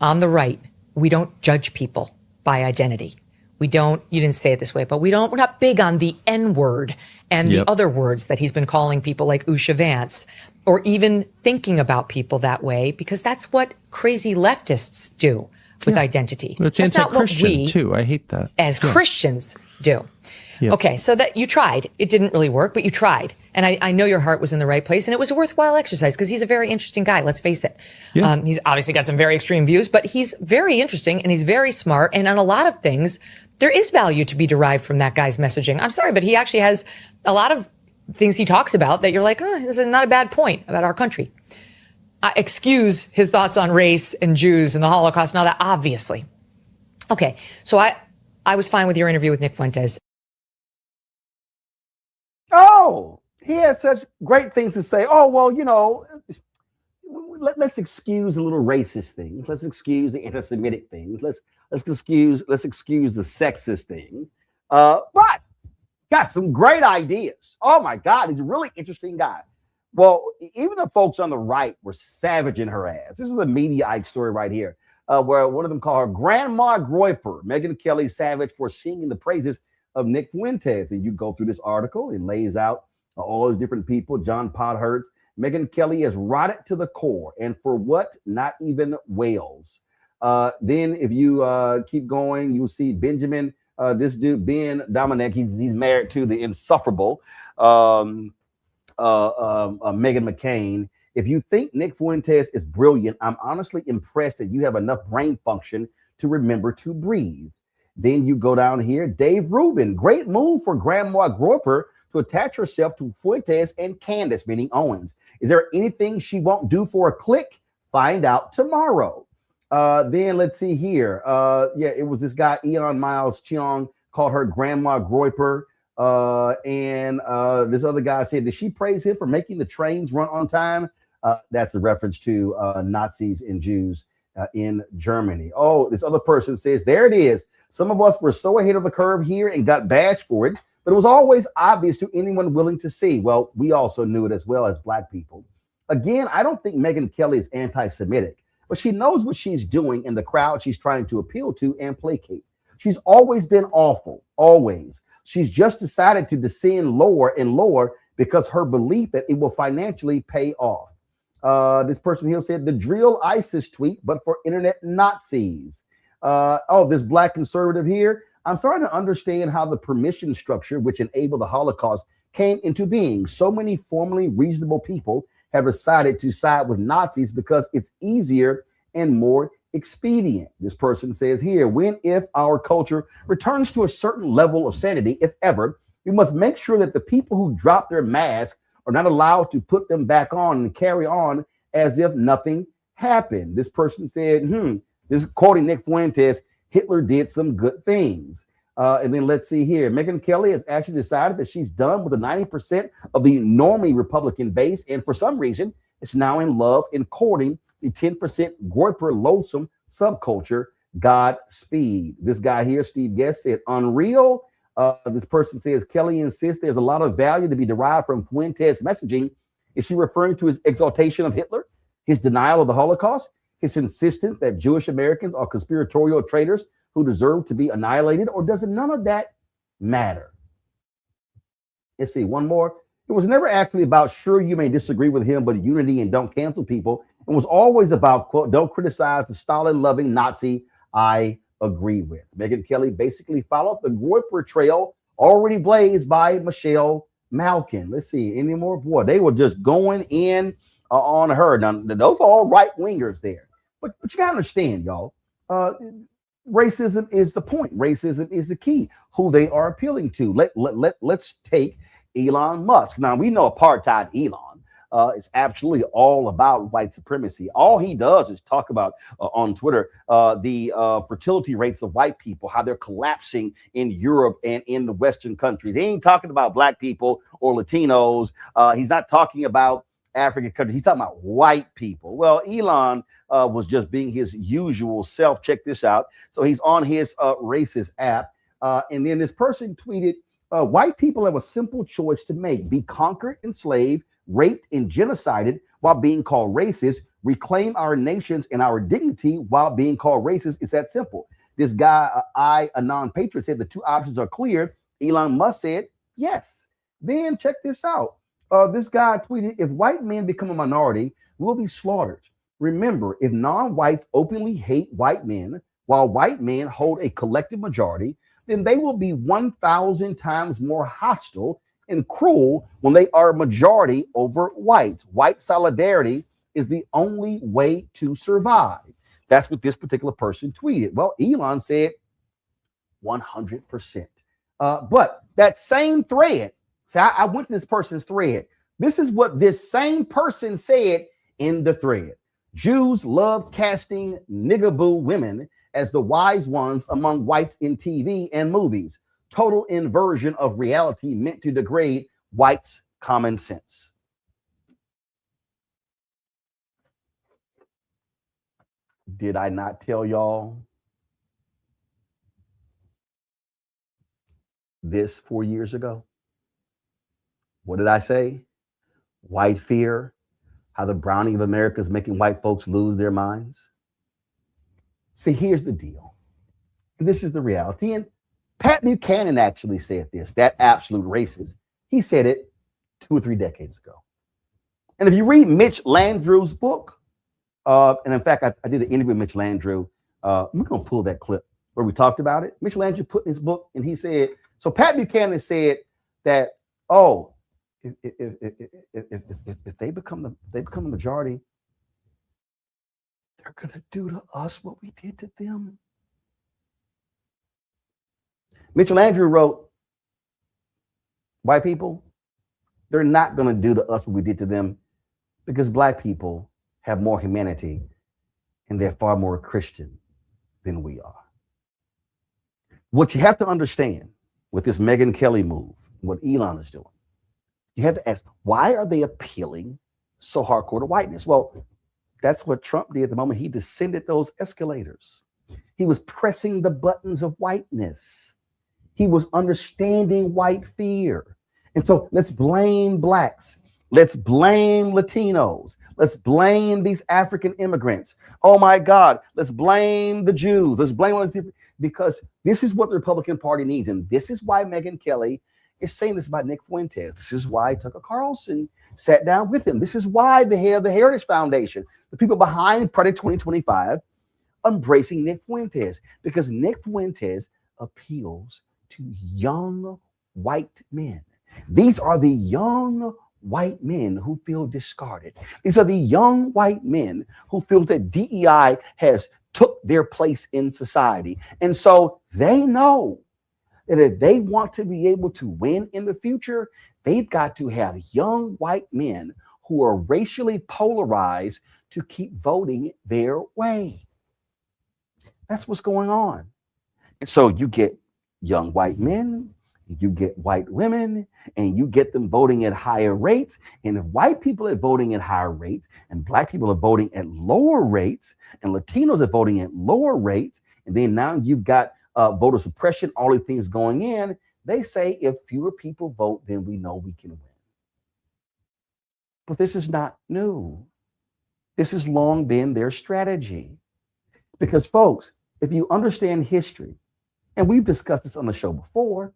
on the right, we don't judge people by identity. You didn't say it this way, but we're not big on the N word and the other words that he's been calling people like Usha Vance, or even thinking about people that way, because that's what crazy leftists do with identity. But it's anti-Christian too. I hate that. As Christians do. Yeah. Okay, so that you tried. It didn't really work, but you tried. And I know your heart was in the right place, and it was a worthwhile exercise because he's a very interesting guy, let's face it. Yeah. He's obviously got some very extreme views, but he's very interesting and he's very smart. And on a lot of things, there is value to be derived from that guy's messaging. I'm sorry, but he actually has a lot of things he talks about that you're like, this is not a bad point about our country. Excuse his thoughts on race and Jews and the Holocaust and all that, obviously. Okay, so I was fine with your interview with Nick Fuentes. Oh, he has such great things to say. Oh, well, you know, let's excuse the little racist things. Let's excuse the anti-Semitic things. Let's excuse the sexist things. But got some great ideas. Oh my God, he's a really interesting guy. Well, even the folks on the right were savaging her ass. This is a Mediaite story right here, where one of them called her Grandma Groyper, Megyn Kelly savage for singing the praises of Nick Fuentes. And you go through this article, it lays out all those different people. John Podhurst, Megyn Kelly is rotted to the core. And for what? Not even whales. Then if you keep going, you'll see Benjamin, this dude, Ben Dominic, he's married to the insufferable Meghan McCain. If you think Nick Fuentes is brilliant, I'm honestly impressed that you have enough brain function to remember to breathe. Then you go down here, Dave Rubin, great move for Grandma Groper to attach herself to Fuentes and Candace, meaning Owens. Is there anything she won't do for a click? Find out tomorrow. Then let's see here. It was this guy, Eon Miles Cheong, called her Grandma Groper. And this other guy said, did she praise him for making the trains run on time? That's a reference to Nazis and Jews in Germany. Oh, this other person says, there it is. Some of us were so ahead of the curve here and got bashed for it, but it was always obvious to anyone willing to see. Well, we also knew it as well as Black people. Again, I don't think Megyn Kelly is anti-Semitic, but she knows what she's doing in the crowd she's trying to appeal to and placate. She's always been awful, always. She's just decided to descend lower and lower because her belief that it will financially pay off. This person here said, the drill ISIS tweet, but for internet Nazis. This Black conservative here, I'm starting to understand how the permission structure which enabled the Holocaust came into being. So many formerly reasonable people have decided to side with Nazis because it's easier and more expedient. This person says here, if our culture returns to a certain level of sanity, if ever, we must make sure that the people who drop their masks are not allowed to put them back on and carry on as if nothing happened. This person said, this quoting Nick Fuentes, Hitler did some good things. And then let's see here. Megyn Kelly has actually decided that she's done with the 90% of the normally Republican base. And for some reason, it's now in love and courting the 10% Groyper loathsome subculture. Godspeed. This guy here, Steve Guest, said, unreal. This person says, Kelly insists there's a lot of value to be derived from Fuentes' messaging. Is she referring to his exaltation of Hitler, his denial of the Holocaust, his insistence that Jewish Americans are conspiratorial traitors who deserve to be annihilated, or does none of that matter? Let's see, one more. It was never actually about, sure, you may disagree with him, but unity and don't cancel people. It was always about, quote, don't criticize the Stalin-loving Nazi I agree with. Megyn Kelly basically followed the Groyper trail already blazed by Michelle Malkin. Let's see, any more? Boy, they were just going in on her. Now, those are all right-wingers there. But you got to understand, y'all, racism is the point. Racism is the key, who they are appealing to. Let's take Elon Musk. Now, we know apartheid Elon. It's absolutely all about white supremacy. All he does is talk about on Twitter the fertility rates of white people, how they're collapsing in Europe and in the Western countries. He ain't talking about black people or Latinos. He's not talking about African countries. He's talking about white people. Well, Elon was just being his usual self. Check this out. So he's on his racist app. And then this person tweeted, white people have a simple choice to make: be conquered, enslaved, raped, and genocided while being called racist, reclaim our nations and our dignity while being called racist. It's that simple. This guy, a non-patriot, said the two options are clear. Elon Musk said yes. Then check this out. This guy tweeted, if white men become a minority, we'll be slaughtered. Remember, if non-whites openly hate white men while white men hold a collective majority, then they will be 1,000 times more hostile and cruel when they are a majority over whites. White solidarity is the only way to survive. That's what this particular person tweeted. Well, Elon said 100%. But that same thread, so I went to this person's thread. This is what this same person said in the thread. Jews love casting niggaboo women as the wise ones among whites in TV and movies. Total inversion of reality meant to degrade whites' common sense. Did I not tell y'all this 4 years ago? What did I say? White fear, how the browning of America is making white folks lose their minds. See, here's the deal. And this is the reality. And Pat Buchanan actually said this, that absolute racist. He said it 2 or 3 decades ago. And if you read Mitch Landrieu's book, and in fact, I did an interview with Mitch Landrieu. We're going to pull that clip where we talked about it. Mitch Landrieu put in his book, and he said, so Pat Buchanan said that, oh, if they become the majority, they're going to do to us what we did to them. Mitchell Landrieu wrote, white people, they're not going to do to us what we did to them because black people have more humanity and they're far more Christian than we are. What you have to understand with this Megyn Kelly move, what Elon is doing, you have to ask, why are they appealing so hardcore to whiteness? Well, that's what Trump did the moment he descended those escalators. He was pressing the buttons of whiteness. He was understanding white fear. And so let's blame blacks. Let's blame Latinos. Let's blame these African immigrants. Oh my God, let's blame the Jews. Let's blame all these different, because this is what the Republican Party needs. And this is why Megyn Kelly is saying this about Nick Fuentes. This is why Tucker Carlson sat down with him. This is why the head of the Heritage Foundation, the people behind Project 2025, embracing Nick Fuentes, because Nick Fuentes appeals to young white men. These are the young white men who feel discarded. These are the young white men who feel that DEI has took their place in society. And so they know that if they want to be able to win in the future, they've got to have young white men who are racially polarized to keep voting their way. That's what's going on. And so you get young white men, you get white women, and you get them voting at higher rates. And if white people are voting at higher rates, and black people are voting at lower rates, and Latinos are voting at lower rates, and then now you've got voter suppression, all these things going in, they say if fewer people vote, then we know we can win. But this is not new. This has long been their strategy. Because folks, if you understand history, and we've discussed this on the show before,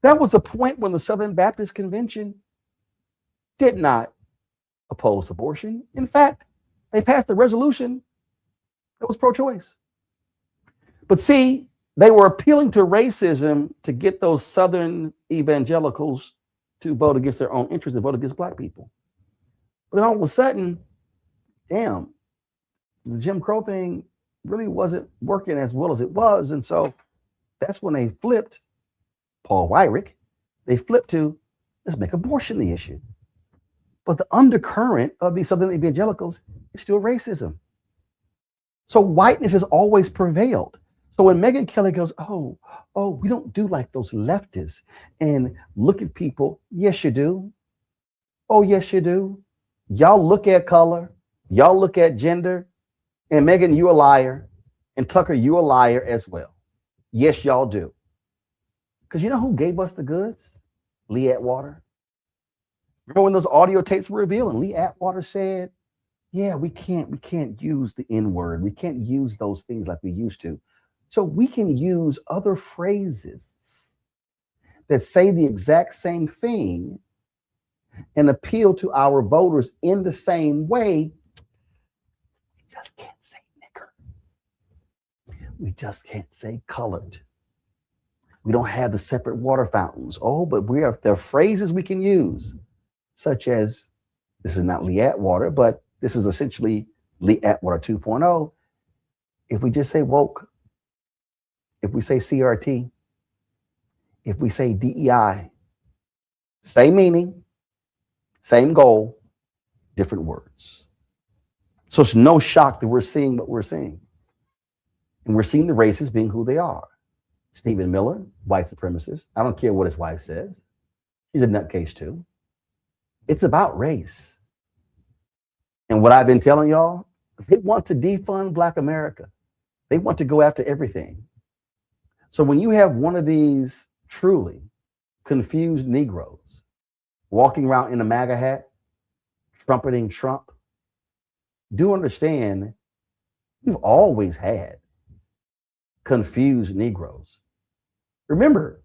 that was a point when the Southern Baptist Convention did not oppose abortion. In fact, they passed a resolution that was pro-choice. But see, they were appealing to racism to get those Southern evangelicals to vote against their own interests and vote against black people. But then all of a sudden, damn, the Jim Crow thing really wasn't working as well as it was. And so that's when they flipped Paul Weyrich. They flipped to, let's make abortion the issue. But the undercurrent of these Southern evangelicals is still racism. So whiteness has always prevailed. So when Megyn Kelly goes, oh, we don't do like those leftists and look at people. Yes, you do. Oh, yes, you do. Y'all look at color. Y'all look at gender. And Megyn, you a liar. And Tucker, you a liar as well. Yes, y'all do. Because you know who gave us the goods? Lee Atwater. Remember when those audio tapes were revealing? Lee Atwater said, yeah, we can't use the N-word. We can't use those things like we used to. So we can use other phrases that say the exact same thing and appeal to our voters in the same way. We just can't say nigger. We just can't say colored. We don't have the separate water fountains. Oh, but there are phrases we can use, such as, this is not Lee Atwater, but this is essentially Lee Atwater 2.0. If we just say woke, if we say CRT, if we say DEI, same meaning, same goal, different words. So it's no shock that we're seeing what we're seeing. And we're seeing the racists being who they are. Stephen Miller, white supremacist. I don't care what his wife says. He's a nutcase too. It's about race. And what I've been telling y'all, they want to defund Black America. They want to go after everything. So when you have one of these truly confused Negroes walking around in a MAGA hat, trumpeting Trump, do understand we've always had confused Negroes. Remember,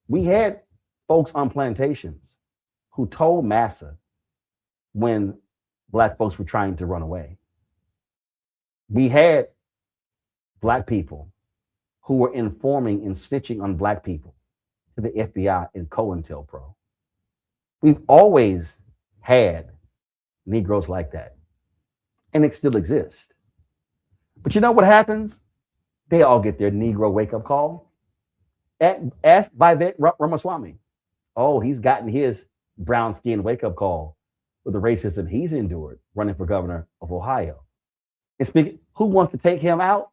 we had folks on plantations who told massa when Black folks were trying to run away. We had Black people who were informing and snitching on Black people to the FBI and COINTELPRO. We've always had Negroes like that, and it still exists. But you know what happens? They all get their Negro wake-up call. Ask Vivek Ramaswamy. Oh, he's gotten his brown skin wake-up call with the racism he's endured running for governor of Ohio. And speaking, who wants to take him out?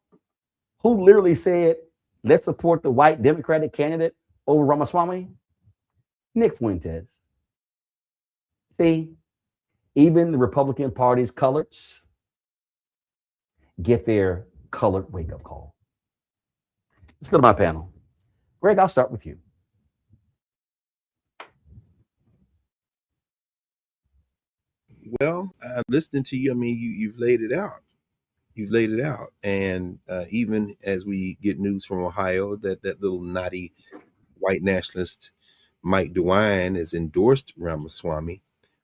Who literally said, let's support the white Democratic candidate over Ramaswamy? Nick Fuentes. See, even the Republican Party's coloreds get their colored wake-up call. Let's go to my panel. Greg, I'll start with you. Well, listening to you, I mean, you've laid it out. You've laid it out. And even as we get news from Ohio that little naughty white nationalist Mike DeWine has endorsed Ramaswamy,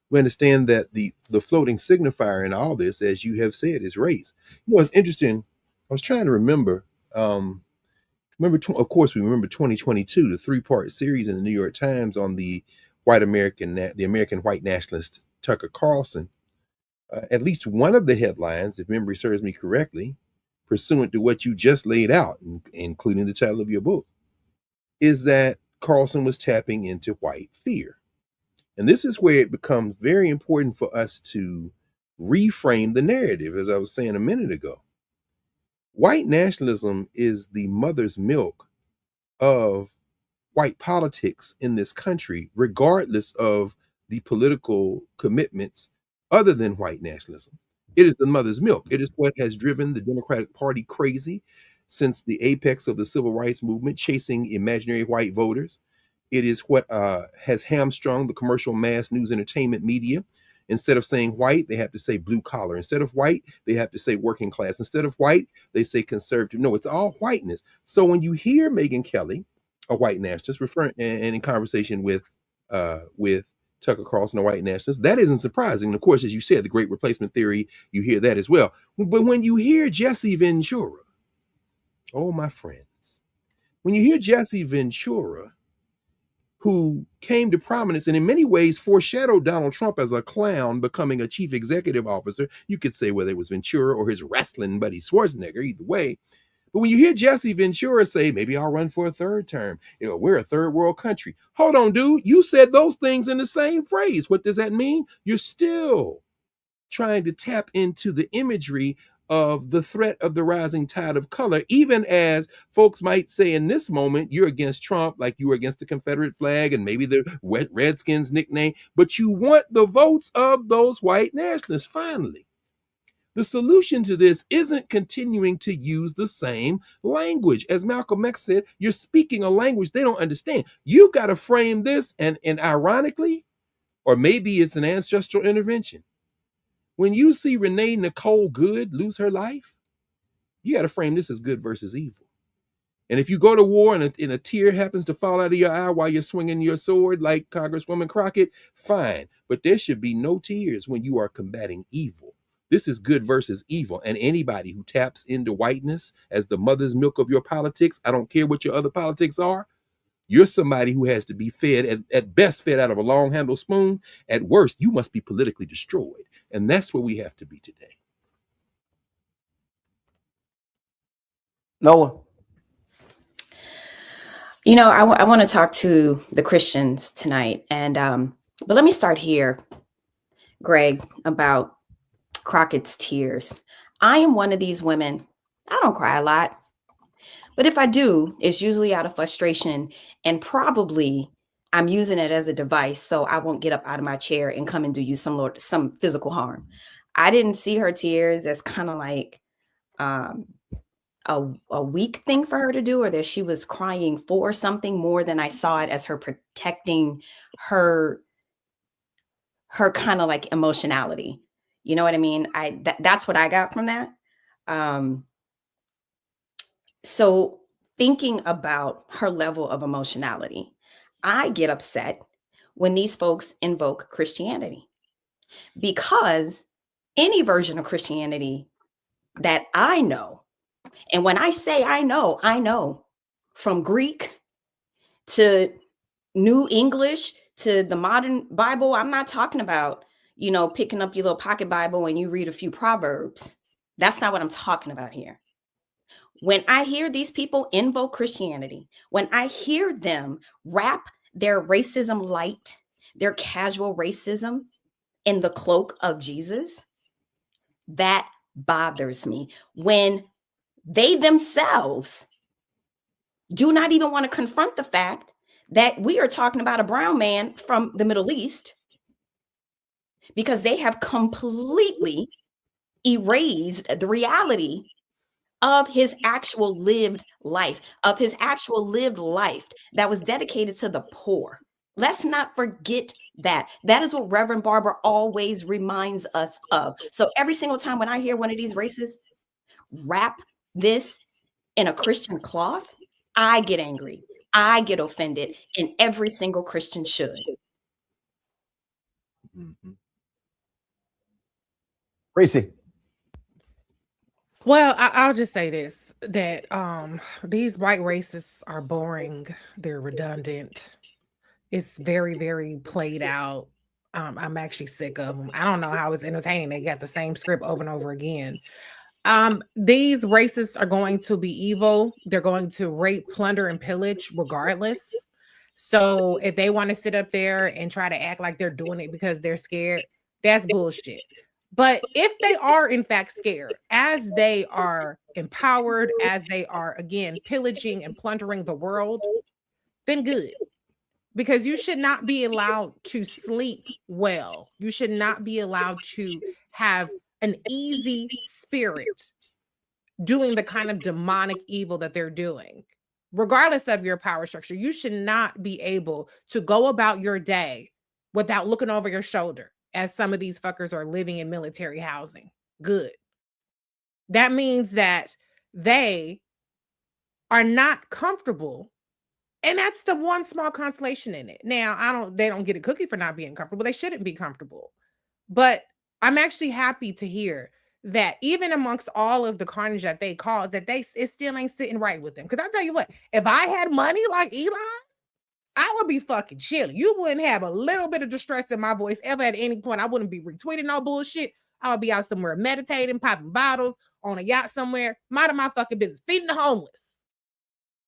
we understand that the floating signifier in all this, as you have said, is race. You know, it's interesting. I was trying to remember. Of course, we remember 2022, the 3-part series in the New York Times on the American white nationalist Tucker Carlson. At least one of the headlines, if memory serves me correctly, pursuant to what you just laid out, including the title of your book, is that Carlson was tapping into white fear. And this is where it becomes very important for us to reframe the narrative, as I was saying a minute ago. White nationalism is the mother's milk of white politics in this country, regardless of the political commitments other than white nationalism. It is the mother's milk. It is what has driven the Democratic Party crazy since the apex of the civil rights movement, chasing imaginary white voters. It is what has hamstrung the commercial mass news entertainment media. Instead of saying white, they have to say blue collar. Instead of white, they have to say working class. Instead of white, they say conservative. No, it's all whiteness. So when you hear Megyn Kelly, a white nationalist, referring and in conversation with Tucker Carlson, a white nationalist, that isn't surprising. And of course, as you said, the great replacement theory, you hear that as well. But when you hear Jesse Ventura, oh, my friends, when you hear Jesse Ventura, who came to prominence and in many ways foreshadowed Donald Trump as a clown becoming a chief executive officer, you could say whether it was Ventura or his wrestling buddy Schwarzenegger, either way. But when you hear Jesse Ventura say, maybe I'll run for a third term, we're a third world country. Hold on, dude. You said those things in the same phrase. What does that mean? You're still trying to tap into the imagery of the threat of the rising tide of color, even as folks might say in this moment, you're against Trump like you were against the Confederate flag and maybe the Redskins nickname, but you want the votes of those white nationalists. Finally, the solution to this isn't continuing to use the same language. As Malcolm X said, you're speaking a language they don't understand. You've got to frame this, and ironically, or maybe it's an ancestral intervention. When you see Renee Nicole Good lose her life, you got to frame this as good versus evil. And if you go to war and a tear happens to fall out of your eye while you're swinging your sword like Congresswoman Crockett, fine. But there should be no tears when you are combating evil. This is good versus evil. And anybody who taps into whiteness as the mother's milk of your politics, I don't care what your other politics are, you're somebody who has to be fed, at best fed out of a long-handled spoon. At worst, you must be politically destroyed. And that's where we have to be today. Noah. I want to talk to the Christians tonight. And but let me start here, Greg, about Crockett's tears. I am one of these women. I don't cry a lot. But if I do, it's usually out of frustration, and probably I'm using it as a device so I won't get up out of my chair and come and do you some physical harm. I didn't see her tears as kind of like a weak thing for her to do, or that she was crying for something, more than I saw it as her protecting her kind of like emotionality. You know what I mean? That's what I got from that. So thinking about her level of emotionality, I get upset when these folks invoke Christianity, because any version of Christianity that I know, and when I say I know from Greek to New English to the modern Bible, I'm not talking about, picking up your little pocket Bible and you read a few Proverbs. That's not what I'm talking about here. When I hear these people invoke Christianity, when I hear them wrap their racism light, their casual racism in the cloak of Jesus, that bothers me. When they themselves do not even want to confront the fact that we are talking about a brown man from the Middle East, because they have completely erased the reality of his actual lived life, that was dedicated to the poor. Let's not forget that. That is what Reverend Barbara always reminds us of. So every single time when I hear one of these racists wrap this in a Christian cloth, I get angry. I get offended, and every single Christian should. Mm-hmm. Kristi. Well, I'll just say this, that these white racists are boring. They're redundant. It's very, very played out. I'm actually sick of them. I don't know how it's entertaining. They got the same script over and over again. These racists are going to be evil. They're going to rape, plunder, and pillage regardless. So if they want to sit up there and try to act like they're doing it because they're scared, that's bullshit. But if they are in fact scared, as they are empowered, as they are again pillaging and plundering the world, then good. Because you should not be allowed to sleep well. You should not be allowed to have an easy spirit doing the kind of demonic evil that they're doing. Regardless of your power structure, you should not be able to go about your day without looking over your shoulder, as some of these fuckers are living in military housing. Good. That means that they are not comfortable. And that's the one small consolation in it. Now, they don't get a cookie for not being comfortable. They shouldn't be comfortable. But I'm actually happy to hear that even amongst all of the carnage that they cause, that it still ain't sitting right with them. Because I tell you what, if I had money like Elon, I would be fucking chilling. You wouldn't have a little bit of distress in my voice ever at any point. I wouldn't be retweeting no bullshit. I would be out somewhere meditating, popping bottles on a yacht somewhere, minding my fucking business, feeding the homeless.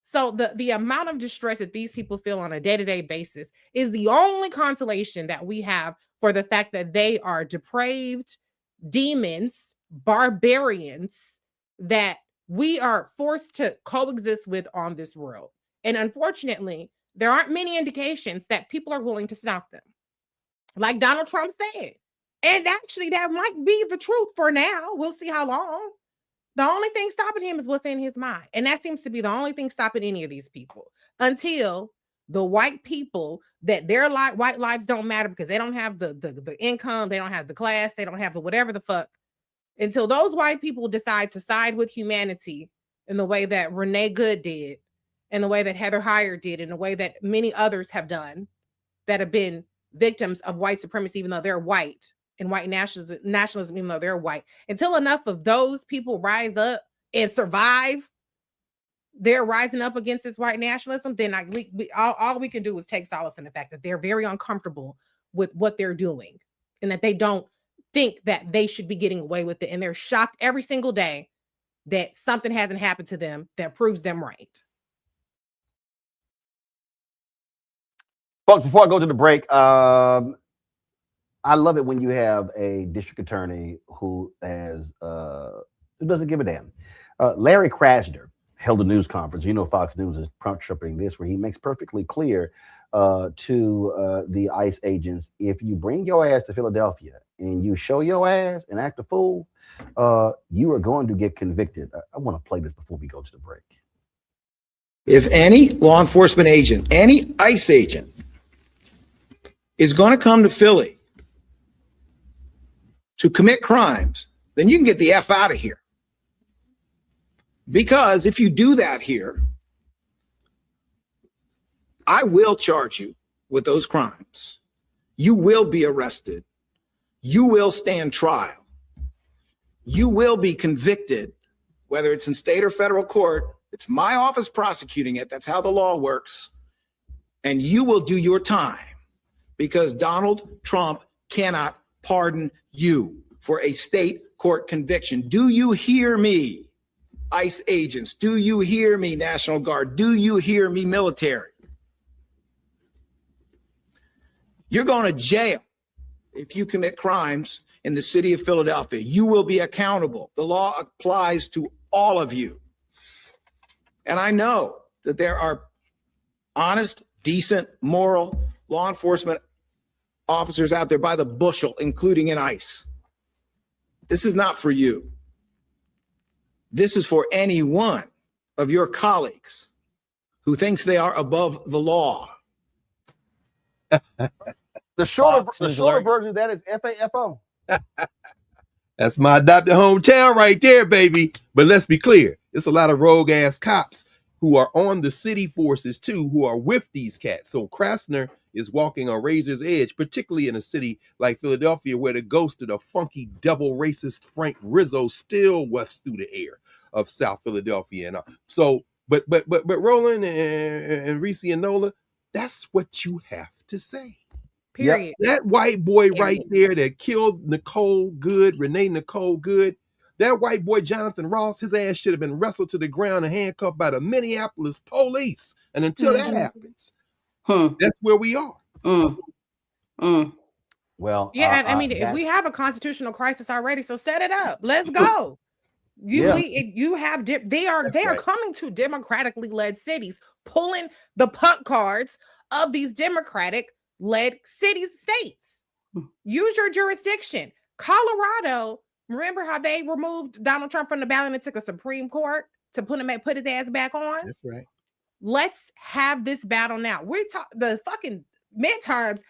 So the amount of distress that these people feel on a day-to-day basis is the only consolation that we have for the fact that they are depraved demons, barbarians that we are forced to coexist with on this world. And unfortunately, there aren't many indications that people are willing to stop them. Like Donald Trump said. And actually, that might be the truth for now. We'll see how long. The only thing stopping him is what's in his mind. And that seems to be the only thing stopping any of these people until the white people that their white lives don't matter because they don't have the income, they don't have the class, they don't have the whatever the fuck. Until those white people decide to side with humanity in the way that Renee Good did, in the way that Heather Heyer did, in the way that many others have done that have been victims of white supremacy, even though they're white, and white nationalism, even though they're white. Until enough of those people rise up and survive their rising up against this white nationalism, then all we can do is take solace in the fact that they're very uncomfortable with what they're doing and that they don't think that they should be getting away with it. And they're shocked every single day that something hasn't happened to them that proves them right. Folks, before I go to the break, I love it when you have a district attorney who doesn't give a damn. Larry Krasner held a news conference. You know, Fox News is trumpeting this, where he makes perfectly clear to the ICE agents, if you bring your ass to Philadelphia and you show your ass and act a fool, you are going to get convicted. I want to play this before we go to the break. If any law enforcement agent, any ICE agent is going to come to Philly to commit crimes, then you can get the F out of here. Because if you do that here, I will charge you with those crimes. You will be arrested. You will stand trial. You will be convicted, whether it's in state or federal court. It's my office prosecuting it. That's how the law works. And you will do your time because Donald Trump cannot pardon you for a state court conviction. Do you hear me, ICE agents? Do you hear me, National Guard? Do you hear me, military? You're going to jail if you commit crimes in the city of Philadelphia. You will be accountable. The law applies to all of you. And I know that there are honest, decent, moral law enforcement officers out there by the bushel, including in ICE. This is not for you. This is for any one of your colleagues who thinks they are above the law. The shorter version of that is FAFO. That's my adopted hometown right there, baby. But let's be clear. It's a lot of rogue ass cops who are on the city forces too, who are with these cats. So Krasner is walking on razor's edge, particularly in a city like Philadelphia, where the ghost of the funky double racist Frank Rizzo still wafts through the air of South Philadelphia. And but Roland and Reese and Nola, that's what you have to say. Period. That white boy right there that killed Renee Nicole Good, that white boy Jonathan Ross, his ass should have been wrestled to the ground and handcuffed by the Minneapolis police. And until that happens, that's where we are. Well, yeah, I mean, we have a constitutional crisis already, so set it up. Let's go. You have they are coming to democratically led cities, pulling the puck cards of these democratic led cities, states. Use your jurisdiction. Colorado, remember how they removed Donald Trump from the ballot and took a Supreme Court to put his ass back on? That's right. Let's have this battle now. We're the fucking midterms.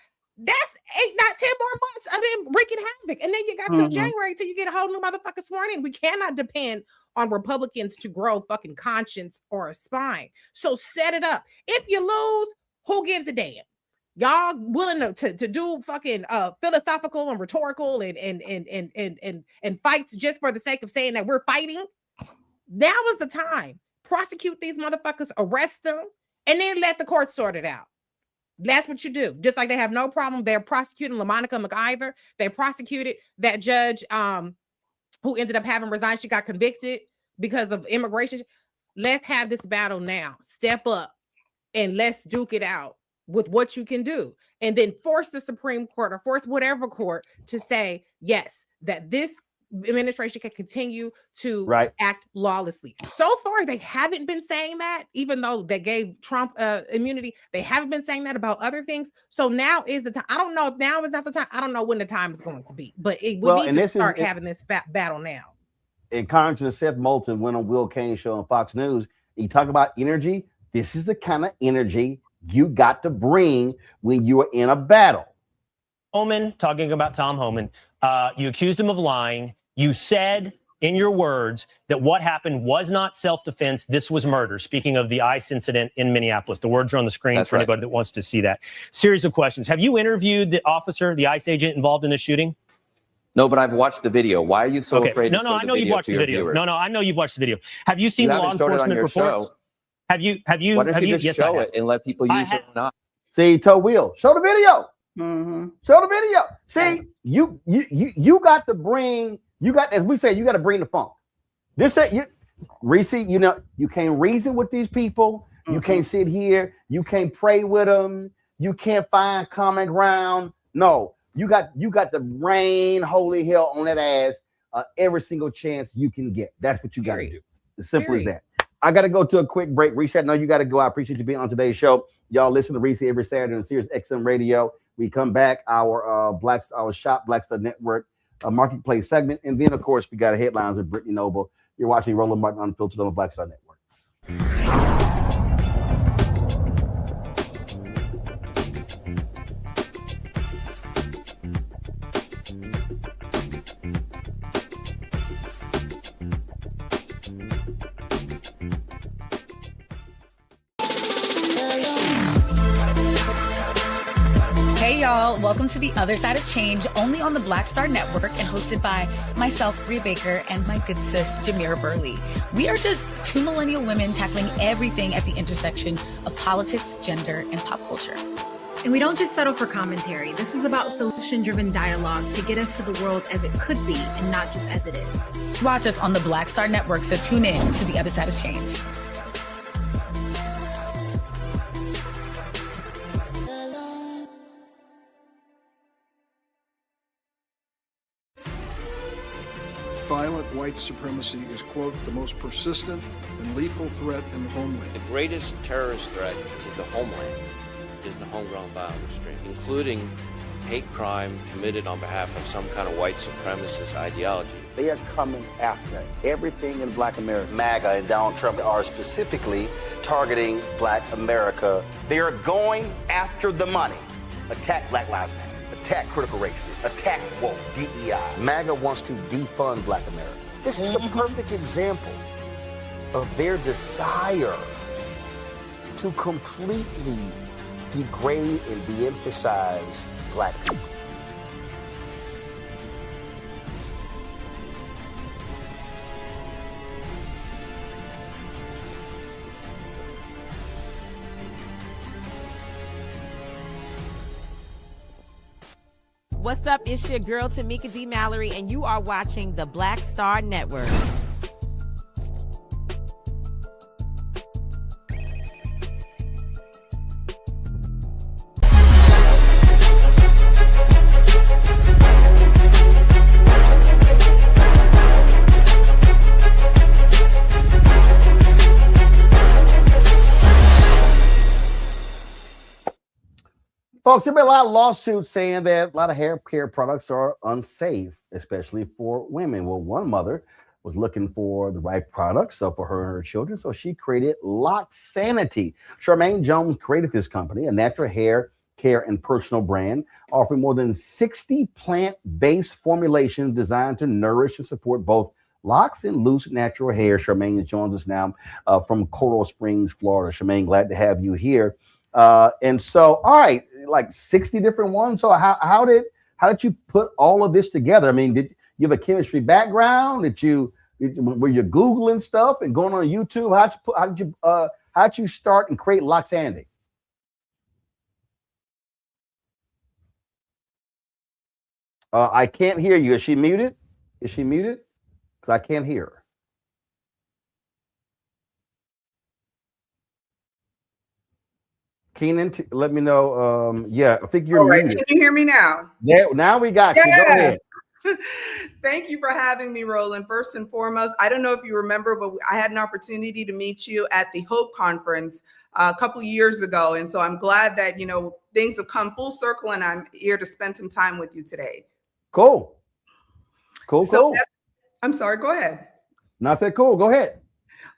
That's 8, not 10 more months of them wreaking havoc. And then you got till January till you get a whole new motherfucker sworn in. We cannot depend on Republicans to grow fucking conscience or a spine. So set it up. If you lose, who gives a damn? Y'all willing to do fucking philosophical and rhetorical and fights just for the sake of saying that we're fighting? Now is the time. Prosecute these motherfuckers, arrest them, and then let the court sort it out. That's what you do. Just like they have no problem. They're prosecuting LaMonica McIver. They prosecuted that judge who ended up having resigned. She got convicted because of immigration. Let's have this battle now. Step up and let's duke it out with what you can do. And then force the Supreme Court or force whatever court to say, yes, that this administration can continue to act lawlessly. So far, they haven't been saying that, even though they gave Trump immunity. They haven't been saying that about other things. So now is the time. I don't know if now is not the time. I don't know when the time is going to be, but we need to start having this battle now. And Congressman Seth Moulton went on Will Cain's show on Fox News. He talked about energy. This is the kind of energy you got to bring when you are in a battle. Homan, talking about Tom Homan, you accused him of lying. You said in your words that what happened was not self-defense. This was murder. Speaking of the ICE incident in Minneapolis, the words are on the screen for anybody that wants to see that. Series of questions. Have you interviewed the officer, the ICE agent involved in the shooting? No, but I've watched the video. Why are you so afraid? No, I know you've watched the video. Viewers? No, I know you've watched the video. Have you seen you law enforcement reports? Show. Have you? Why don't you just show it and let people use it or not? See, Toe Will, show the video. Show the video. See, you got to bring. You got, as we say, you got to bring the funk. This Reese, you can't reason with these people. You can't sit here. You can't pray with them. You can't find common ground. No, you got to rain holy hell on that ass every single chance you can get. That's what you got to do. As simple as that. I got to go to a quick break. Reese, I know you got to go. I appreciate you being on today's show. Y'all listen to Reese every Saturday on Sirius XM Radio. We come back, our Shop Blackstar Network Marketplace segment. And then, of course, we got a headlines with Brittany Noble. You're watching Roland Martin Unfiltered on the Black Star Network. Hey y'all, welcome to The Other Side of Change, only on the Black Star Network and hosted by myself, Bria Baker, and my good sis, Jamira Burley. We are just two millennial women tackling everything at the intersection of politics, gender, and pop culture. And we don't just settle for commentary. This is about solution-driven dialogue to get us to the world as it could be and not just as it is. Watch us on the Black Star Network, so tune in to The Other Side of Change. Violent white supremacy is, quote, the most persistent and lethal threat in the homeland. The greatest terrorist threat to the homeland is the homegrown violence stream, including hate crime committed on behalf of some kind of white supremacist ideology. They are coming after everything in Black America. MAGA and Donald Trump are specifically targeting Black America. They are going after the money. Attack Black Lives Matter. Attack critical race theory, attack woke, DEI. MAGA wants to defund Black America. This is a perfect example of their desire to completely degrade and de-emphasize Black people. What's up? It's your girl, Tamika D. Mallory, and you are watching the Black Star Network. Folks, there have been a lot of lawsuits saying that a lot of hair care products are unsafe, especially for women. Well, one mother was looking for the right products for her and her children, so she created Loxanity. Charmaine Jones created this company, a natural hair care and personal brand, offering more than 60 plant-based formulations designed to nourish and support both locks and loose natural hair. Charmaine joins us now from Coral Springs, Florida. Charmaine, glad to have you here. And so, all right, like 60 different ones. So how did you put all of this together? I mean, did you have a chemistry background? Were you Googling stuff and going on YouTube? How did you start and create Loxanity? I can't hear you. Is she muted? Because I can't hear her. Keenan, let me know. Yeah, I think you're muted. Can you hear me now? Yeah, now we got you. Go ahead. Thank you for having me, Roland. First and foremost, I don't know if you remember, but I had an opportunity to meet you at the Hope Conference a couple of years ago. And so I'm glad that, things have come full circle and I'm here to spend some time with you today. Cool. I'm sorry, go ahead. No, I said cool. Go ahead.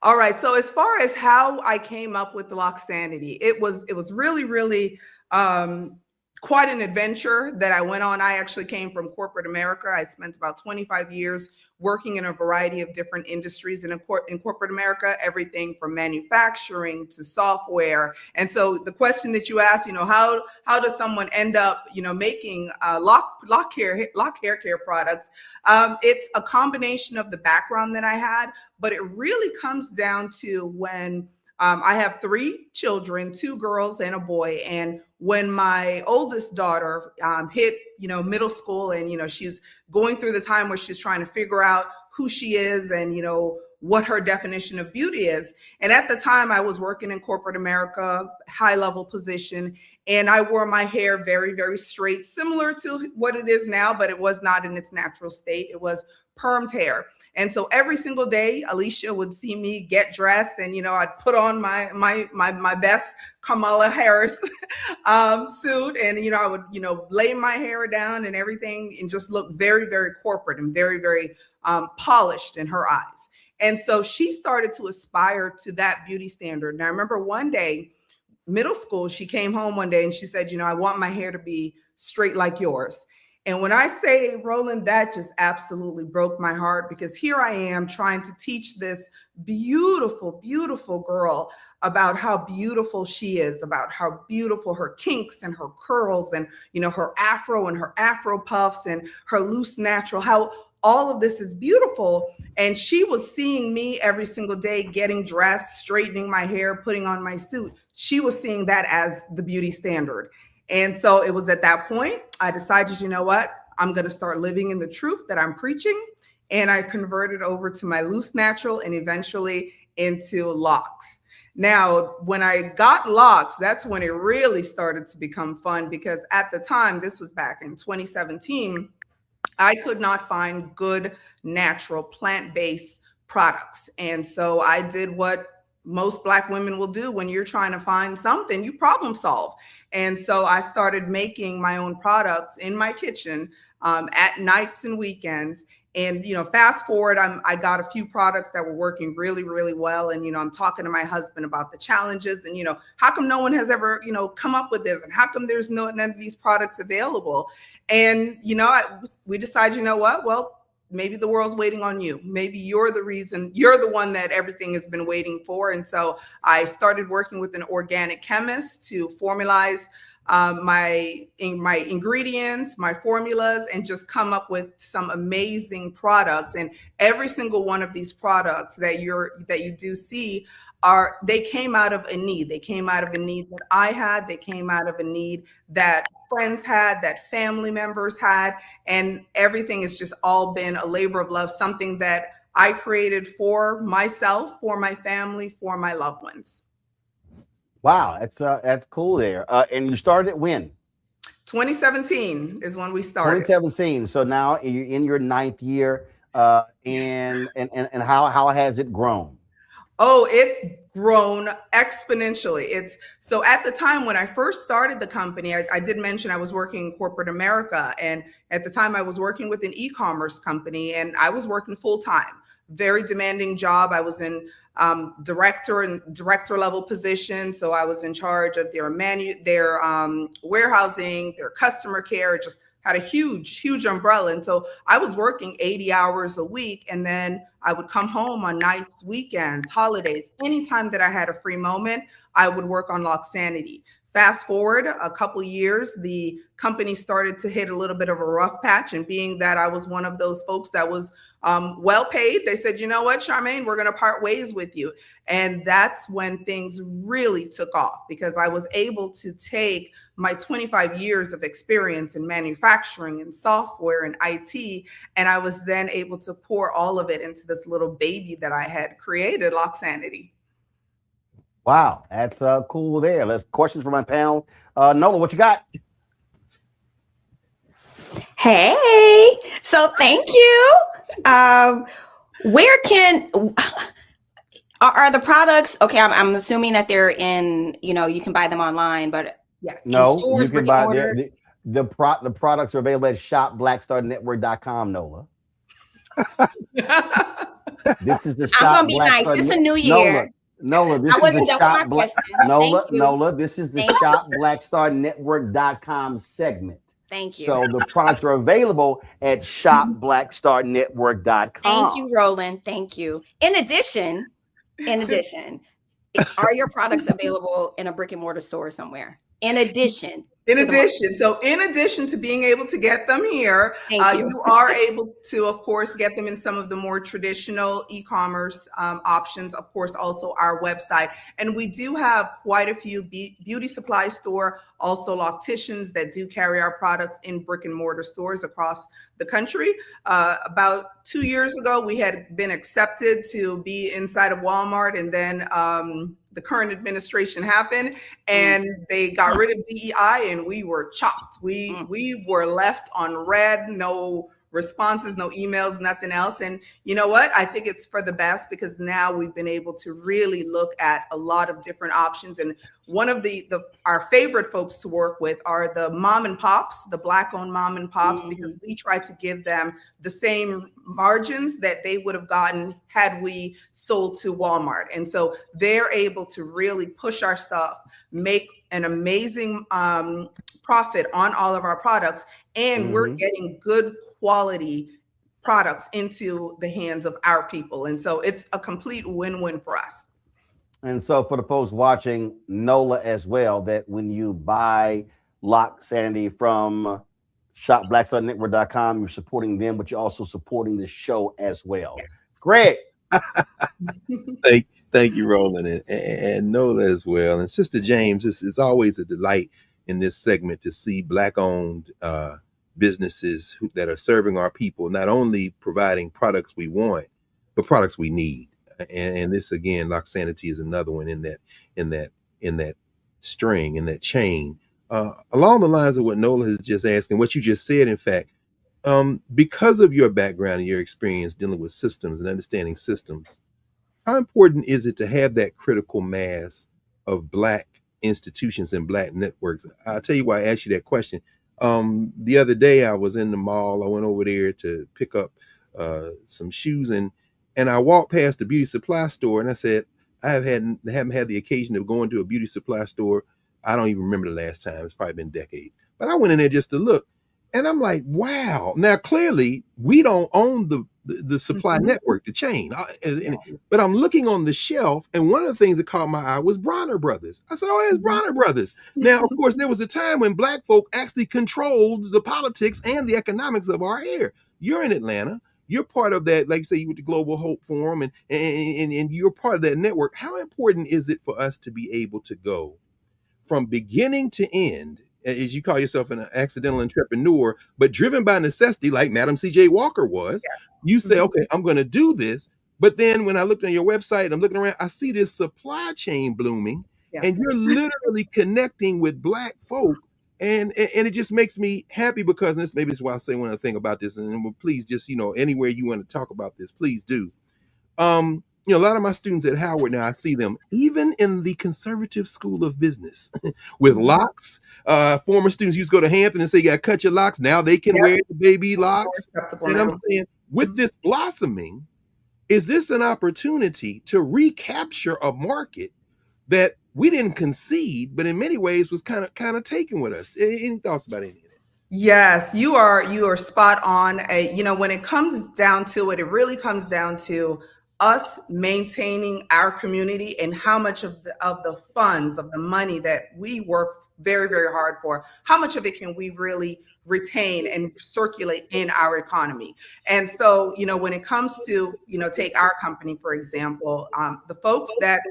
All right. So as far as how I came up with the Loxanity, it was really, really quite an adventure that I went on. I actually came from corporate America. I spent about 25 years working in a variety of different industries in corporate America, everything from manufacturing to software. And so the question that you asked, how does someone end up, making lock hair care products? It's a combination of the background that I had, but it really comes down to when I have 3 children, 2 girls and a boy. And when my oldest daughter hit, middle school and, she's going through the time where she's trying to figure out who she is and, what her definition of beauty is. And at the time I was working in corporate America, high level position, and I wore my hair very, very straight, similar to what it is now, but it was not in its natural state. It was permed hair. And so every single day, Alicia would see me get dressed and, I'd put on my best Kamala Harris suit. And, I would, lay my hair down and everything and just look very, very corporate and very, very polished in her eyes. And so she started to aspire to that beauty standard. And I remember one day, middle school, she came home one day and she said, I want my hair to be straight like yours. And when I say, Roland, that just absolutely broke my heart, because here I am trying to teach this beautiful, beautiful girl about how beautiful she is, about how beautiful her kinks and her curls and, her afro and her afro puffs and her loose natural, how all of this is beautiful. And she was seeing me every single day, getting dressed, straightening my hair, putting on my suit. She was seeing that as the beauty standard. And so it was at that point I decided, you know what, I'm going to start living in the truth that I'm preaching. And I converted over to my loose natural and eventually into locks. Now, when I got locks, that's when it really started to become fun, because at the time, this was back in 2017, I could not find good, natural, plant-based products. And so I did what most Black women will do when you're trying to find something, you problem solve. And so I started making my own products in my kitchen at nights and weekends. And, fast forward, I got a few products that were working really, really well. And, I'm talking to my husband about the challenges and, how come no one has ever, come up with this? And how come there's none of these products available? And, we decided, you know what? Well, maybe the world's waiting on you. Maybe you're the reason, you're the one that everything has been waiting for. And so I started working with an organic chemist to formalize my ingredients, my formulas, and just come up with some amazing products. And every single one of these products that you do see they came out of a need. They came out of a need that I had. They came out of a need that friends had, that family members had, and everything has just all been a labor of love, something that I created for myself, for my family, for my loved ones. Wow, that's cool there. And you started when? 2017 is when we started. 2017. So now you're in your 9th year, and how has it grown? Oh, it's grown exponentially. It's so at the time when I first started the company, I did mention I was working in corporate America. And at the time I was working with an e-commerce company and I was working full time, very demanding job. I was in director level position. So I was in charge of their warehousing, their customer care, just had a huge umbrella. And so I was working 80 hours a week. And then I would come home on nights, weekends, holidays, anytime that I had a free moment, I would work on Loxanity. Fast forward a couple years, the company started to hit a little bit of a rough patch. And being that I was one of those folks that was well paid, they said, you know what, Charmaine, we're going to part ways with you. And that's when things really took off, because I was able to take my 25 years of experience in manufacturing and software and IT, and I was then able to pour all of it into this little baby that I had created, Loxanity. Wow, that's cool there. Let's questions from my panel. Nola, what you got? Hey, so thank you. Where are the products? Okay, I'm assuming that they're in, you can buy them online, but yes, no, stores, you can buy the products are available at shopblackstarnetwork.com, Nola. This is the shop. I'm gonna be nice. It's a new year. Nola, this I wasn't done with my question. Nola, this is the shopblackstarnetwork.com segment. Thank you. So the products are available at shopblackstarnetwork.com. Thank you, Roland. Thank you. In addition, are your products available in a brick and mortar store somewhere? In addition to being able to get them here, you are able to, of course, get them in some of the more traditional e-commerce options, of course, also our website. And we do have quite a few beauty supply store, also locticians that do carry our products in brick and mortar stores across the country. About 2 years ago, we had been accepted to be inside of Walmart, and then the current administration happened and they got rid of DEI and we were chopped. We were left on red, no responses, no emails, nothing else. And you know what? I think it's for the best, because now we've been able to really look at a lot of different options. And one of our favorite folks to work with are the mom and pops, the Black-owned mom and pops, because we try to give them the same margins that they would have gotten had we sold to Walmart. And so they're able to really push our stuff, make an amazing profit on all of our products, and we're getting good quality products into the hands of our people. And so it's a complete win-win for us. And so for the folks watching, Nola as well, that when you buy Loxanity from shopblackstarnetwork.com, you're supporting them, but you're also supporting the show as well. Greg. Thank you, Roland, and Nola as well. And Sister James, it's always a delight in this segment to see Black-owned businesses that are serving our people, not only providing products we want, but products we need. And this, again, Loxanity is another one in that string, in that chain. Along the lines of what Nola has just asked and what you just said, in fact, because of your background and your experience dealing with systems and understanding systems, how important is it to have that critical mass of Black institutions and Black networks? I'll tell you why I asked you that question. The other day I was in the mall. I went over there to pick up some shoes, and I walked past the beauty supply store, and I said, I haven't had the occasion of going to a beauty supply store. I don't even remember the last time. It's probably been decades. But I went in there just to look, and I'm like, wow. Now, clearly, we don't own the supply network, the chain. But I'm looking on the shelf, and one of the things that caught my eye was Bronner Brothers. I said, oh, there's Bronner Brothers. Now, of course, there was a time when Black folk actually controlled the politics and the economics of our hair. You're in Atlanta. You're part of that, like you say, you with the Global Hope Forum, and you're part of that network. How important is it for us to be able to go from beginning to end, as you call yourself an accidental entrepreneur, but driven by necessity, like Madam C.J. Walker was? Yeah. You say, okay, I'm going to do this. But then when I looked on your website, I'm looking around, I see this supply chain blooming, and you're literally connecting with Black folk. And it just makes me happy, because this maybe is why I say one other thing about this. And please, just, anywhere you want to talk about this, please do. You know, a lot of my students at Howard now, I see them even in the conservative school of business with locks. Former students used to go to Hampton and say, you got to cut your locks. Now they can wear the baby locks. And I'm saying, with this blossoming, is this an opportunity to recapture a market that we didn't concede, but in many ways was kind of taken with us? Any thoughts about any of that? Yes, you are spot on. You know, when it comes down to it, it really comes down to us maintaining our community and how much of the funds, of the money that we work very, very hard for, how much of it can we really retain and circulate in our economy. And so, you know, when it comes to, you know, take our company, for example, the folks that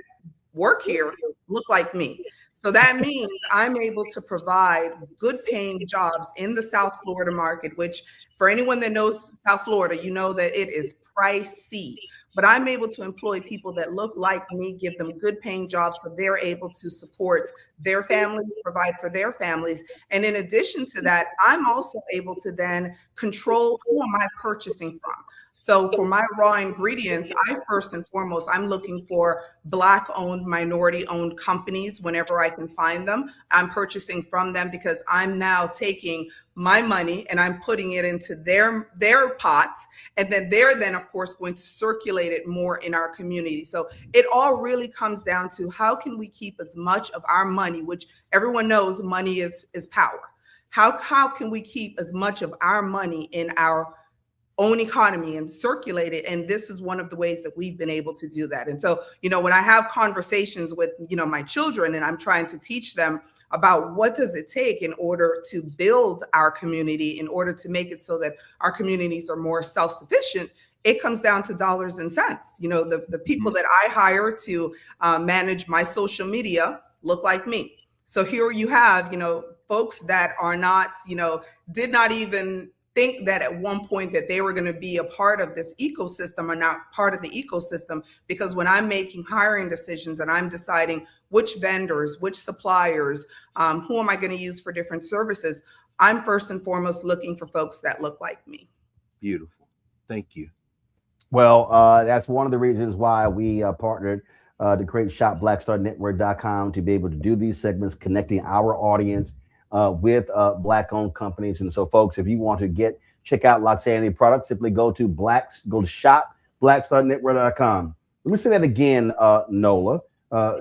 work here look like me. So that means I'm able to provide good paying jobs in the South Florida market, which for anyone that knows South Florida, you know that it is pricey. But I'm able to employ people that look like me, give them good paying jobs so they're able to support their families, provide for their families. And in addition to that, I'm also able to then control who am I purchasing from. So for my raw ingredients, first and foremost, I'm looking for Black-owned, minority-owned companies whenever I can find them. I'm purchasing from them because I'm now taking my money and I'm putting it into their pots. And then they're of course, going to circulate it more in our community. So it all really comes down to how can we keep as much of our money, which everyone knows money is power. How can we keep as much of our money in our own economy and circulate it? And this is one of the ways that we've been able to do that. And so, you know, when I have conversations with, you know, my children and I'm trying to teach them about what does it take in order to build our community, in order to make it so that our communities are more self-sufficient, it comes down to dollars and cents. You know, the people that I hire to manage my social media look like me. So here you have, you know, folks that are not, you know, did not even think that at one point that they were going to be a part of this ecosystem or not part of the ecosystem, because when I'm making hiring decisions and I'm deciding which vendors, which suppliers, who am I going to use for different services, I'm first and foremost looking for folks that look like me. Beautiful. Thank you. Well, that's one of the reasons why we partnered to create shopblackstarnetwork.com to be able to do these segments, connecting our audience with Black-owned companies. And so, folks, if you want to check out Loxanity products, simply go to shop.blackstarnetwork.com. Let me say that again, Nola,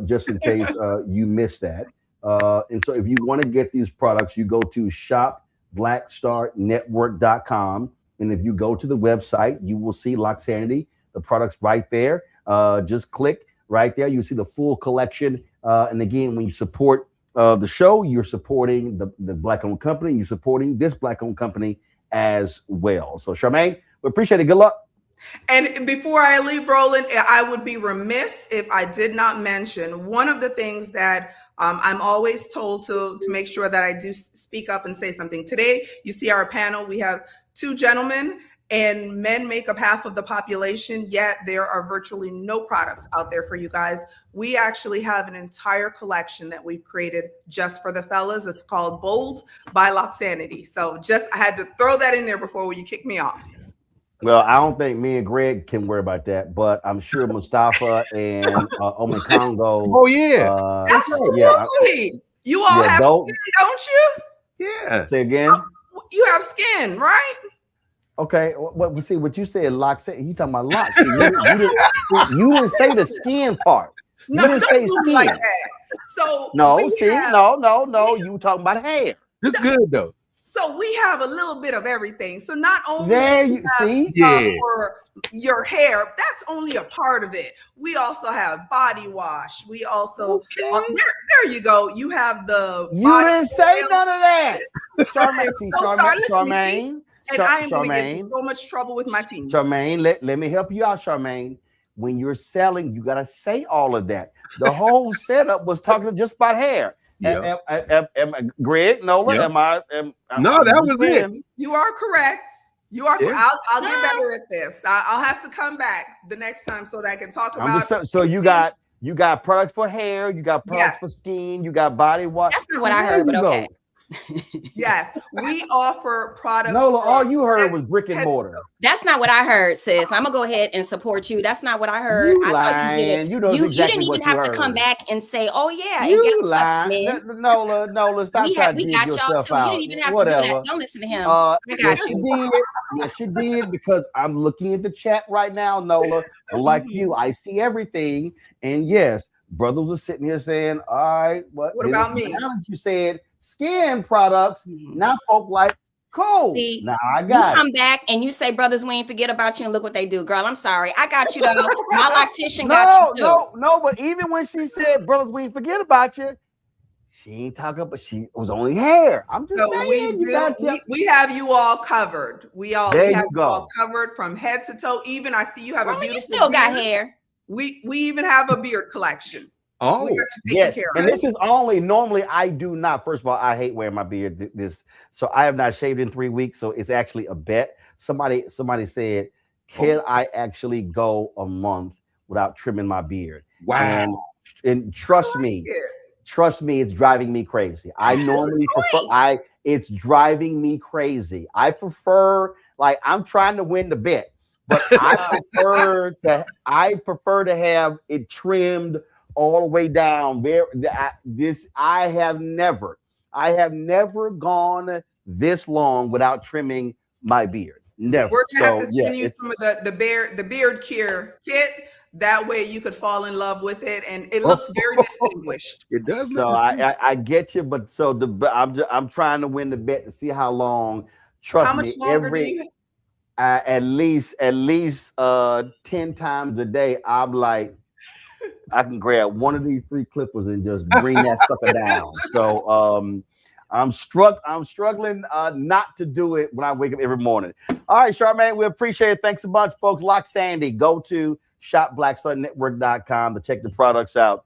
just in case you missed that. And so if you want to get these products, you go to shop.blackstarnetwork.com. And if you go to the website, you will see Loxanity, the products right there. Just click right there. You see the full collection. And again, when you support the show, you're supporting the Black-owned company. You're supporting this Black-owned company as well. So, Charmaine, we appreciate it. Good luck. And before I leave, Roland, I would be remiss if I did not mention one of the things that I'm always told to make sure that I do speak up and say something. Today, you see our panel. We have two gentlemen, and men make up half of the population, yet there are virtually no products out there for you guys. We actually have an entire collection that we've created just for the fellas. It's called Bold by Loxanity. So I had to throw that in there before you kick me off. Well, I don't think me and Greg can worry about that, but I'm sure Mustafa and Omen Congo. Oh, yeah. Absolutely. Yeah. You all have skin, don't you? Yeah. Say again? You have skin, right? Okay, well, see what you said, locks. You talking about locks? You didn't say the skin part. You didn't say skin. Like that. So no. You talking about hair. This is good though. So we have a little bit of everything. So not only there you see for your hair, that's only a part of it. We also have body wash. We also there you go. You have the. You didn't say none of that, Charmaine. And I am going to get in so much trouble with my team. Charmaine, let me help you out, Charmaine. When you're selling, you got to say all of that. The whole setup was talking just about hair. Yeah. Greg, Nola, yep. No, that was it. You are correct. You are. Yeah. I'll get better at this. I'll have to come back the next time so that I can talk about. So you got products for hair, you got products for skin, you got body wash. That's not what I heard, but okay. Yes, we offer products. Nola, all you heard was brick and mortar. That's not what I heard, sis. I'm gonna go ahead and support you. That's not what I heard. You I thought you did it. You know you exactly didn't even have to come back and say, "Oh yeah." You lying, Nola. Stop trying to dig yourself too. out. You didn't even have Whatever. to do that. Don't listen to him. I got you. Yes, you did, because I'm looking at the chat right now, Nola. Like you, I see everything, and yes, brothers were sitting here saying, "All right, what about me?" Now that you said skin products, now folk like. Cool. See, now I got you come back and you say, brothers, we ain't forget about you, and look what they do. Girl, I'm sorry. I got you though. My lactation got you too. No, but even when she said, brothers, we ain't forget about you, she ain't talking, but she was only hair. I'm just saying. We have you all covered. We have you all covered from head to toe. Even I see you have a beautiful you still got beard. hair. We even have a beard collection. Oh, yeah. And this is only normally I do not. First of all, I hate wearing my beard. So I have not shaved in 3 weeks. So it's actually a bet. Somebody said, can I actually go a month without trimming my beard? Wow. And trust me, it's driving me crazy. I normally prefer. It's driving me crazy. I prefer, like, I'm trying to win the bet, but I prefer to have it trimmed all the way down. I have never gone this long without trimming my beard. Never. We're gonna have to send you some of the beard cure kit. That way you could fall in love with it, and it looks very distinguished. It does. So I get you, but I'm trying to win the bet to see how long. Trust how much me, longer do you? At least 10 times a day. I'm like, I can grab one of these 3 clippers and just bring that sucker down. So I'm struggling not to do it when I wake up every morning. All right, Charmaine, we appreciate it. Thanks a bunch, folks. Lock Sandy. Go to shopblackstarnetwork.com to check the products out.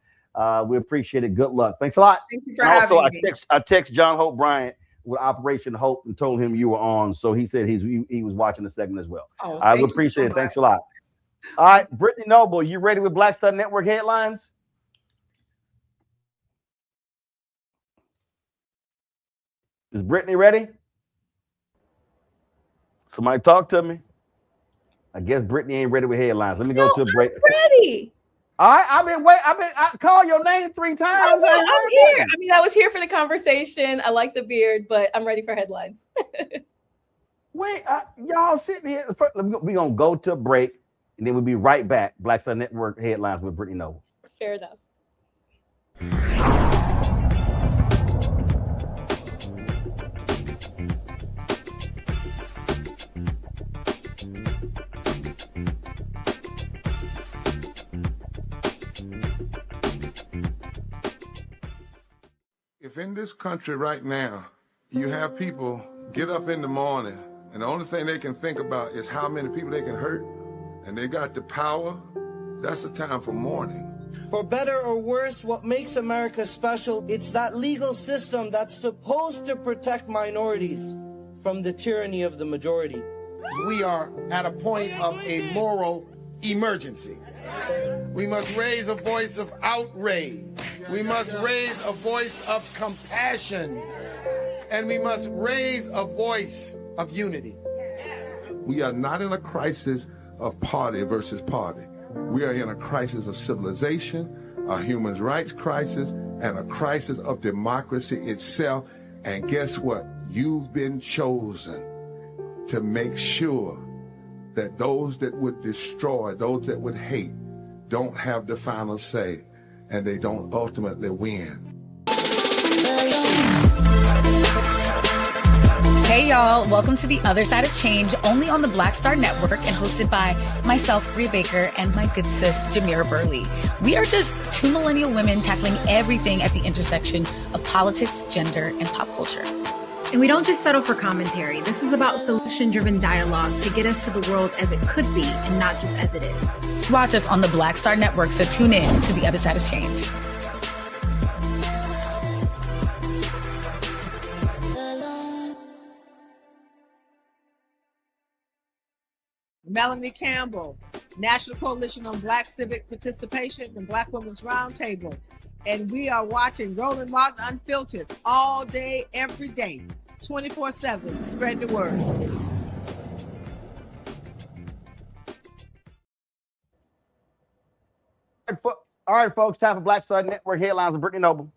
We appreciate it. Good luck. Thanks a lot. Thank you for having me. I text John Hope Bryant with Operation Hope and told him you were on. So he said he was watching the segment as well. Oh, I would appreciate it. Thanks a lot. All right, Brittany Noble, you ready with Black Star Network headlines? Is Brittany ready? Somebody talk to me. I guess Brittany ain't ready with headlines. Let me go to a break. Ready. All right, I called your name 3 times. I'm here. I mean, I was here for the conversation. I like the beard, but I'm ready for headlines. Wait, y'all sitting here. We're going to go to a break, and then we'll be right back. Black Star Network headlines with Brittany Noble. Fair enough. If in this country right now, you have people get up in the morning and the only thing they can think about is how many people they can hurt, and they got the power, that's the time for mourning. For better or worse, what makes America special, it's that legal system that's supposed to protect minorities from the tyranny of the majority. We are at a point of a moral emergency. We must raise a voice of outrage. We must raise a voice of compassion. And we must raise a voice of unity. We are not in a crisis of party versus party. We are in a crisis of civilization, a human rights crisis, and a crisis of democracy itself. And guess what? You've been chosen to make sure that those that would destroy, those that would hate, don't have the final say, and they don't ultimately win. Hey y'all, welcome to The Other Side of Change, only on the Black Star Network and hosted by myself, Rhea Baker, and my good sis, Jamira Burley. We are just 2 millennial women tackling everything at the intersection of politics, gender, and pop culture. And we don't just settle for commentary. This is about solution-driven dialogue to get us to the world as it could be and not just as it is. Watch us on the Black Star Network, so tune in to The Other Side of Change. Melanie Campbell, National Coalition on Black Civic Participation and Black Women's Roundtable. and we are watching Roland Martin Unfiltered all day, every day, 24/7. Spread the word. All right, folks, time for Black Star Network headlines with Brittany Noble.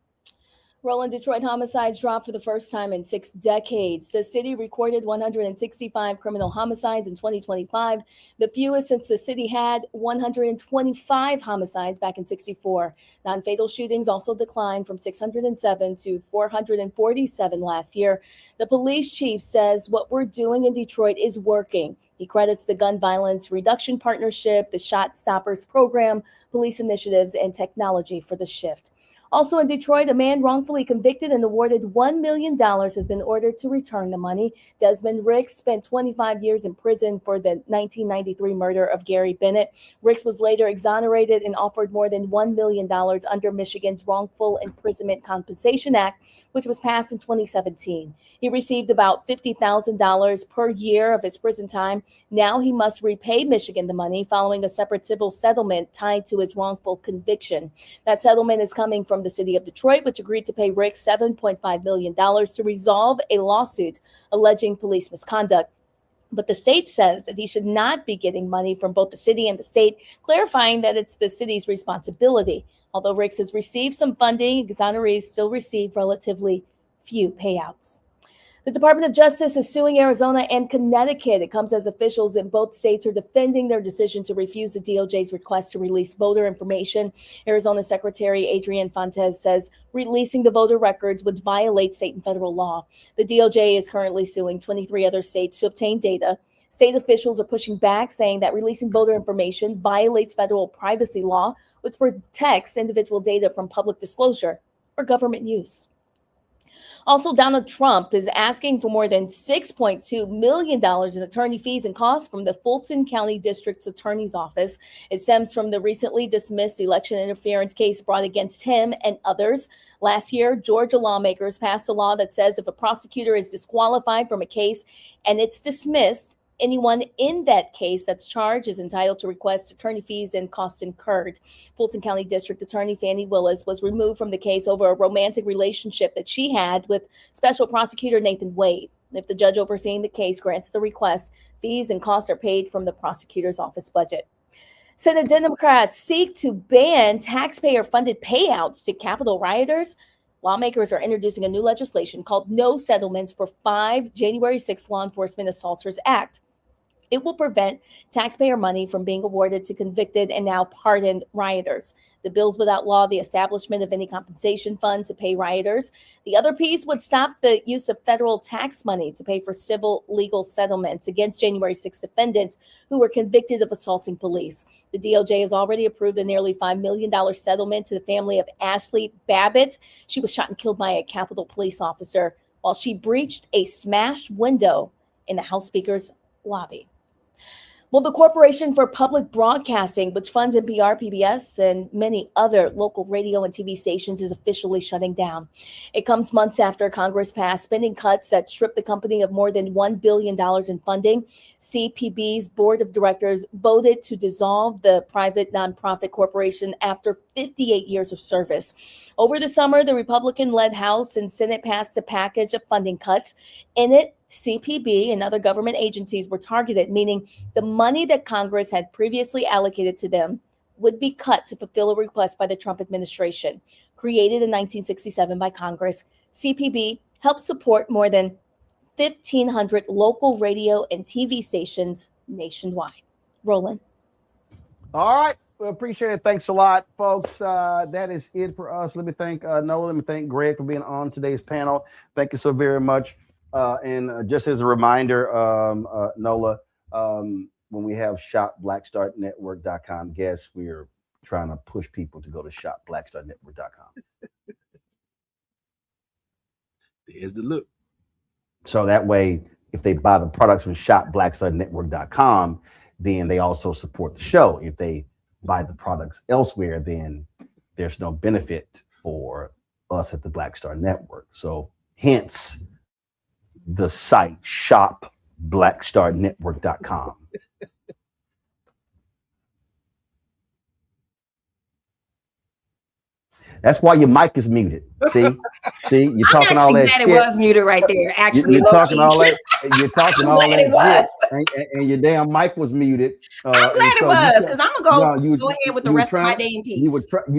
Roland, Detroit homicides dropped for the first time in 6 decades. The city recorded 165 criminal homicides in 2025, the fewest since the city had 125 homicides back in 64. Non-fatal shootings also declined from 607 to 447 last year. The police chief says what we're doing in Detroit is working. He credits the Gun Violence Reduction Partnership, the Shot Stoppers Program, police initiatives, and technology for the shift. Also in Detroit, a man wrongfully convicted and awarded $1 million has been ordered to return the money. Desmond Ricks spent 25 years in prison for the 1993 murder of Gary Bennett. Ricks was later exonerated and offered more than $1 million under Michigan's Wrongful Imprisonment Compensation Act, which was passed in 2017. He received about $50,000 per year of his prison time. Now he must repay Michigan the money following a separate civil settlement tied to his wrongful conviction. That settlement is coming from the city of Detroit, which agreed to pay Rick $7.5 million to resolve a lawsuit alleging police misconduct. But the state says that he should not be getting money from both the city and the state, clarifying that it's the city's responsibility. Although Ricks has received some funding, exonerees still receive relatively few payouts. The Department of Justice is suing Arizona and Connecticut. It comes as officials in both states are defending their decision to refuse the DOJ's request to release voter information. Arizona Secretary Adrian Fontes says releasing the voter records would violate state and federal law. The DOJ is currently suing 23 other states to obtain data. State officials are pushing back, saying that releasing voter information violates federal privacy law, which protects individual data from public disclosure or government use. Also, Donald Trump is asking for more than $6.2 million in attorney fees and costs from the Fulton County District's Attorney's Office. It stems from the recently dismissed election interference case brought against him and others. Last year, Georgia lawmakers passed a law that says if a prosecutor is disqualified from a case and it's dismissed, anyone in that case that's charged is entitled to request attorney fees and costs incurred. Fulton County District Attorney Fannie Willis was removed from the case over a romantic relationship that she had with Special Prosecutor Nathan Wade. If the judge overseeing the case grants the request, fees and costs are paid from the prosecutor's office budget. Senate Democrats seek to ban taxpayer-funded payouts to Capitol rioters. Lawmakers are introducing a new legislation called No Settlements for 5 January 6 Law Enforcement Assaulters Act. It will prevent taxpayer money from being awarded to convicted and now pardoned rioters. The bills would outlaw the establishment of any compensation fund to pay rioters. The other piece would stop the use of federal tax money to pay for civil legal settlements against January 6 defendants who were convicted of assaulting police. The DOJ has already approved a nearly $5 million settlement to the family of Ashley Babbitt. She was shot and killed by a Capitol police officer while she breached a smashed window in the House Speaker's lobby. Well, the Corporation for Public Broadcasting, which funds NPR, PBS, and many other local radio and TV stations, is officially shutting down. It comes months after Congress passed spending cuts that stripped the company of more than $1 billion in funding. CPB's board of directors voted to dissolve the private nonprofit corporation after 58 years of service. Over the summer, the Republican-led House and Senate passed a package of funding cuts. In it, CPB and other government agencies were targeted, meaning the money that Congress had previously allocated to them would be cut to fulfill a request by the Trump administration. Created in 1967 by Congress, CPB helps support more than 1,500 local radio and TV stations nationwide. Roland. All right. We appreciate it. Thanks a lot, folks. That is it for us. Let me thank Noah. Let me thank Greg for being on today's panel. Thank you so very much. And just as a reminder, Nola, when we have shopblackstarnetwork.com guests, we are trying to push people to go to shopblackstarnetwork.com. There's the look. So that way, if they buy the products from shopblackstarnetwork.com, then they also support the show. If they buy the products elsewhere, then there's no benefit for us at the Black Star Network. So hence the site shopblackstarnetwork.com. That's why your mic is muted. See, you're talking all that shit. It was muted right there. Actually, you're talking all that. You're talking all that shit, and your damn mic was muted. I'm glad it was, because I'm gonna go ahead with the rest of my day in peace. You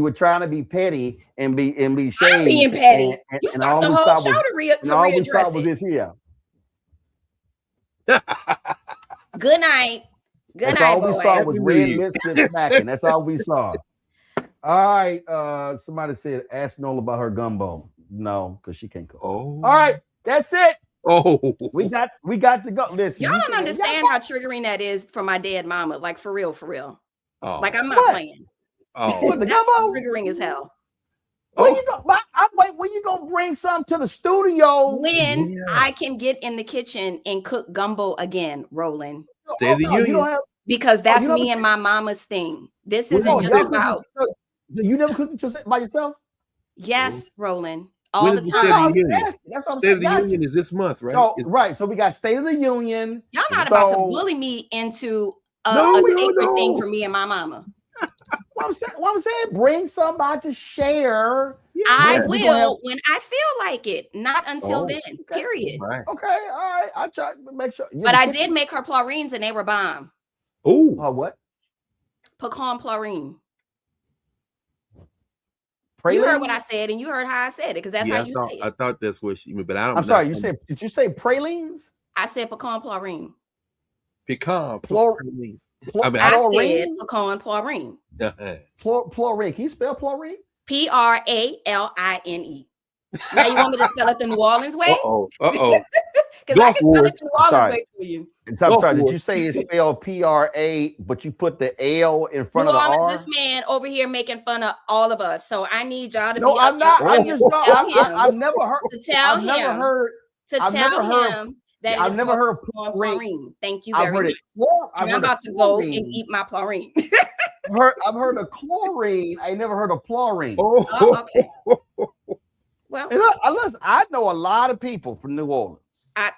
were trying to be petty and be shady. I'm being petty. You and stopped the whole show to readdress all we saw was this here. Good night. Good night, all we saw was red lipstick smacking. That's all we saw. All right. Somebody said, ask Nola about her gumbo. No, because she can't cook. Oh. All right. That's it. Oh. We got to go. Listen. Y'all don't understand how triggering that is for my dead mama. Like, for real. Oh. Like, I'm not playing. Oh. That's triggering as hell. When you go, when you gonna bring some to the studio? When I can get in the kitchen and cook gumbo again, Roland. State of the Union. Because that's me and my mama's thing. This isn't just about. You never cooked by yourself? Yes, Roland. All the time. State of the Union is this month, right? So we got State of the Union. Y'all not about to bully me into a sacred thing for me and my mama. What I'm saying, bring somebody to share. I will when I feel like it, not until then. Period. Right. Okay, all right. I try to make sure. But I did make her plorines and they were bomb. Oh, what? Pecan plorine. Pralines? You heard what I said, and you heard how I said it, because that's how you say it. I thought that's what she meant, but I don't. I'm sorry. Did you say pralines? I said pecan plorine. Pecan plorine. I said pecan plorine. Plorine. Can you spell plorine? Praline. Now you want me to spell it the New Orleans way? Because I can spell it the New Orleans way for you. I'm sorry. Did you say it's spelled PRA, but you put the L in front of the R? This man over here making fun of all of us, so I need y'all to be. No, I'm not. I've never heard. To tell him that I've never heard plorine. Thank you very much. I'm about to go and eat my plorine. I've heard of chlorine. I never heard of plorine. Oh, okay. Well, unless I know a lot of people from New Orleans. I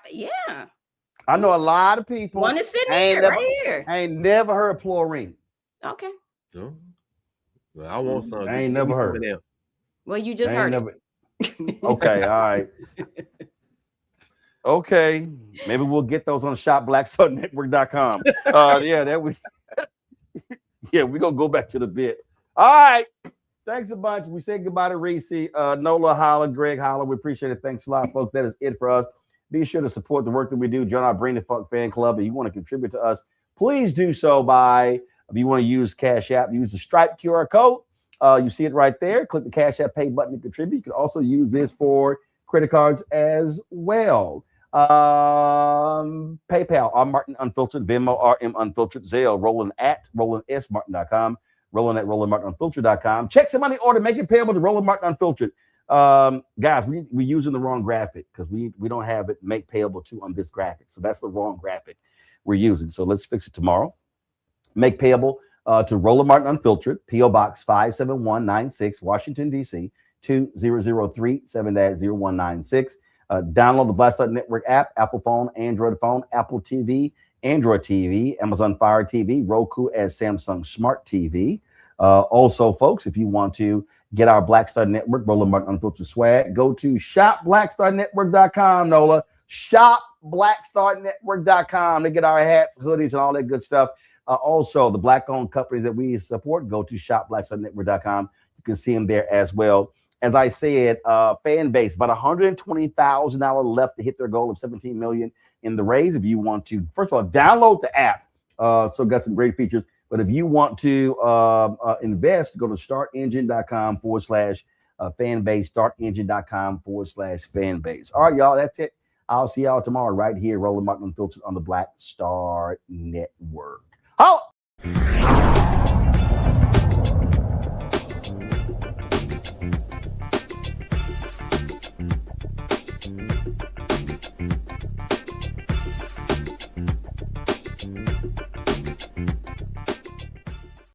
know a lot of people. One is sitting here, right here. I ain't never heard of plorine. Okay. No. Well, I want some. I ain't never heard. Well, you just heard it. Okay, all right. Okay, maybe we'll get those on shopblackstarnetwork.com. We're gonna go back to the bit. All right. Thanks a bunch. We say goodbye to Reese, Nola, Holla, Greg, Holla. We appreciate it. Thanks a lot, folks. That is it for us. Be sure to support the work that we do. Join our Bring the Funk fan club. If you want to contribute to us, please do so if you want to use Cash App, use the Stripe QR code. You see it right there. Click the Cash App pay button to contribute. You can also use this for credit cards as well. PayPal, R Martin Unfiltered, Venmo, RM Unfiltered, Zelle, Roland at RolandSMartin.com, Roland at RolandMartinUnfiltered.com. Check some money order, make it payable to Roland Martin Unfiltered. Guys, we're using the wrong graphic because we don't have it make payable to on this graphic. So that's the wrong graphic we're using. So let's fix it tomorrow. Make payable to Roland Martin Unfiltered, P.O. Box 57196, Washington, D.C. 2003 7-0196. Download the Black Star Network app, Apple phone, Android phone, Apple TV, Android TV, Amazon Fire TV, Roku as Samsung Smart TV. Also, folks, if you want to get our Black Star Network, Roland Martin Unfiltered swag, go to shopblackstarnetwork.com, Nola. Shopblackstarnetwork.com to get our hats, hoodies, and all that good stuff. Also, the Black-owned companies that we support, go to shopblackstarnetwork.com. You can see them there as well. As I said, fan base, about $120,000 left to hit their goal of 17 million in the raise. If you want to, first of all, download the app. So got some great features. But if you want to invest, go to startengine.com/fanbase, startengine.com/fanbase. All right, y'all, that's it. I'll see y'all tomorrow right here, Roland Martin Unfiltered on the Black Star Network. Oh!